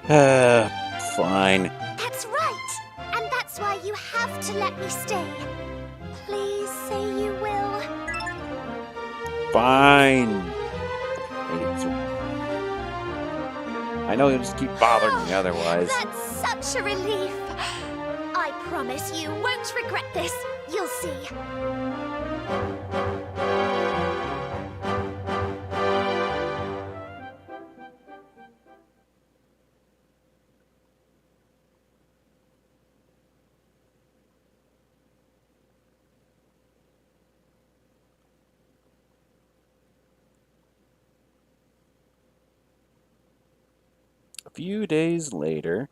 Fine. That's right. And that's why you have to let me stay. Please say you will. Fine. I know you'll just keep bothering me otherwise. That's such a relief. I promise you won't regret this. You'll see. A few days later.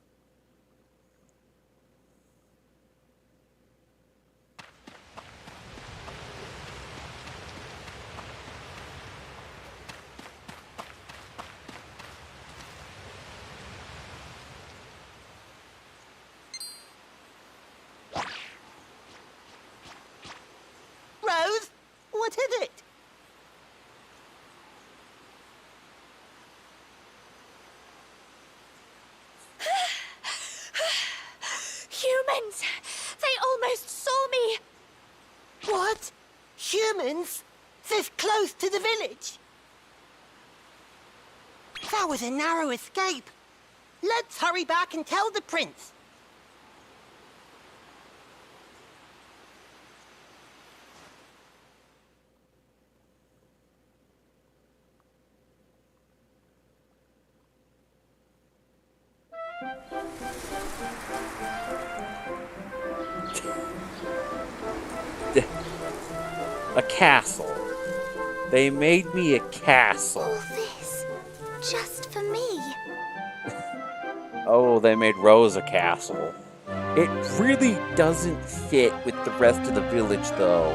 Rose, what is it? Humans! They almost saw me! What? Humans? This close to the village? That was a narrow escape. Let's hurry back and tell the prince. A castle. They made me a castle. All this just for me. Oh, they made Rose a castle. It really doesn't fit with the rest of the village, though.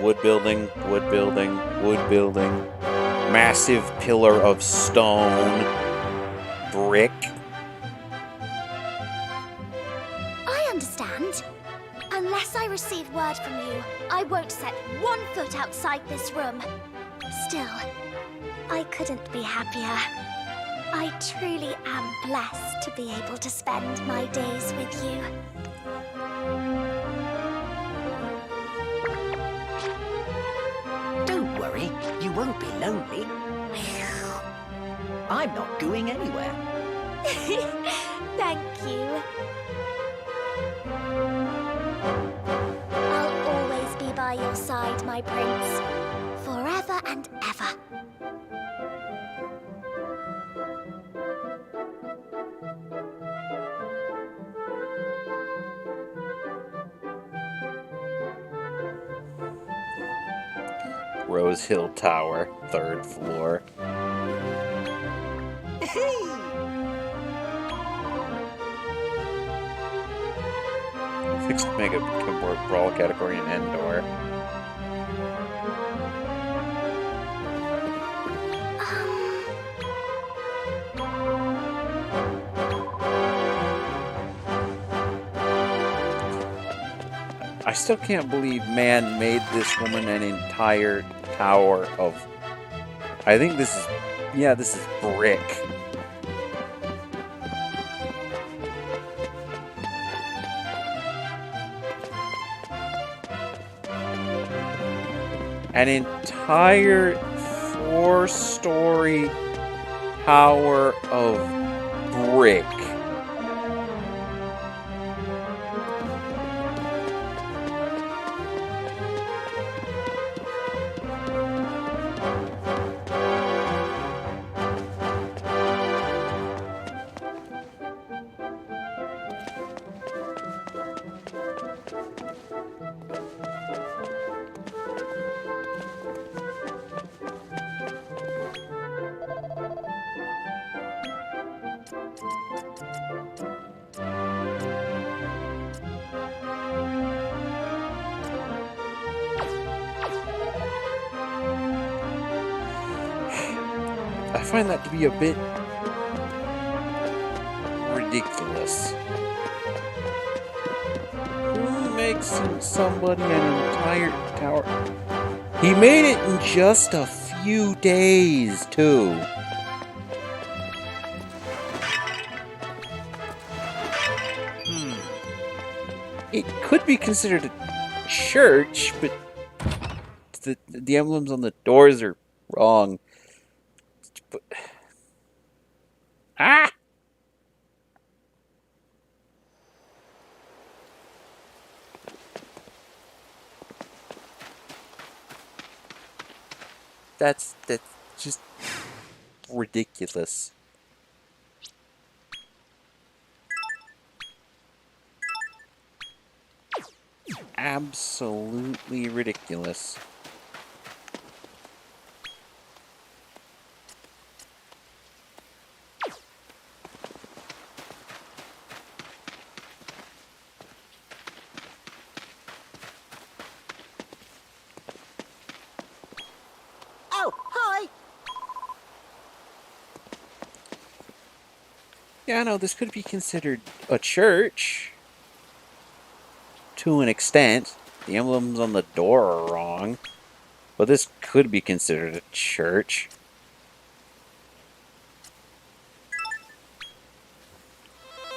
Wood building, wood building, wood building. Massive pillar of stone. Brick. I understand. Unless I receive word from you, I won't set 1 foot outside this room. Still, I couldn't be happier. I truly am blessed to be able to spend my days with you. Don't worry, you won't be lonely. I'm not going anywhere. Thank you. I'll always be by your side, my prince. Forever and ever. Rose Hill Tower, 3rd floor. Fixed Mega Keyboard Brawl category in Endor. I still can't believe man made this woman an entire tower of... I think this is... Yeah, this is brick. An entire 4-story tower of brick. find that to be a bit ridiculous. Who makes somebody an entire tower? He made it in just a few days, too. It could be considered a church, but the emblems on the doors are wrong. But, ah! That's just ridiculous. Absolutely ridiculous. Oh, hi! Yeah, no, this could be considered a church. To an extent. The emblems on the door are wrong. But this could be considered a church.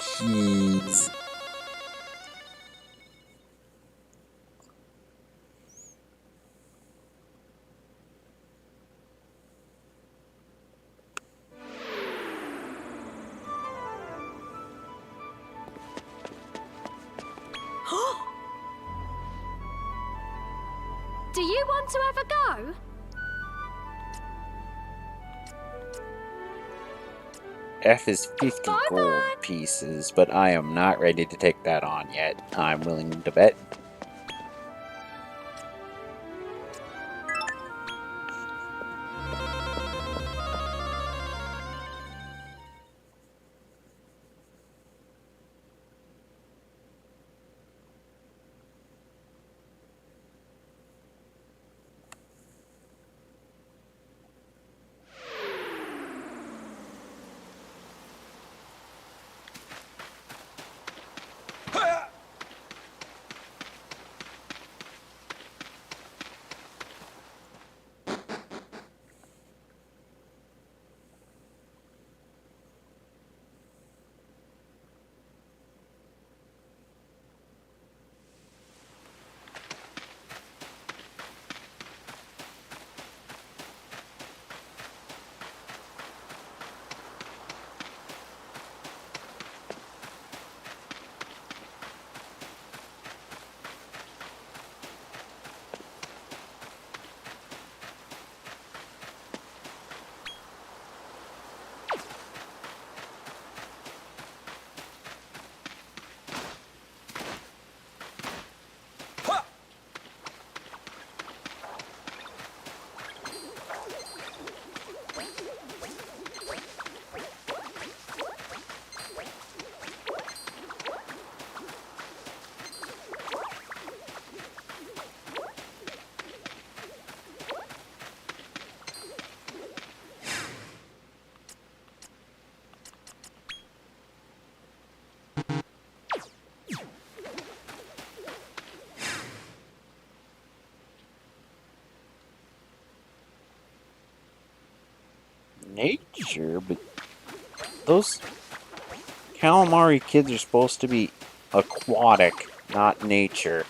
Jeez. Do you want to have a go? F is 50 Bye-bye. gold pieces, but I am not ready to take that on yet. I'm willing to bet. Nature, but those calamari kids are supposed to be aquatic, not nature.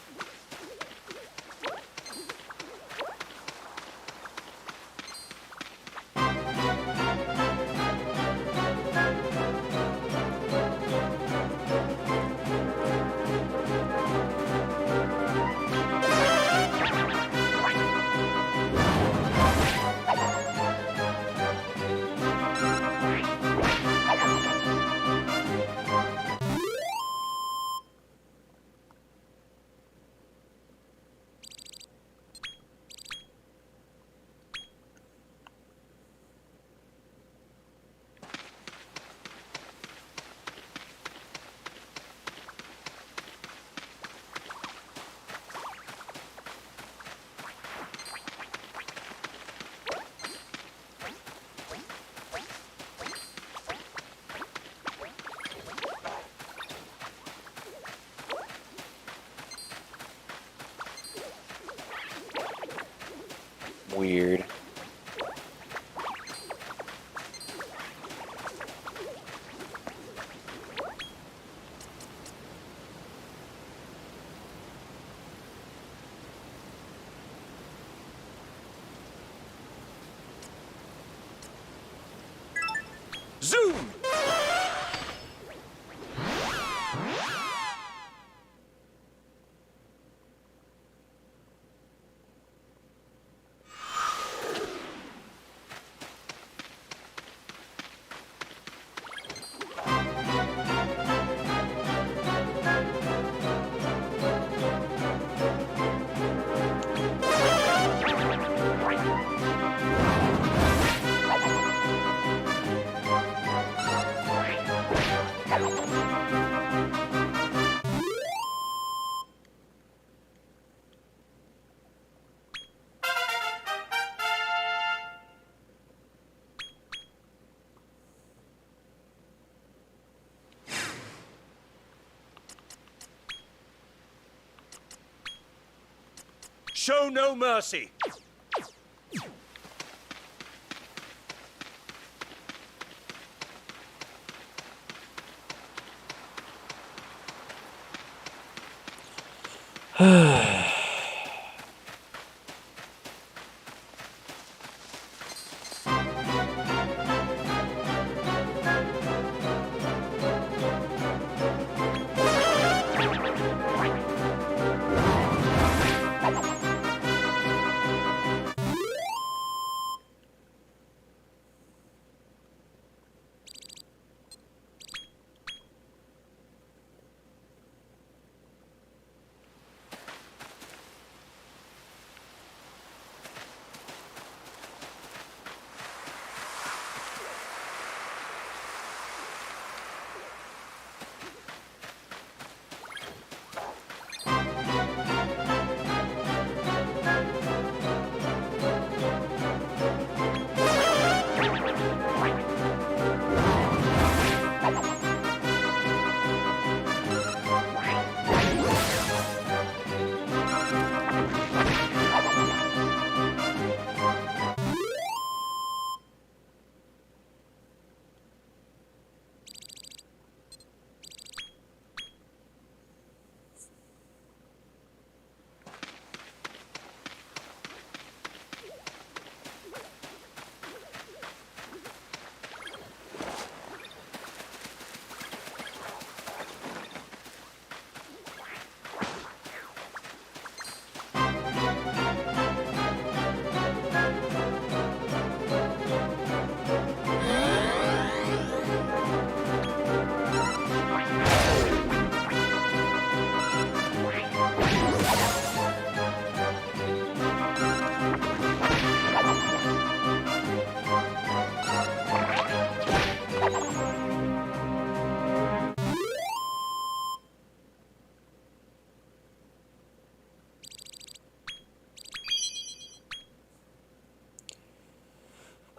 weird. Zoom! Show no mercy.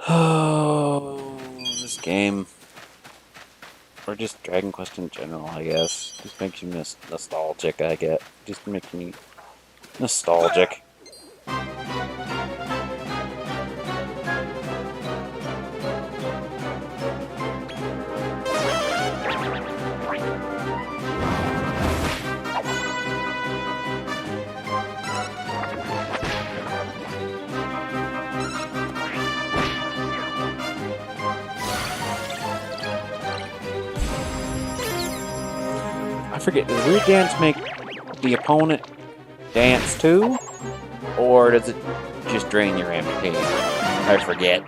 Oh, this game. Or just Dragon Quest in general, I guess. Just makes you nostalgic, I get. Just makes me nostalgic. I forget, does Weird Dance make the opponent dance too? Or does it just drain your MP? I forget.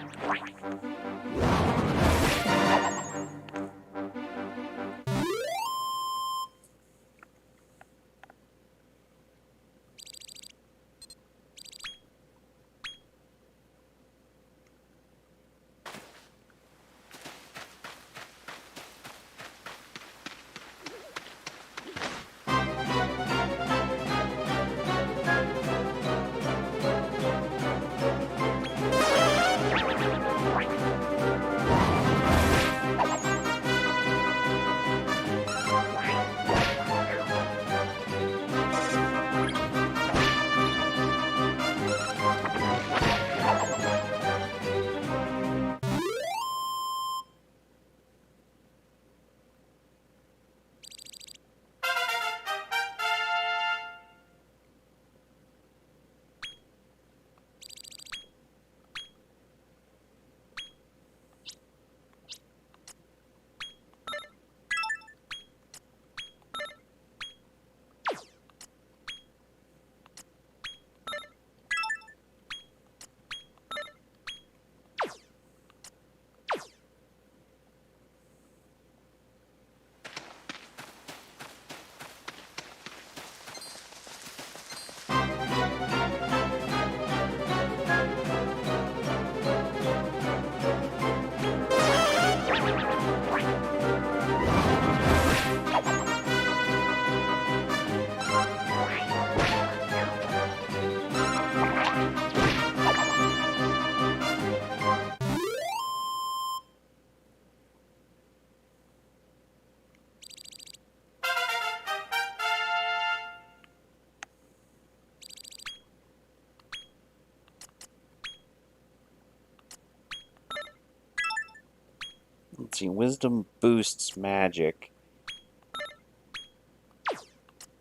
Let's see, wisdom boosts magic.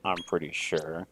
I'm pretty sure.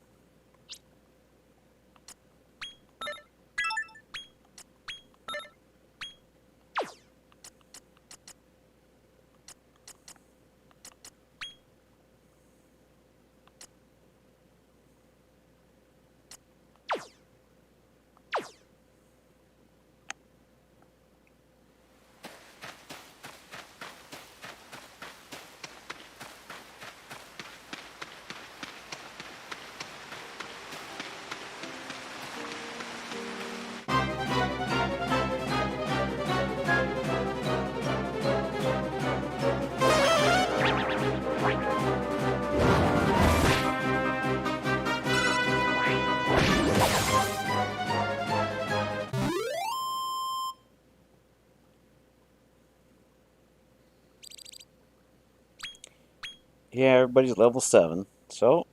Yeah, everybody's level 7, so...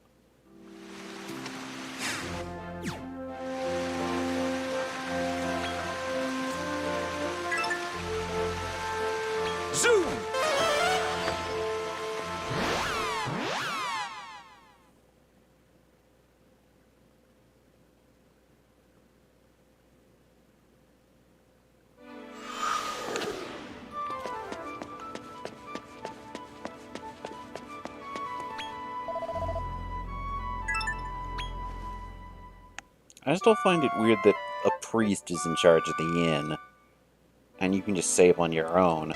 Zoom! I still find it weird that a priest is in charge of the inn, and you can just save on your own.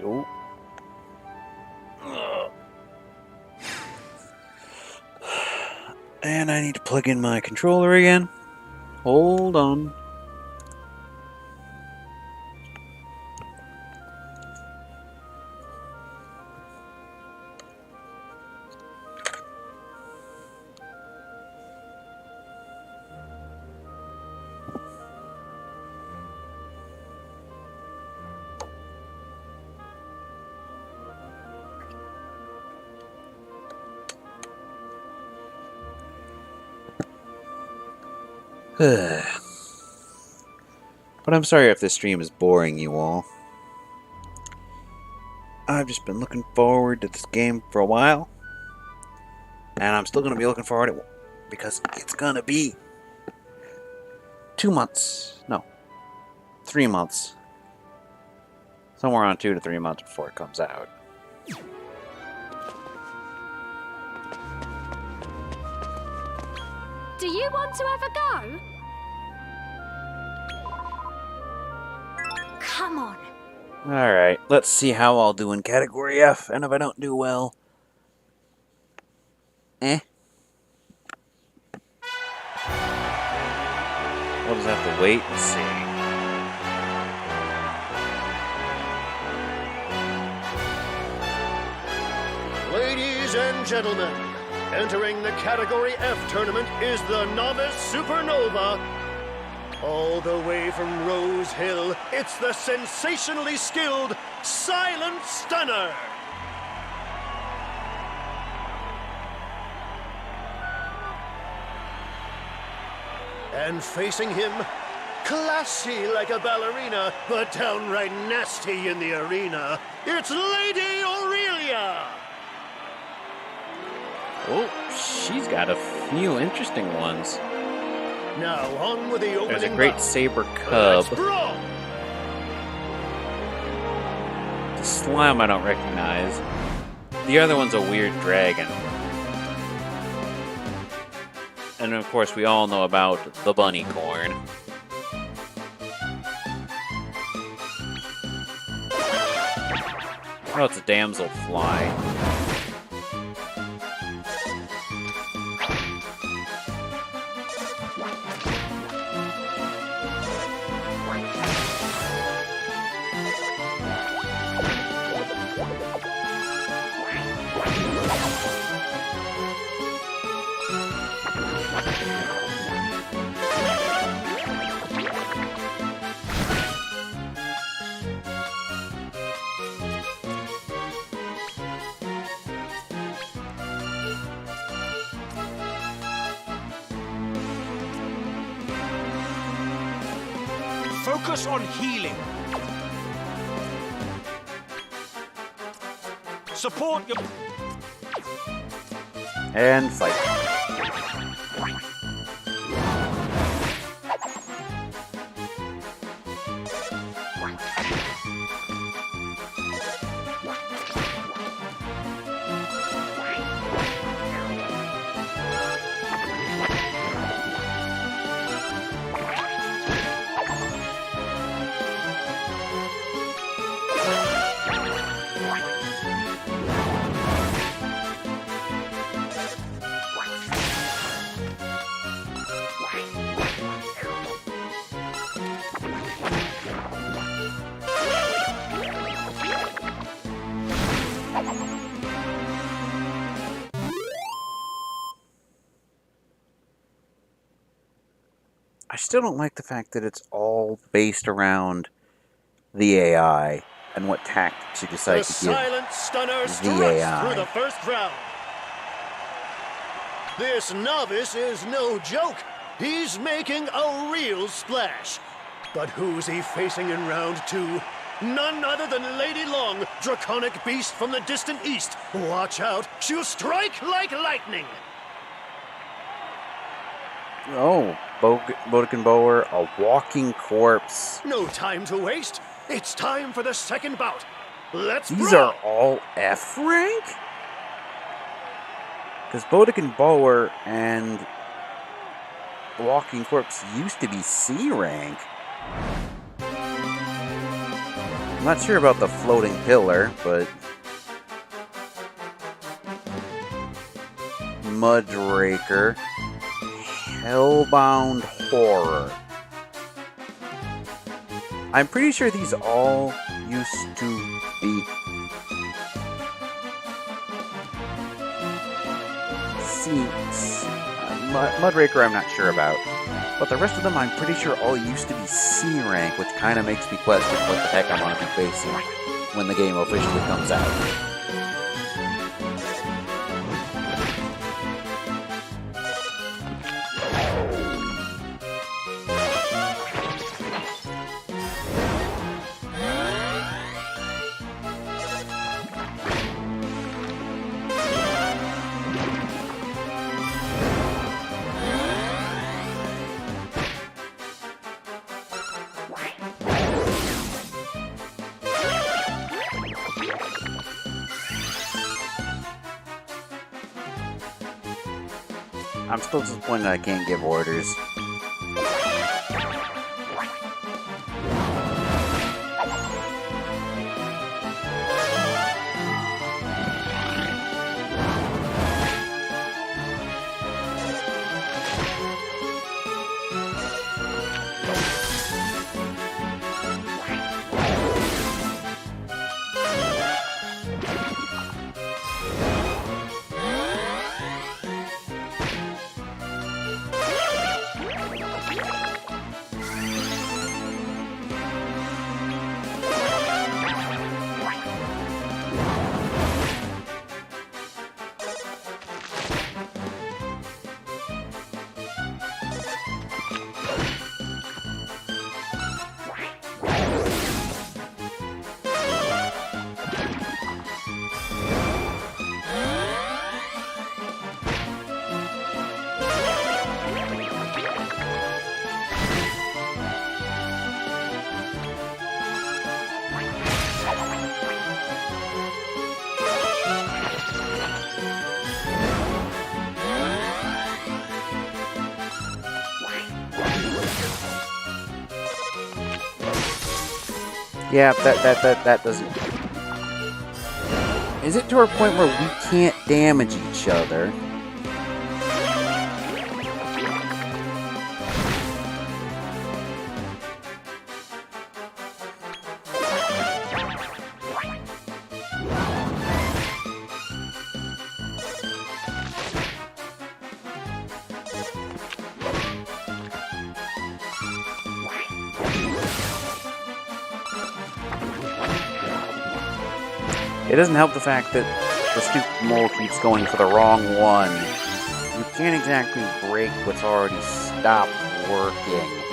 Yo. And I need to plug in my controller again. Hold on. But I'm sorry if this stream is boring you all. I've just been looking forward to this game for a while. And I'm still going to be looking forward to it because it's going to be 2 months. No. 3 months. Somewhere around 2 to 3 months before it comes out. Do you want to have a go? Come on. Alright, let's see how I'll do in Category F, and if I don't do well... We'll just have to wait and see. Ladies and gentlemen, entering the Category F tournament is the Novice Supernova. All the way from Rose Hill, it's the sensationally skilled Silent Stunner. And facing him, classy like a ballerina, but downright nasty in the arena, it's Lady Aurelia. Oh, she's got a few interesting ones. Now on with the opening. There's a great saber cub. Let's brawl. The slime I don't recognize. The other one's a weird dragon. And of course, we all know about the bunny corn. Oh, it's a damsel fly. Focus on healing. Support your... And fight. I still don't like the fact that it's all based around the AI and what tactics you decide The to silent stunner give the struts AI. through the first round. This novice is no joke. He's making a real splash. But who's he facing in round two? None other than Lady Long, draconic beast from the distant east. Watch out, she'll strike like lightning. Oh, Bodekin Bower, a walking corpse. No time to waste. It's time for the second bout. Let's These brawl. are all F rank? Because Bodekin Bower and Walking Corpse used to be C rank. I'm not sure about the floating pillar, but Mudraker, Hellbound Horror. I'm pretty sure these all used to be Mudraker I'm not sure about. But the rest of them I'm pretty sure all used to be C rank, which kind of makes me question what the heck I'm going to be facing when the game officially comes out. I'm still disappointed I can't give orders. Yeah, that doesn't... Is it to a point where we can't damage each other? It doesn't help the fact that the stupid mole keeps going for the wrong one. You can't exactly break what's already stopped working.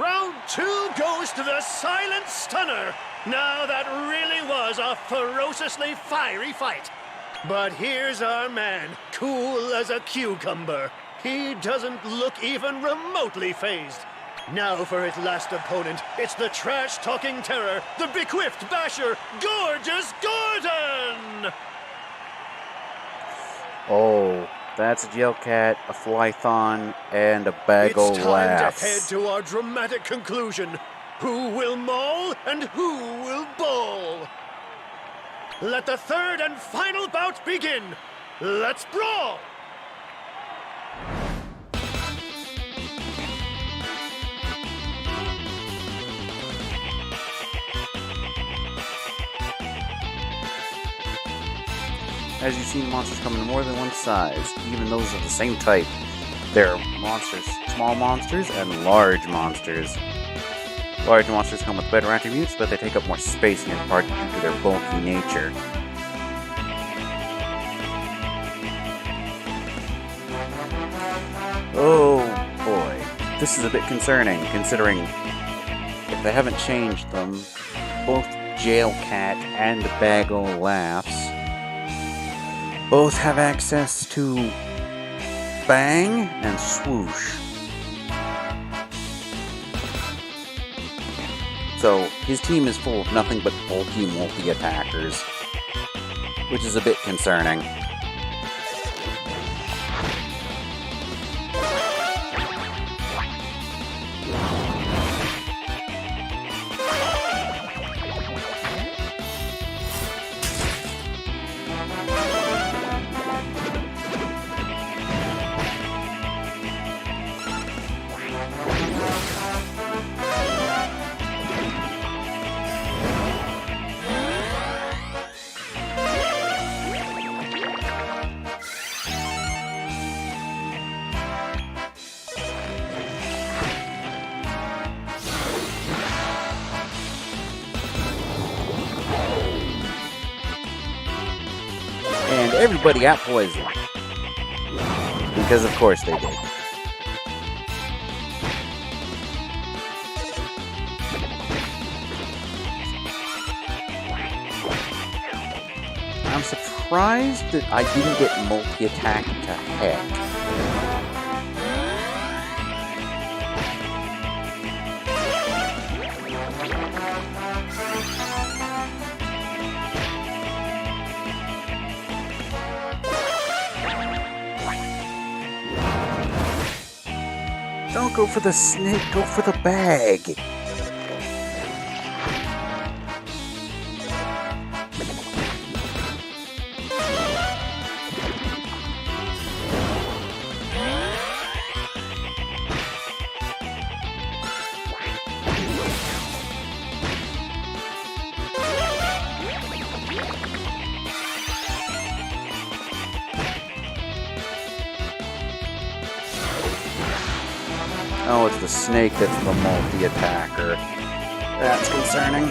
Round 2 goes to the Silent Stunner. Now that really was a ferociously fiery fight. But here's our man, cool as a cucumber. He doesn't look even remotely phased. Now for his last opponent, it's the trash-talking terror, the bequiffed basher, Gorgeous Gordon! Oh, that's a jail cat, a flython, and a bag It's of time laughs. to head to our dramatic conclusion. Who will maul and who will bowl? Let the third and final bout begin. Let's brawl! As you've seen, monsters come in more than one size, even those of the same type. There are monsters, small monsters, and large monsters. Large monsters come with better attributes, but they take up more space in your party due to their bulky nature. Oh boy, this is a bit concerning, considering if they haven't changed them, both Jail Cat and Bag o' Laughs both have access to Bang and Swoosh. So his team is full of nothing but bulky multi-attackers, which is a bit concerning. And everybody got poisoned. Because of course they did. I'm surprised that I didn't get multi-attack to heck. Don't go for the snake, go for the bag. Oh, it's the snake that's the multi-attacker. That's concerning.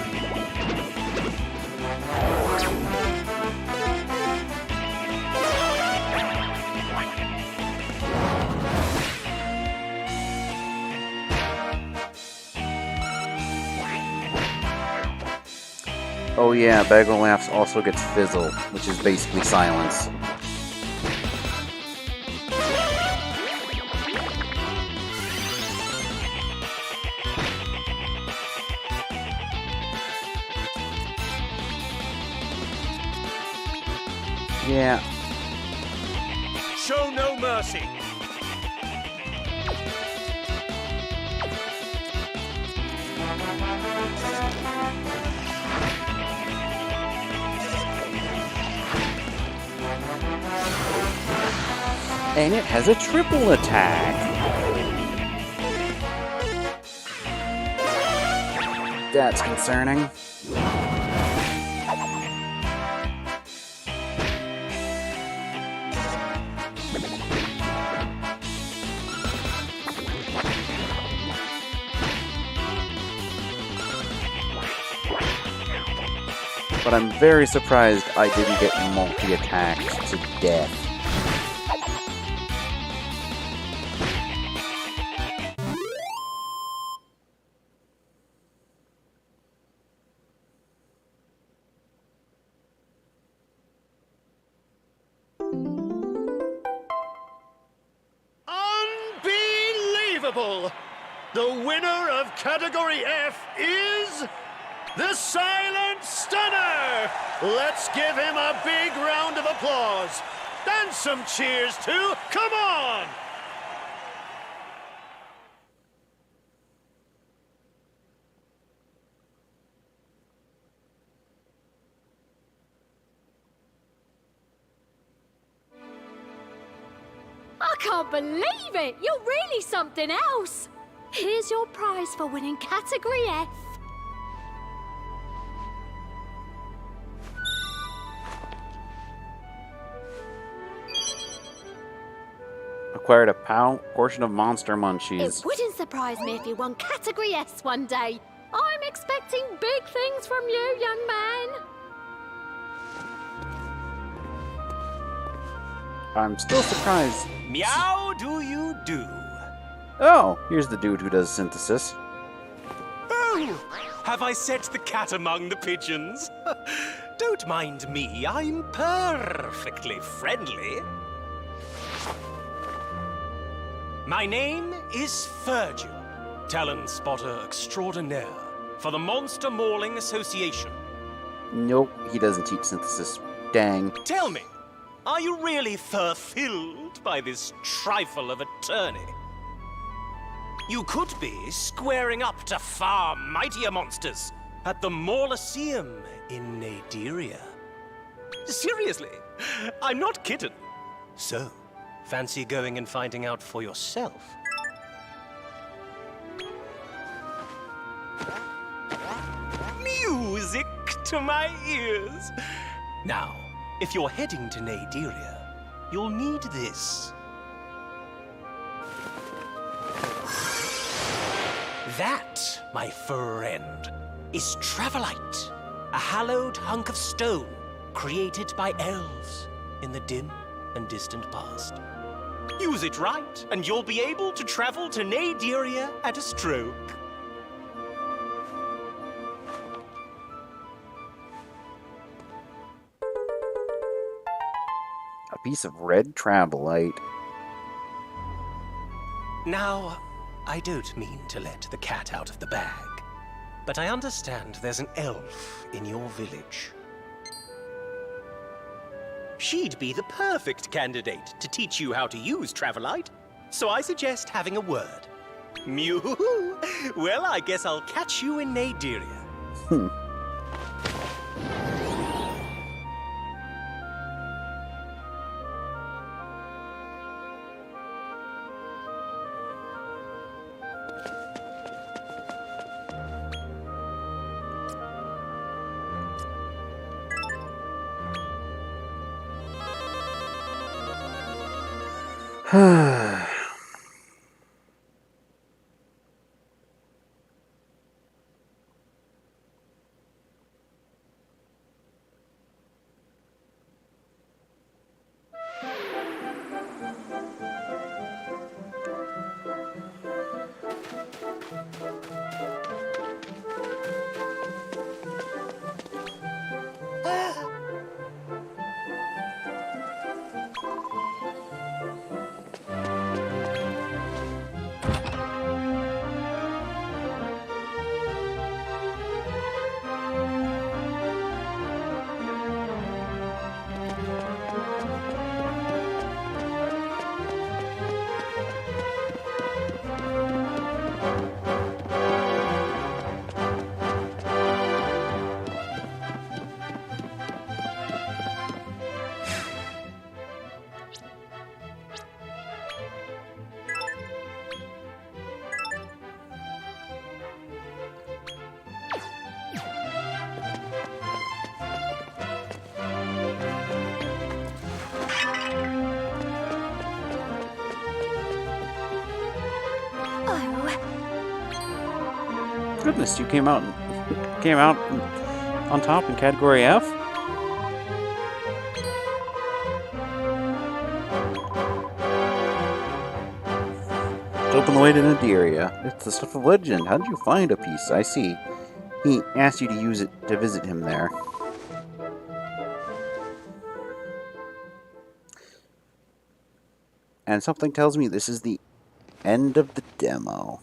Oh yeah, Bag o' Laughs also gets Fizzle, which is basically silence. Yeah. Show no mercy. And it has a triple attack. That's concerning. But I'm very surprised I didn't get multi-attacked to death. unbelievable! The winner of Category F is... the Silent Stunner! Let's give him a big round of applause. And some cheers, too. Come on! I can't believe it! You're really something else! Here's your prize for winning Category F. Acquired a portion of Monster Munchies. It wouldn't surprise me if you won Category S one day. I'm expecting big things from you, young man. I'm still surprised. Meow do you do? Oh, here's the dude who does synthesis. Oh, have I set the cat among the pigeons? Don't mind me, I'm perfectly friendly. My name is Virgil, talent spotter extraordinaire for the Monster Mauling Association. Nope, he doesn't teach synthesis. Dang. Tell me, are you really fulfilled by this trifle of a tourney? You could be squaring up to far mightier monsters at the Mauliseum in Naderia. Seriously, I'm not kidding. So, fancy going and finding out for yourself? Music to my ears. Now, if you're heading to Naderia, you'll need this. That, my friend, is Travelite, a hallowed hunk of stone created by elves in the dim and distant past. Use it right, and you'll be able to travel to Naderia at a stroke. A piece of red Travelite. Now, I don't mean to let the cat out of the bag, but I understand there's an elf in your village. She'd be the perfect candidate to teach you how to use Travelite, so I suggest having a word. Mew! Well, I guess I'll catch you in Naderia. Goodness, you came out on top in Category F? Open the way to Naderia. It's the stuff of legend. How did you find a piece? I see. He asked you to use it to visit him there. And something tells me this is the End of the demo.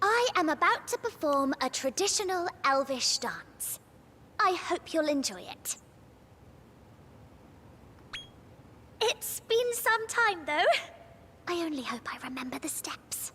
I am about to perform a traditional elvish dance. I hope you'll enjoy it. It's been some time, though. I only hope I remember the steps.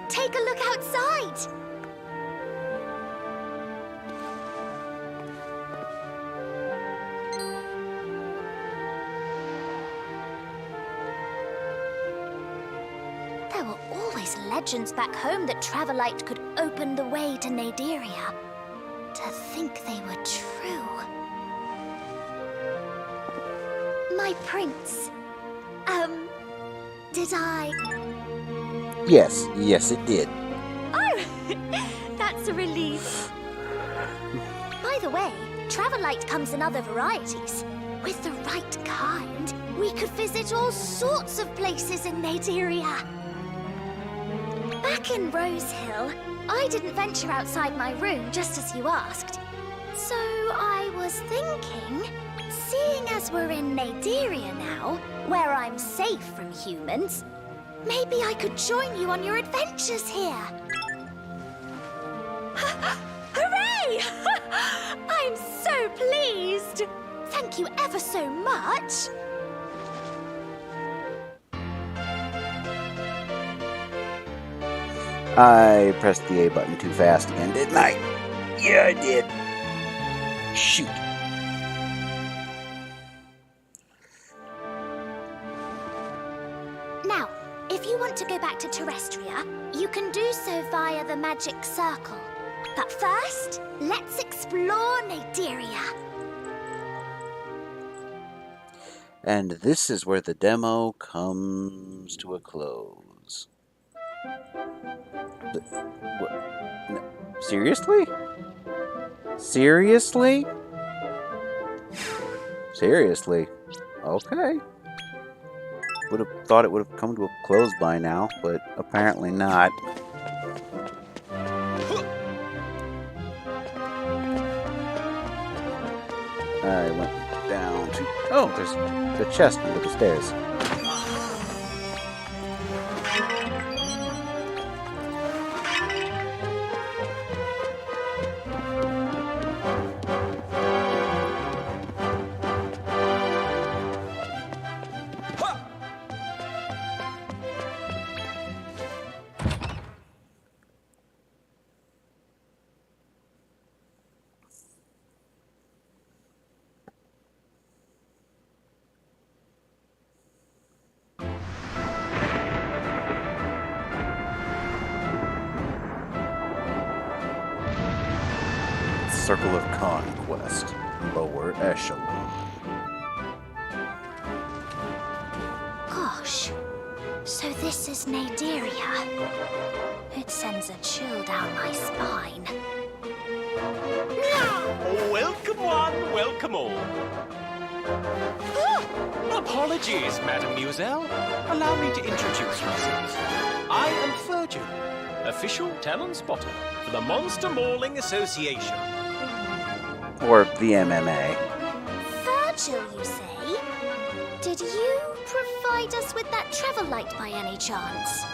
Take a look outside! There were always legends back home that Travelite could open the way to Naderia. To think they were true. My prince. Did I... Yes, it did. Oh, that's a relief. By the way, Travelite comes in other varieties. With the right kind, we could visit all sorts of places in Naderia. Back in Rose Hill, I didn't venture outside my room just as you asked. So I was thinking, seeing as we're in Naderia now, where I'm safe from humans, maybe I could join you on your adventures here. Hooray! I'm so pleased. Thank you ever so much. I pressed the A button too fast again, didn't I? Yeah, I did. Shoot. Now, if you want to go back to Terrestria, you can do so via the magic circle. But first, let's explore Naderia. And this is where the demo comes to a close. What? No. Seriously? Seriously? Seriously? Okay. Would have thought it would have come to a close by now, but apparently not. I went down to... Oh, there's the chest under the stairs. Circle of Conquest, lower echelon. Gosh, so this is Naderia. It sends a chill down my spine. Welcome one, welcome all. Apologies, Madame Muselle. Allow me to introduce myself. I am Virgil, official talent spotter for the Monster Mauling Association. Or the MMA. Virgil, you say? Did you provide us with that travel light by any chance?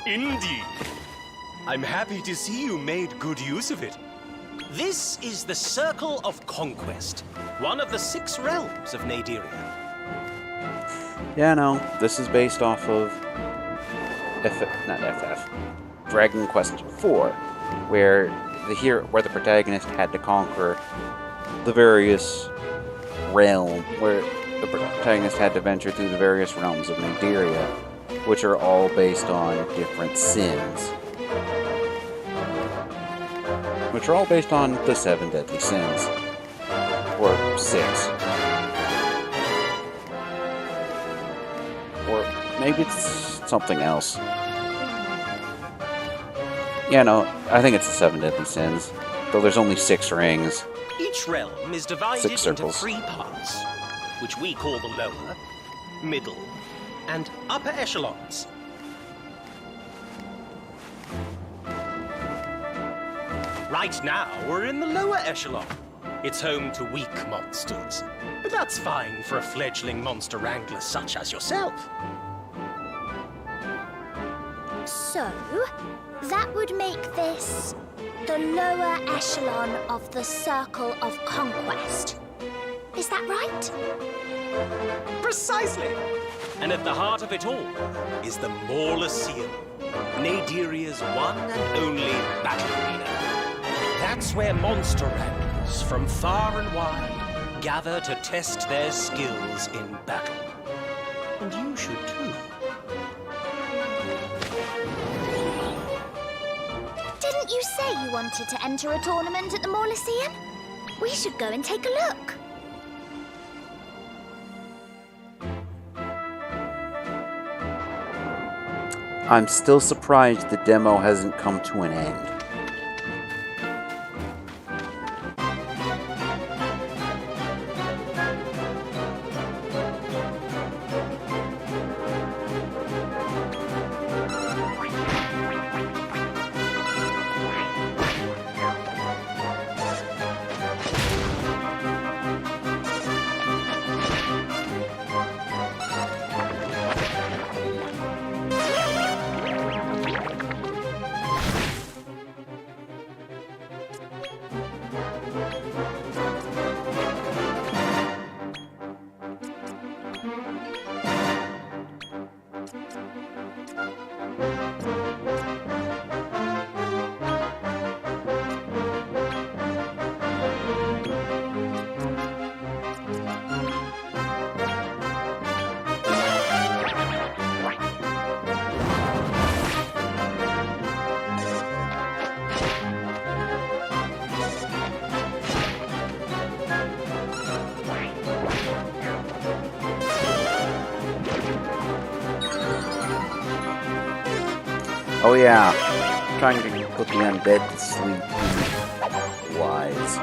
Indeed. I'm happy to see you made good use of it. This is the Circle of Conquest, one of the 6 realms of Naderia. Yeah, no, this is based off of Dragon Quest IV, where the protagonist had to conquer the various where the protagonist had to venture through the various realms of Naderia, which are all based on different sins. Which are all based on the 7 deadly sins. Or 6. Or maybe it's something else. Yeah, no, I think it's the 7 deadly sins. Though there's only 6 rings. Each realm is divided into 3 parts, which we call the lower, middle, and upper echelons. Right now, we're in the lower echelon. It's home to weak monsters. But that's fine for a fledgling monster wrangler such as yourself. So, that would make this the lower echelon of the Circle of Conquest. Is that right? Precisely! And at the heart of it all is the Mauliceum, Naderia's one and only battle arena. That's where monster wranglers from far and wide gather to test their skills in battle. And you should too. Didn't you say you wanted to enter a tournament at the Mauliceum? We should go and take a look. I'm still surprised the demo hasn't come to an end. Oh yeah, trying to put the undead to sleep. Wise.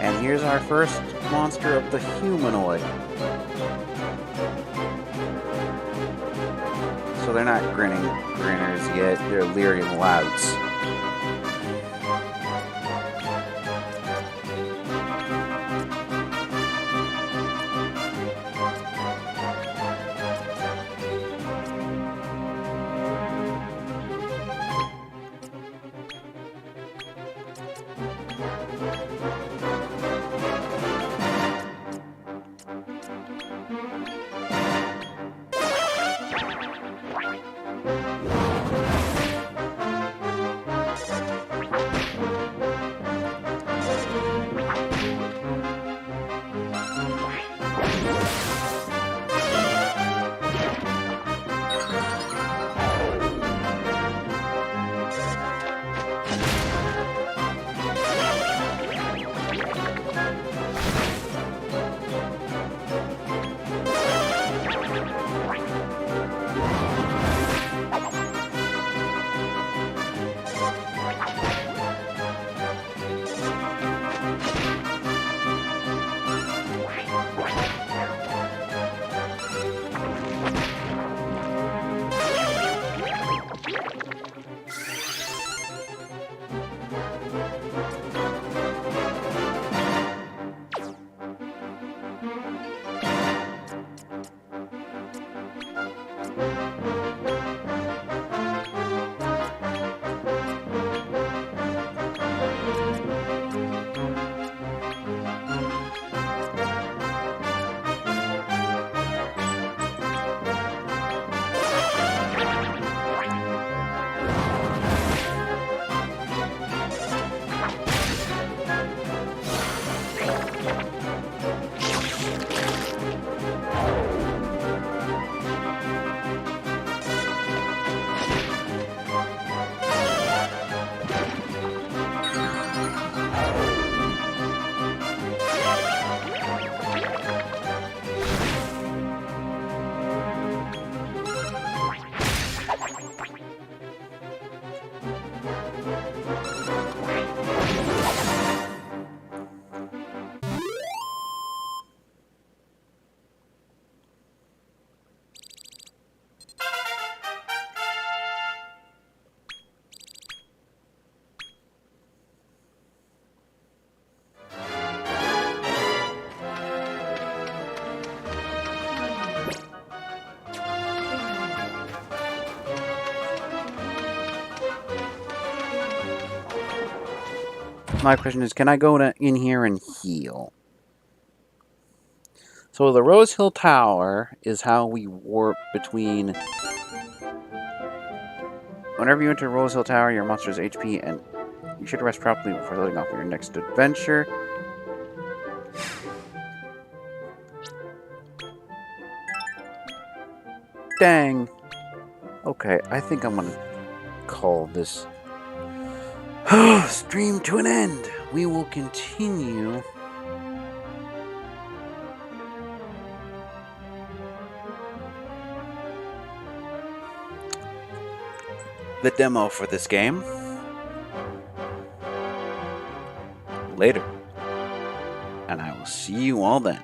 And here's our first monster of the humanoid. So they're not grinners yet, they're leery louts. My question is, can I go in here and heal? So the Rose Hill Tower is how we warp between... Whenever you enter Rose Hill Tower, your monster's HP, and you should rest properly before loading off your next adventure. Dang. Okay, I think I'm gonna call this stream to an end. We will continue the demo for this game later, and I will see you all then.